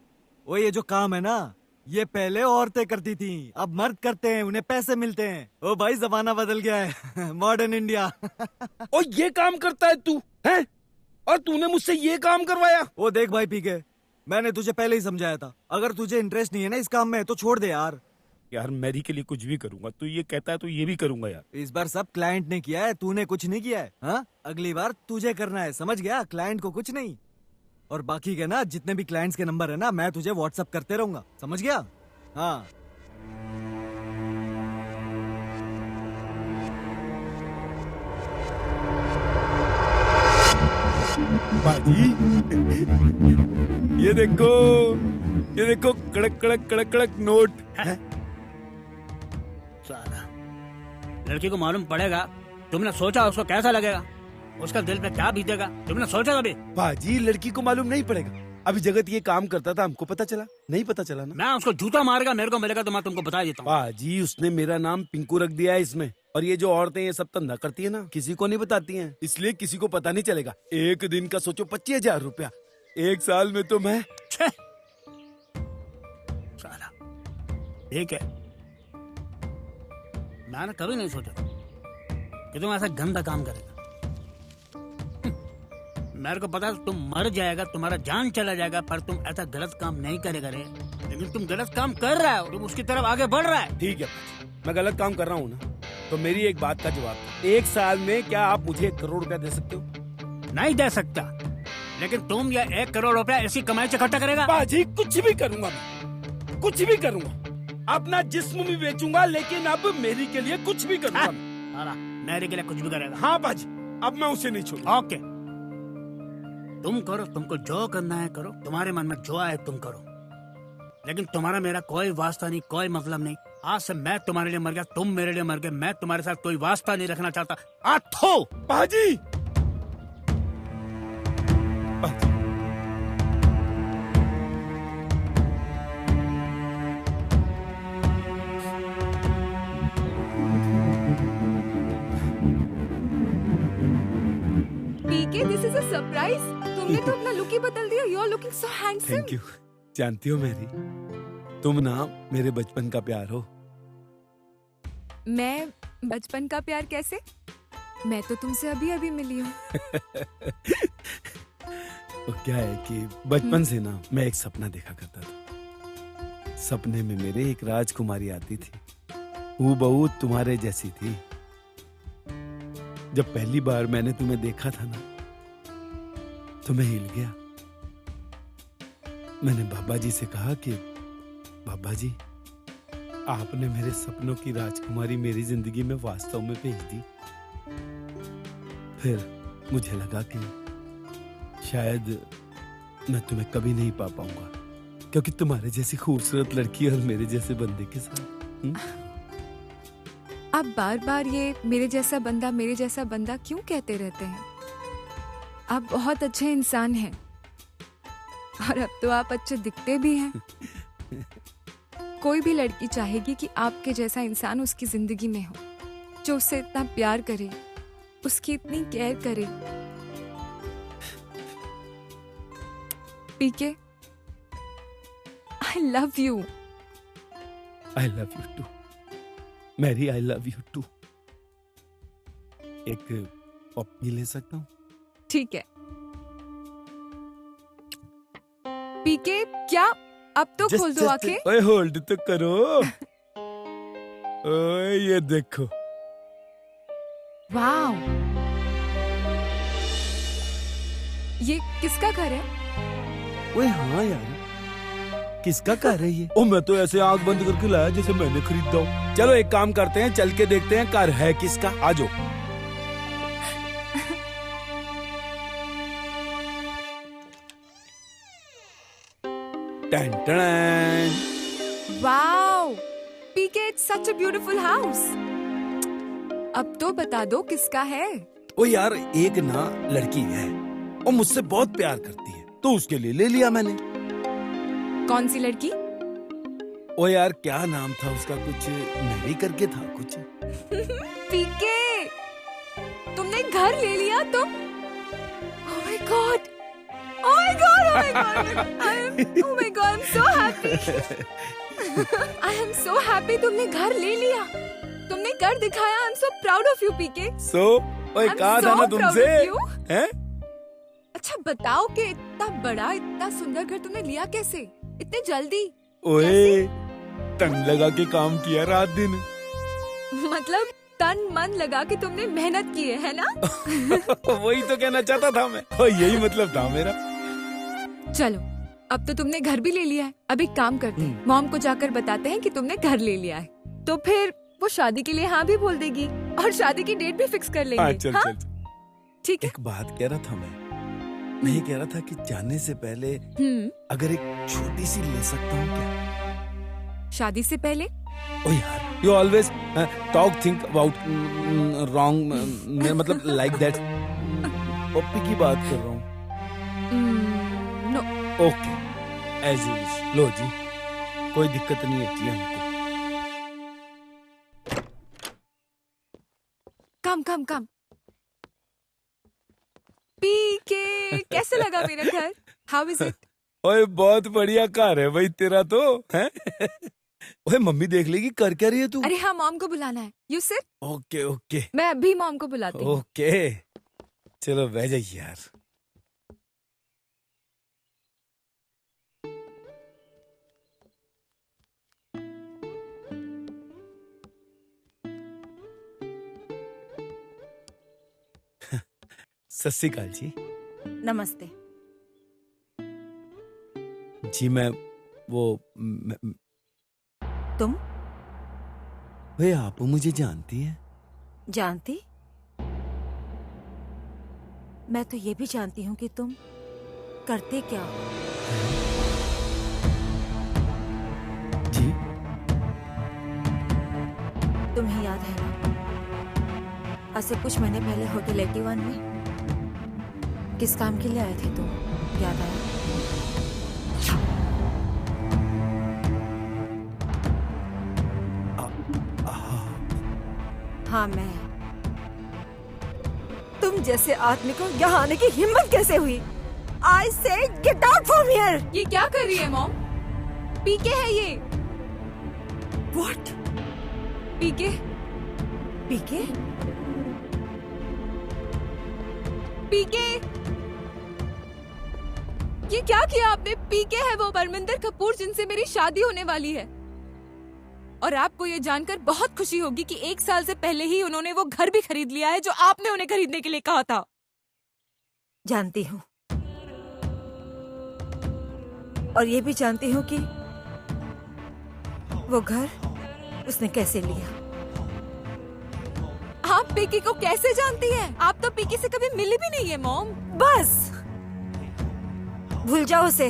ओए ये जो काम है ना, ये पहले औरतें करती थी, अब मर्द करते हैं, उन्हें पैसे मिलते हैं। ओ भाई जमाना बदल गया है। Modern India. ओ ये काम करता है तू, हैं? और तूने मुझसे ये काम करवाया? ओ देख भाई पीके, मैंने तुझे पहले ही समझाया था, अगर तुझे इंटरेस्ट नहीं है ना इस काम में तो छोड़ दे यार। यार मैरी के लिए कुछ भी करूंगा, तू ये कहता है तो ये भी करूंगा यार। इस बार सब क्लाइंट ने किया है, तूने कुछ नहीं किया है। हाँ अगली बार तुझे करना है, समझ गया? क्लाइंट को कुछ नहीं। और बाकी के ना जितने भी क्लाइंट्स के नंबर है ना, मैं तुझे व्हाट्सएप करते रहूंगा, समझ गया? हाँ बाजी, ये देखो कड़क कड़क कड़क कड़क नोट है। साला लड़की को मालूम पड़ेगा, तुमने सोचा उसको कैसा लगेगा, उसका दिल पे क्या बीतेगा, तुमने सोचा कभी? बाजी लड़की को मालूम नहीं पड़ेगा, अभी जगत ये काम करता था, हमको पता चला नहीं? पता चला ना? मैं उसको जूता मारेगा, मेरे को मिलेगा तो मैं तुमको बता देता हूँ। बाजी उसने मेरा नाम पिंकू रख दिया है इसमें, और ये जो औरतें ये सब धंधा करती है ना, किसी को नहीं बताती हैं, इसलिए किसी को पता नहीं चलेगा। एक दिन का सोचो 25,000 रुपया, एक साल में तो मैं साला ठीक है, मैंने कभी नहीं सोचा कि तुम ऐसा गंदा काम करेगा। मेरे को पता है तुम मर जाएगा, तुम्हारा जान चला जाएगा, पर तुम ऐसा गलत काम नहीं करेगा रे। लेकिन तुम गलत काम कर रहा है, तुम उसकी तरफ आगे बढ़ रहा है। ठीक है, मैं गलत काम कर रहा हूँ ना, तो मेरी एक बात का जवाब, एक साल में क्या आप मुझे 1 करोड़ रुपया दे सकते हो? नहीं दे सकता, लेकिन तुम ये 1 करोड़ रुपया ऐसी कमाई से इकट्ठा करेगा? बाजी कुछ भी करूंगा, मैं कुछ भी करूंगा, अपना जिस्म भी बेचूंगा, लेकिन अब मेरी के लिए कुछ भी करूंगा। मेरे के लिए कुछ भी करेगा? हाँ बाजी, अब मैं उसे नहीं छोड़ूंगा। ओके, तुम करो, तुमको जो करना है करो, तुम्हारे मन में जो आए तुम करो, लेकिन तुम्हारा मेरा कोई वास्ता नहीं, कोई मतलब नहीं। आज से मैं तुम्हारे लिए मर गया, तुम मेरे लिए मर गए, मैं तुम्हारे साथ कोई वास्ता नहीं रखना चाहता। आठो बाजी, PK, this is a surprise. तुमने तो अपना लुक ही बदल दिया। You are looking so handsome. Thank you. जानती हो मैरी, तुम ना मेरे बचपन का प्यार हो। मैं बचपन का प्यार कैसे? मैं तो तुमसे अभी अभी मिली हूँ। तो क्या है कि बचपन से ना मैं एक सपना देखा करता था। सपने में मेरे एक राजकुमारी आती थी, हूबहू तुम्हारे जैसी थी। जब पहली बार मैंने तुम्हें देखा था ना, तो मैं हिल गया। मैंने बाबा जी से कहा कि बाबा जी, आपने मेरे सपनों की राजकुमारी मेरी जिंदगी में वास्तव में भेज दी। फिर मुझे लगा कि शायद मैं तुम्हें कभी नहीं पा पाऊंगा, क्योंकि तुम्हारे जैसी खूबसूरत लड़की और मेरे जैसे बंदे के साथ। आप बार बार ये मेरे जैसा बंदा क्यों कहते रहते हैं? आप बहुत अच्छे इंसान हैं और अब तो आप अच्छे दिखते भी हैं। कोई भी लड़की चाहेगी कि आपके जैसा इंसान उसकी जिंदगी में हो, जो उससे इतना प्यार करे, उसकी इतनी केयर करे। PK, I love you. I love you too. Mary, I love you too. एक पॉपी ले सकता हूँ? ठीक है। पीके, क्या अब तो खोल दो आंखें? ओए होल्ड तो करो। ओए ये देखो। वाओ, ये किसका घर है? ओए हाँ यार, किसका कार है ये? ओ मैं तो ऐसे आंख बंद करके लाया जैसे मैंने खरीदा हूँ। चलो एक काम करते हैं, चल के देखते हैं कार है किसका। आ जाओ। Wow, PK, it's such a beautiful house. अब तो बता दो किसका है? ओ यार, एक ना लड़की है और मुझसे बहुत प्यार करती है, तो उसके लिए ले लिया मैंने। कौन सी लड़की? ओ यार, क्या नाम था उसका? कुछ मैरी करके था कुछ। पीके, तुमने घर ले लिया तो? Oh my God! Oh my God! Oh my God! Oh my God! I'm so happy. I am so happy. तुमने घर ले लिया, तुमने घर दिखाया। I'm so proud of you, PK. So, ओए कहा था ना तुमसे? हैं? अच्छा बताओ कि इतना बड़ा, इतना सुंदर घर तुमने लिया कैसे, इतने जल्दी? ओए, तन लगा के काम किया रात दिन। मतलब तन मन लगा के तुमने मेहनत की है ना? वही तो कहना चाहता था मैं, और यही मतलब था मेरा। चलो, अब तो तुमने घर भी ले लिया है। अब एक काम करते हैं, मॉम को जाकर बताते हैं कि तुमने घर ले लिया है, तो फिर वो शादी के लिए हाँ भी बोल देगी और शादी की डेट भी फिक्स कर लेंगे। हाँ, चल, हाँ? चल। ठीक है। एक बात कह रहा था मैं ये कह रहा था कि जाने से पहले अगर एक छोटी सी ले सकता हूँ क्या? शादी से पहले? ओ यार, you always think about wrong, मतलब like that। पप्पी की बात कर रहा हूँ। No. Okay, as you wish। लो जी, कोई दिक्कत नहीं है जी हमको। कम। पीके, कैसे लगा मेरा घर? How is it? ओए बहुत बढ़िया कार है भाई तेरा तो, हैं? ओए मम्मी देख लेगी, कर क्या रही है तू? अरे हाँ, मॉम को बुलाना है। You sit? ओके। मैं अभी मॉम को बुलाती हूँ। ओके, चलो बह जाइए यार। सत श्री अकाल जी। नमस्ते। जी मैं वो तुम? वे आप मुझे जानती हैं? जानती? मैं तो ये भी जानती हूँ कि तुम करते क्या हो। जी? तुम्हें याद है ना, आज से कुछ महीने पहले होटल 81 में किस काम के लिए आए थे तुम? याद आया? हाँ, मैं। तुम जैसे आदमी को यहाँ आने की हिम्मत कैसे हुई? I say get out from here! ये क्या कर रही है मॉम? पीके है ये। What? पीके? पीके? पीके? ये क्या किया आपने? पीके है वो परमिंदर कपूर जिनसे मेरी शादी होने वाली है। और आपको ये जानकर बहुत खुशी होगी कि 1 साल से पहले ही उन्होंने वो घर भी खरीद लिया है जो आपने उन्हें खरीदने के लिए कहा था। जानती हूँ, और ये भी जानती हूँ कि वो घर उसने कैसे लिया। आप पीके को कैसे जानती हैं? आप तो पीके से कभी मिली भी नहीं है मॉम। बस भूल जाओ उसे।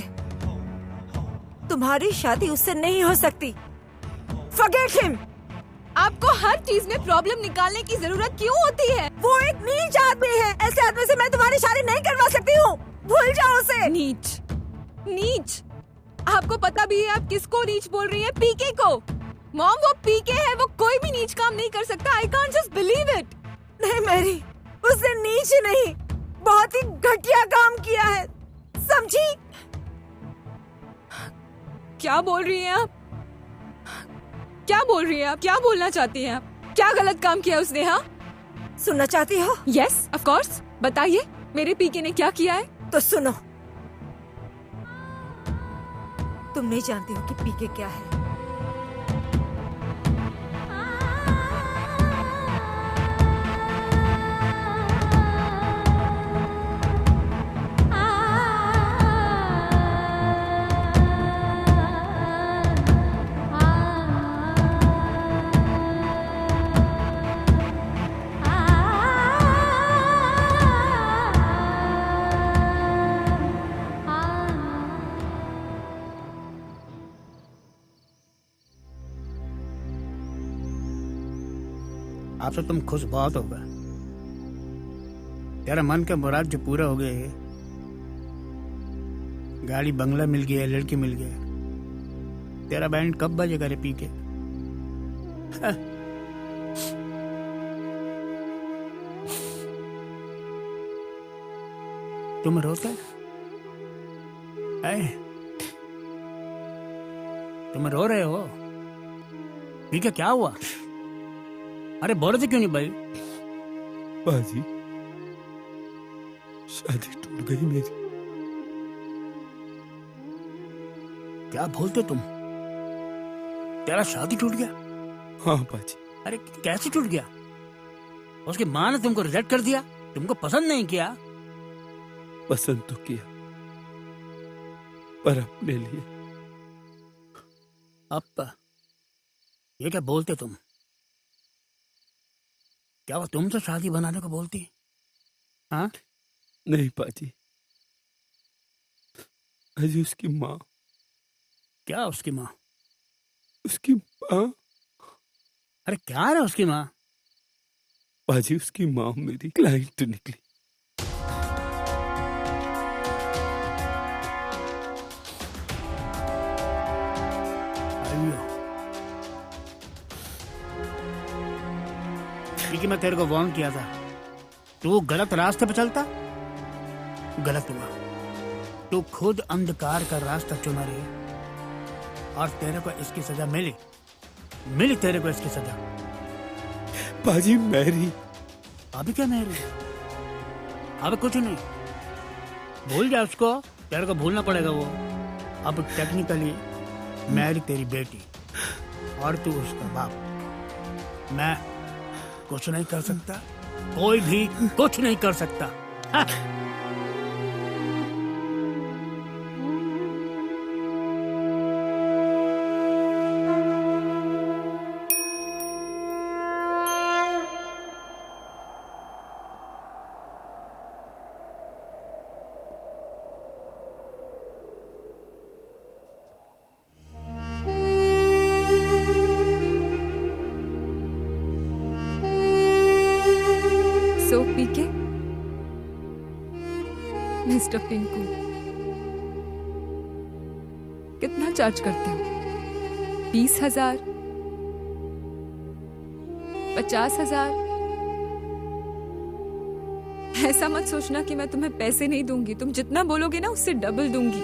तुम्हारी शादी उससे नहीं हो सकती। Forget him। आपको हर चीज में प्रॉब्लम निकालने की जरूरत क्यों होती है? वो एक नीच आदमी है। ऐसे आदमी से मैं तुम्हारी शादी नहीं करवा सकती हूँ। भूल जाओ उसे। नीच, नीच। आपको पता भी है आप किसको नीच बोल रही हैं? पीके को। मॉम, वो पीके है, वो कोई भी नीच काम नहीं कर सकता। I can't just believe it. नहीं मैरी, उसने नीच नहीं, बहुत ही घटिया काम किया है, समझी? क्या बोल रही हैं आप? क्या बोल रही हैं आप? क्या बोलना चाहती हैं आप? क्या गलत काम किया उसने? हाँ, सुनना चाहती हो? Yes, of course. बताइए, मेरे पीके ने क्या किया है? तो सुनो। तुम नहीं जानती हो कि पीके क्या है। आपसे तुम खुश बहुत होगा। तेरा मन का मुराद जो पूरा हो गए है। गाड़ी बंगला मिल गया, लड़की मिल गया। तेरा बैंड कब बजेगा रे पी के? तुम रोते हैं? तुम रो रहे हो? पी के क्या हुआ? अरे बोले थे क्यों नहीं भाई? बाजी, शादी टूट गई मेरी। क्या बोलते तुम? तेरा शादी टूट गया? हाँ बाजी। अरे कैसे टूट गया? उसकी माँ ने तुमको रिजेक्ट कर दिया? तुमको पसंद नहीं किया? पसंद तो किया, पर अपने लिए। अब ये क्या बोलते तुम? क्या वो तुमसे शादी बनाने को बोलती? हाँ? नहीं पाजी, अजी उसकी माँ। क्या उसकी माँ? उसकी माँ। अरे क्या है उसकी माँ? पाजी उसकी माँ मेरी क्लाइंट निकली। क्योंकि मैं तेरे को वार्न किया था, तू गलत रास्ते पे चलता, गलत हुआ। तू खुद अंधकार का रास्ता चुना रही है और तेरे को इसकी सजा मिली तेरे को इसकी सजा। पाजी मैरी। अभी क्या मैरी? अब कुछ नहीं, भूल जा उसको। तेरे को भूलना पड़ेगा वो। अब टेक्निकली मैरी तेरी बेटी और तू उसका बाप। मैं कुछ नहीं कर सकता, कोई भी कुछ नहीं कर सकता। हाँ। सो पीके, मिस्टर पिंकू, कितना चार्ज करते हो? 20,000? 50,000? ऐसा मत सोचना कि मैं तुम्हें पैसे नहीं दूंगी। तुम जितना बोलोगे ना उससे डबल दूंगी।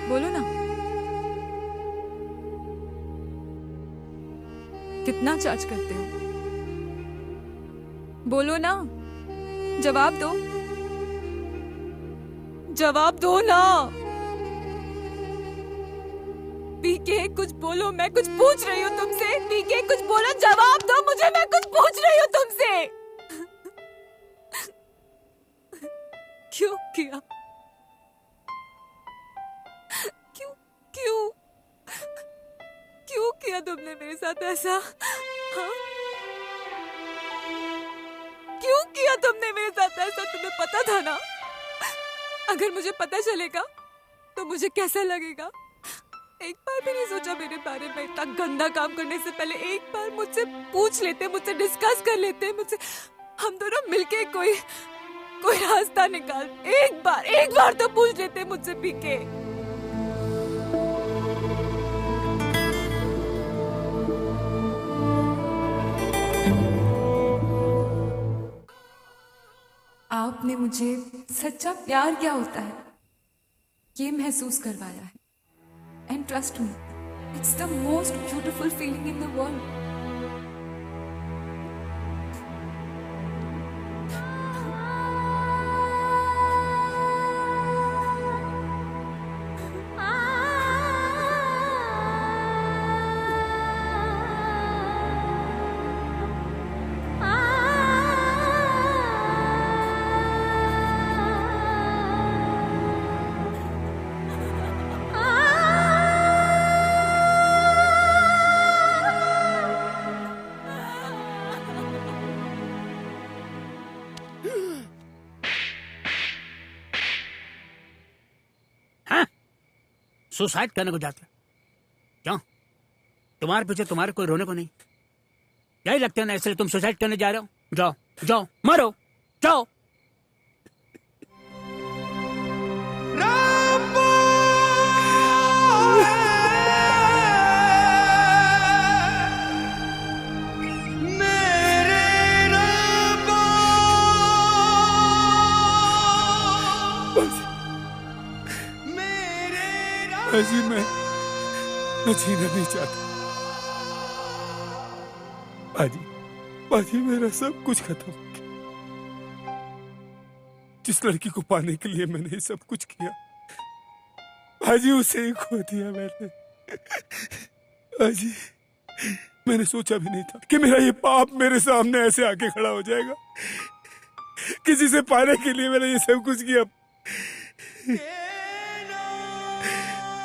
बोलो ना, कितना चार्ज करते हो? बोलो ना, जवाब दो, जवाब दो ना। पीके कुछ बोलो, मैं कुछ पूछ रही हूँ तुमसे। पीके कुछ बोलो, जवाब दो मुझे, मैं कुछ पूछ रही हूँ तुमसे। क्यों किया? क्यों क्यों क्यों किया तुमने मेरे साथ ऐसा? हाँ? क्यों किया तुमने मेरे साथ ऐसा? तुम्हें पता था ना अगर मुझे पता चलेगा तो मुझे कैसा लगेगा? एक बार भी नहीं सोचा मेरे बारे में? इतना गंदा काम करने से पहले एक बार मुझसे पूछ लेते, मुझसे डिस्कस कर लेते, मुझसे हम दोनों मिलके कोई रास्ता निकाल। एक बार तो पूछ लेते मुझसे पीके। आपने मुझे सच्चा प्यार क्या होता है ये महसूस करवाया है। And trust me, it's the most beautiful feeling in the world. Suicide करने को जाते क्यों? तुम्हारे पीछे तुम्हारे कोई रोने को नहीं? यही लगता है ना, इसलिए तुम सुसाइड करने जा रहे हो? जाओ जाओ मरो, जाओ। बाजी मैं जीना नहीं चाहता। बाजी मेरा सब कुछ खत्म हो गया। जिस लड़की को पाने के लिए मैंने सब कुछ किया, बाजी उसे ही खो दिया मैंने। बाजी मैंने सोचा भी नहीं था कि मेरा ये पाप मेरे सामने ऐसे आके खड़ा हो जाएगा। किसी से पाने के लिए मैंने ये सब कुछ किया,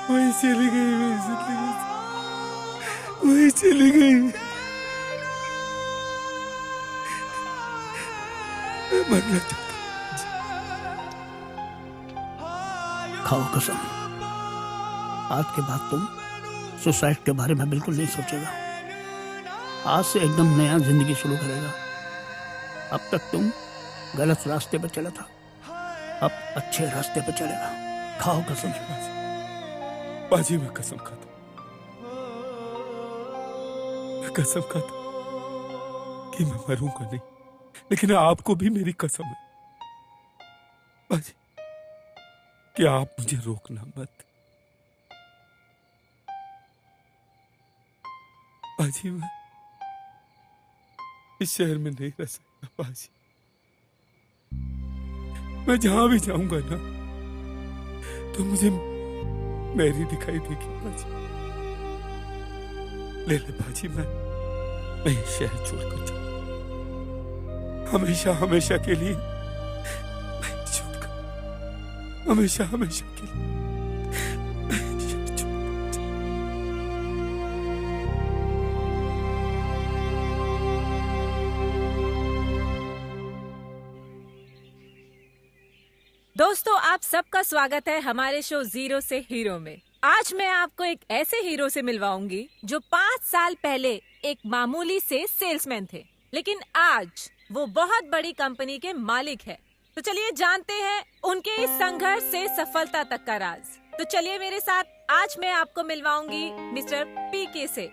वही चली गई मेरी जिंदगी से, वही चली गई। मैं मरना चाहता। खाओ कसम, आज के बाद तुम सुसाइड के बारे में बिल्कुल नहीं सोचेगा। आज से एकदम नया जिंदगी शुरू करेगा। अब तक तुम गलत रास्ते पर चला था, अब अच्छे रास्ते पर चलेगा। खाओ कसम। बाजी मैं कसम खाता, मैं कसम खाता कि मैं मरूंगा नहीं, लेकिन आपको भी मेरी कसम है बाजी कि आप मुझे रोकना मत। बाजी मैं इस शहर में नहीं रह सकता बाजी। मैं जहां भी जाऊंगा ना तो मुझे मेरी दिखाई देगी बाजी। ले बाजी, मैं ये शहर छोड़कर जाऊं हमेशा हमेशा के लिए। मैं छोड़कर हमेशा हमेशा के लिए दोस्तों, आप सबका स्वागत है हमारे शो जीरो से हीरो में। आज मैं आपको एक ऐसे हीरो से मिलवाऊंगी जो 5 साल पहले एक मामूली से सेल्समैन थे, लेकिन आज वो बहुत बड़ी कंपनी के मालिक है। तो चलिए जानते हैं उनके इस संघर्ष से सफलता तक का राज। तो चलिए मेरे साथ, आज मैं आपको मिलवाऊंगी मिस्टर पीके से।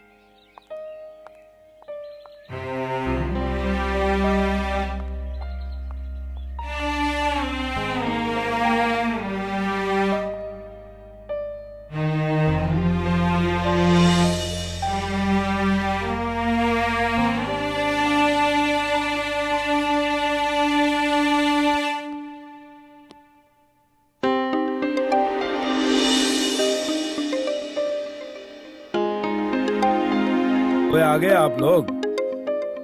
आ गए आप लोग,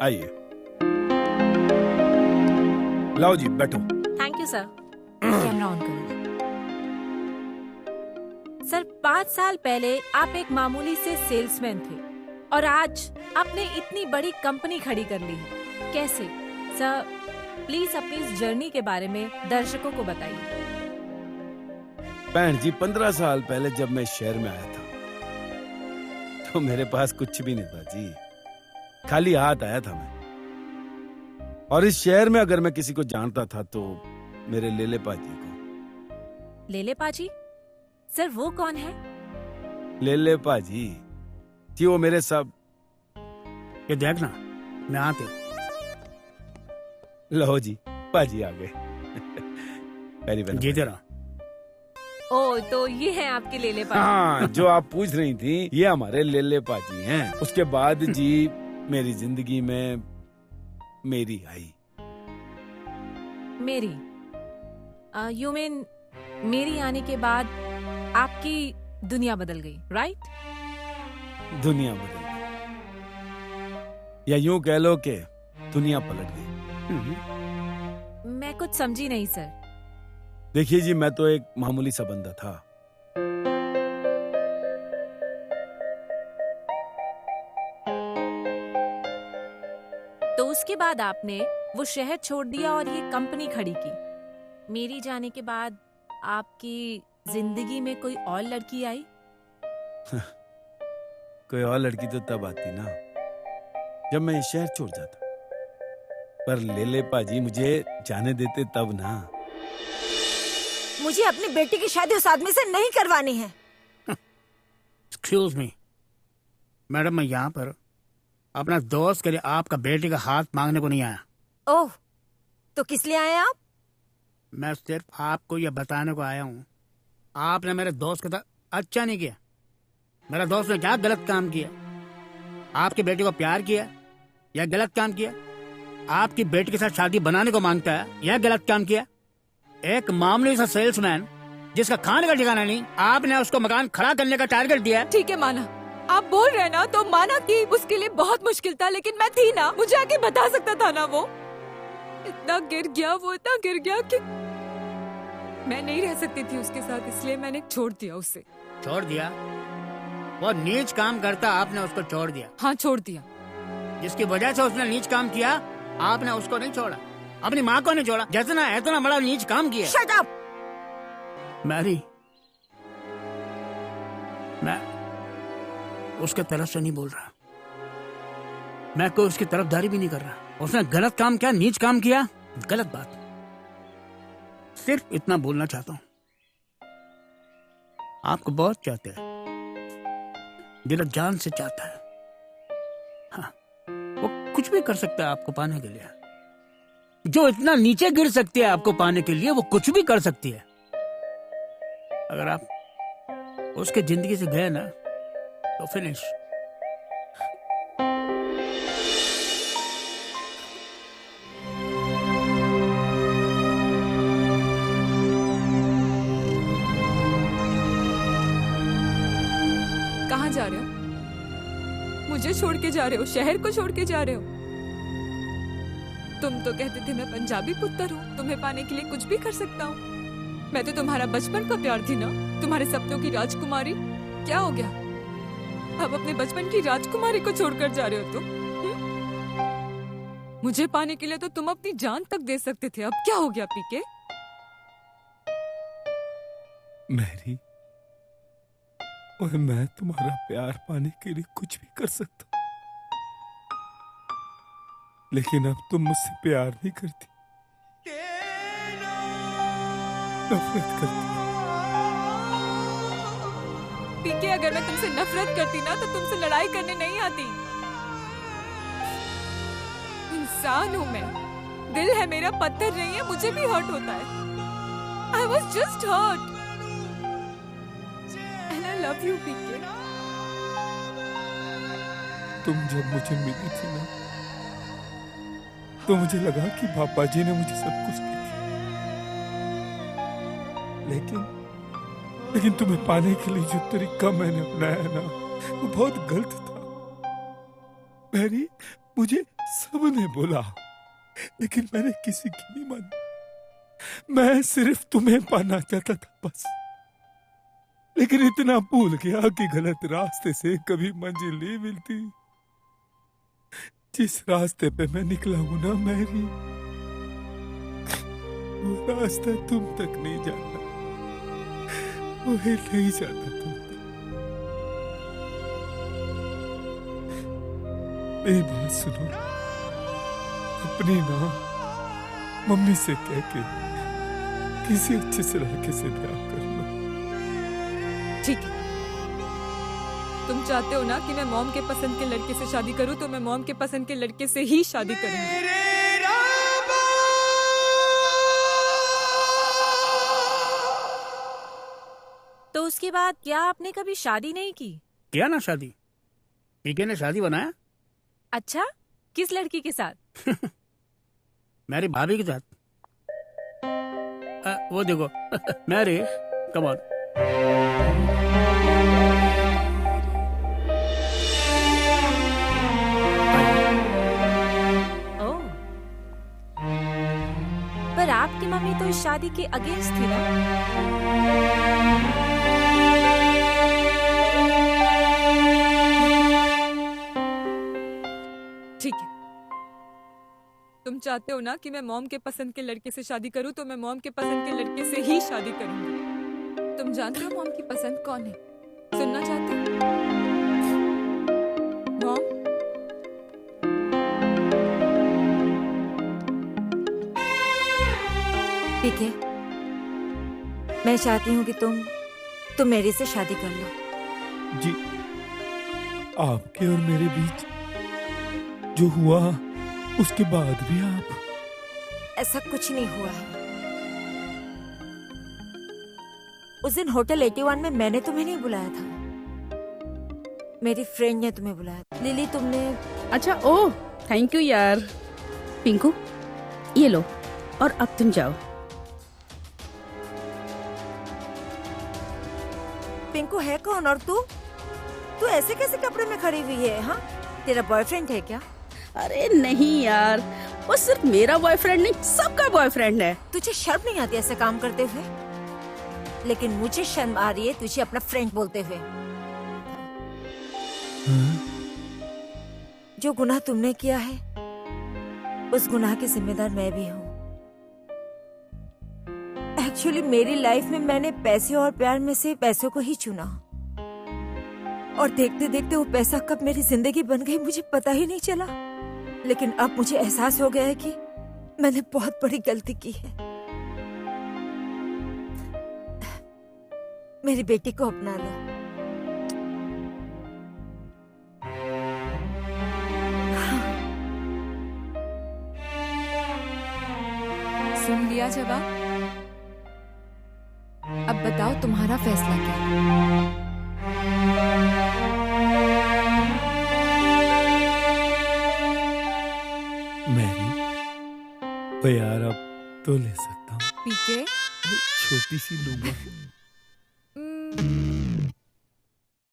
आइए। लाओ जी बैठो। Thank you sir. Camera on करो। सर, 5 साल पहले आप एक मामूली से सेल्समैन थे और आज आपने इतनी बड़ी कंपनी खड़ी कर ली है। कैसे? सर, प्लीज अपनी इस जर्नी के बारे में दर्शकों को बताइए। बहन जी 15 साल पहले जब मैं शहर में आया था तो मेरे पास कुछ भी नहीं था जी, खाली हाथ आया था मैं। और इस शहर में अगर मैं किसी को जानता था तो मेरे लेले पाजी को। लेले पाजी? सर वो कौन है? लेले पाजी जी वो मेरे सब। ये देख ना, मैं आते। लो जी पाजी आ गए। जीते रहो। ओ तो ये है आपके लेले पाजी? हाँ, जो आप पूछ रही थी ये हमारे लेले पाजी हैं। उसके बाद जी मेरी जिंदगी में मेरी आई। मेरी यू मीन मेरी आने के बाद आपकी दुनिया बदल गई, राइट? दुनिया बदल गई या यूं कह लो कि दुनिया पलट गई। मैं कुछ समझी नहीं सर। देखिए जी, मैं तो एक मामूली सा बंदा था। तो उसके बाद आपने वो शहर छोड़ दिया और ये कंपनी खड़ी की। मेरी जाने के बाद आपकी जिंदगी में कोई और लड़की आई? कोई और लड़की तो तब आती ना जब मैं ये शहर छोड़ जाता, पर लेले पाजी मुझे जाने देते तब ना। मुझे अपनी बेटी की शादी उस आदमी से नहीं करवानी है। एक्सक्यूज मी मैडम, मैं यहाँ पर अपना दोस्त के लिए आपका बेटी का हाथ मांगने को नहीं आया। ओह, तो किस लिए आए आप? मैं सिर्फ आपको यह बताने को आया हूँ, आपने मेरे दोस्त के साथ अच्छा नहीं किया। मेरा दोस्त ने क्या गलत काम किया? आपकी बेटी को प्यार किया या गलत काम किया? आपकी बेटी के साथ शादी बनाने को मांगता है, यह गलत काम किया? एक मामूली सा सेल्समैन जिसका खाने का ठिकाना नहीं, आपने उसको मकान खड़ा करने का टारगेट दिया। ठीक है माना, आप बोल रहे ना तो माना कि उसके लिए बहुत मुश्किल था, लेकिन मैं थी ना, मुझे आके बता सकता था ना। वो इतना गिर गया कि मैं नहीं रह सकती थी उसके साथ, इसलिए मैंने छोड़ दिया उसे। छोड़ दिया? वो नीच काम करता, आपने उसको छोड़ दिया? हाँ छोड़ दिया। जिसकी वजह से उसने नीच काम किया, आपने उसको नहीं छोड़ा, अपनी माँ को नहीं छोड़ा, जैसे ना इतना बड़ा नीच काम किया। Shut up! मैरी, मैं उसके तरफ से नहीं बोल रहा, मैं कोई उसकी तरफदारी भी नहीं कर रहा। उसने गलत काम किया, नीच काम किया, गलत बात। सिर्फ इतना बोलना चाहता हूँ, आपको बहुत चाहते हैं, दिल जान से चाहता है। हाँ, वो कुछ भी कर सकता है आपको पाने के लिए। जो इतना नीचे गिर सकती है आपको पाने के लिए, वो कुछ भी कर सकती है। अगर आप उसके जिंदगी से गए ना तो फिनिश। कहाँ जा रहे हो? मुझे छोड़ के जा रहे हो? शहर को छोड़ के जा रहे हो? तुम तो कहते थे मैं पंजाबी पुत्र हूँ, तुम्हें पाने के लिए कुछ भी कर सकता हूँ। मैं तो तुम्हारा बचपन का प्यार थी ना, तुम्हारे सपनों की राजकुमारी। क्या हो गया? अब अपने बचपन की राजकुमारी को छोड़कर जा रहे हो तुम? मुझे पाने के लिए तो तुम अपनी जान तक दे सकते थे, अब क्या हो गया पीके? मैरी, और मैं तुम्हारा प्यार पाने के लिए कुछ भी कर सकता, लेकिन अब तुम मुझसे प्यार नहीं करती, नफरत करती। पीके, अगर मैं तुमसे नफरत करती ना तो तुमसे लड़ाई करने नहीं आती। इंसान हूँ मैं, दिल है मेरा, पत्थर नहीं है, मुझे भी हर्ट होता है। I was just hurt and I love you, पीके। तुम जब मुझे मिली थी ना तो मुझे लगा कि पापा जी ने मुझे सब कुछ दे दिया, लेकिन तुम्हें पाने के लिए जो तरीका मैंने अपनाया ना वो बहुत गलत था। मैरी, मुझे सबने बोला, लेकिन मैंने किसी की नहीं मानी। मैं सिर्फ तुम्हें पाना चाहता था बस, लेकिन इतना भूल गया कि गलत रास्ते से कभी मंजिल नहीं मिलती। जिस रास्ते पे मैं निकला हूं ना मैरी, वो रास्ता तुम तक नहीं जाना, वही नहीं जाता तुम। मेरी बात सुनो, अपनी ना मम्मी से कह के किसी अच्छे से लड़के से ब्याह कर लो। ठीक है, तुम चाहते हो ना कि मैं मॉम के पसंद के लड़के से शादी करूं, तो मैं मॉम के पसंद के लड़के से ही शादी करूंगी। तो उसके बाद क्या आपने कभी शादी नहीं की? किया ना शादी, पीके ने शादी बनाया। अच्छा, किस लड़की के साथ? मेरी भाभी के साथ। वो देखो मैरी, कम ऑन। ओह, पर आपकी मम्मी तो इस शादी के अगेंस्ट थी ना? ठीक है, तुम चाहते हो ना कि मैं मॉम के पसंद के लड़के से शादी करूं, तो मैं मॉम के पसंद के लड़के से ही शादी करूंगी। तुम जानते हो मॉम की पसंद कौन है? सुनना चाहते हो? मॉम, पीके, मैं चाहती हूँ कि तुम मेरे से शादी कर लो। जी, आपके और मेरे बीच जो हुआ उसके बाद भी आप? ऐसा कुछ नहीं हुआ है। उस दिन होटल 81 में मैंने तुम्हें नहीं बुलाया था, मेरी फ्रेंड ने तुम्हें बुलाया था। लिली, तुमने? अच्छा, ओह थैंक यू यार। पिंकू, ये लो, और अब तुम जाओ। पिंकू है कौन? और तू ऐसे कैसे कपड़े में खड़ी हुई है? हाँ, तेरा बॉयफ्रेंड है क्या? अरे नहीं यार, वो सिर्फ मेरा बॉयफ्रेंड नहीं, सबका बॉयफ्रेंड है। तुझे शर्म नहीं आती ऐसे काम करते हुए? लेकिन मुझे शर्म आ रही है तुझे अपना फ्रेंड बोलते हुए। जो गुनाह तुमने किया है, उस गुनाह की जिम्मेदार मैं भी हूँ। एक्चुअली मेरी लाइफ में मैंने पैसे और प्यार में से पैसों को ही चुना, और देखते देखते वो पैसा कब मेरी जिंदगी बन गई मुझे पता ही नहीं चला। लेकिन अब मुझे एहसास हो गया है कि मैंने बहुत बड़ी गलती की है। मेरी बेटी को अपना लो। सुन लिया जवाब? अब बताओ तुम्हारा फैसला क्या है? मैरी, तो यार अब तो ले सकता हूँ। पीके, छोटी सी लूंगा।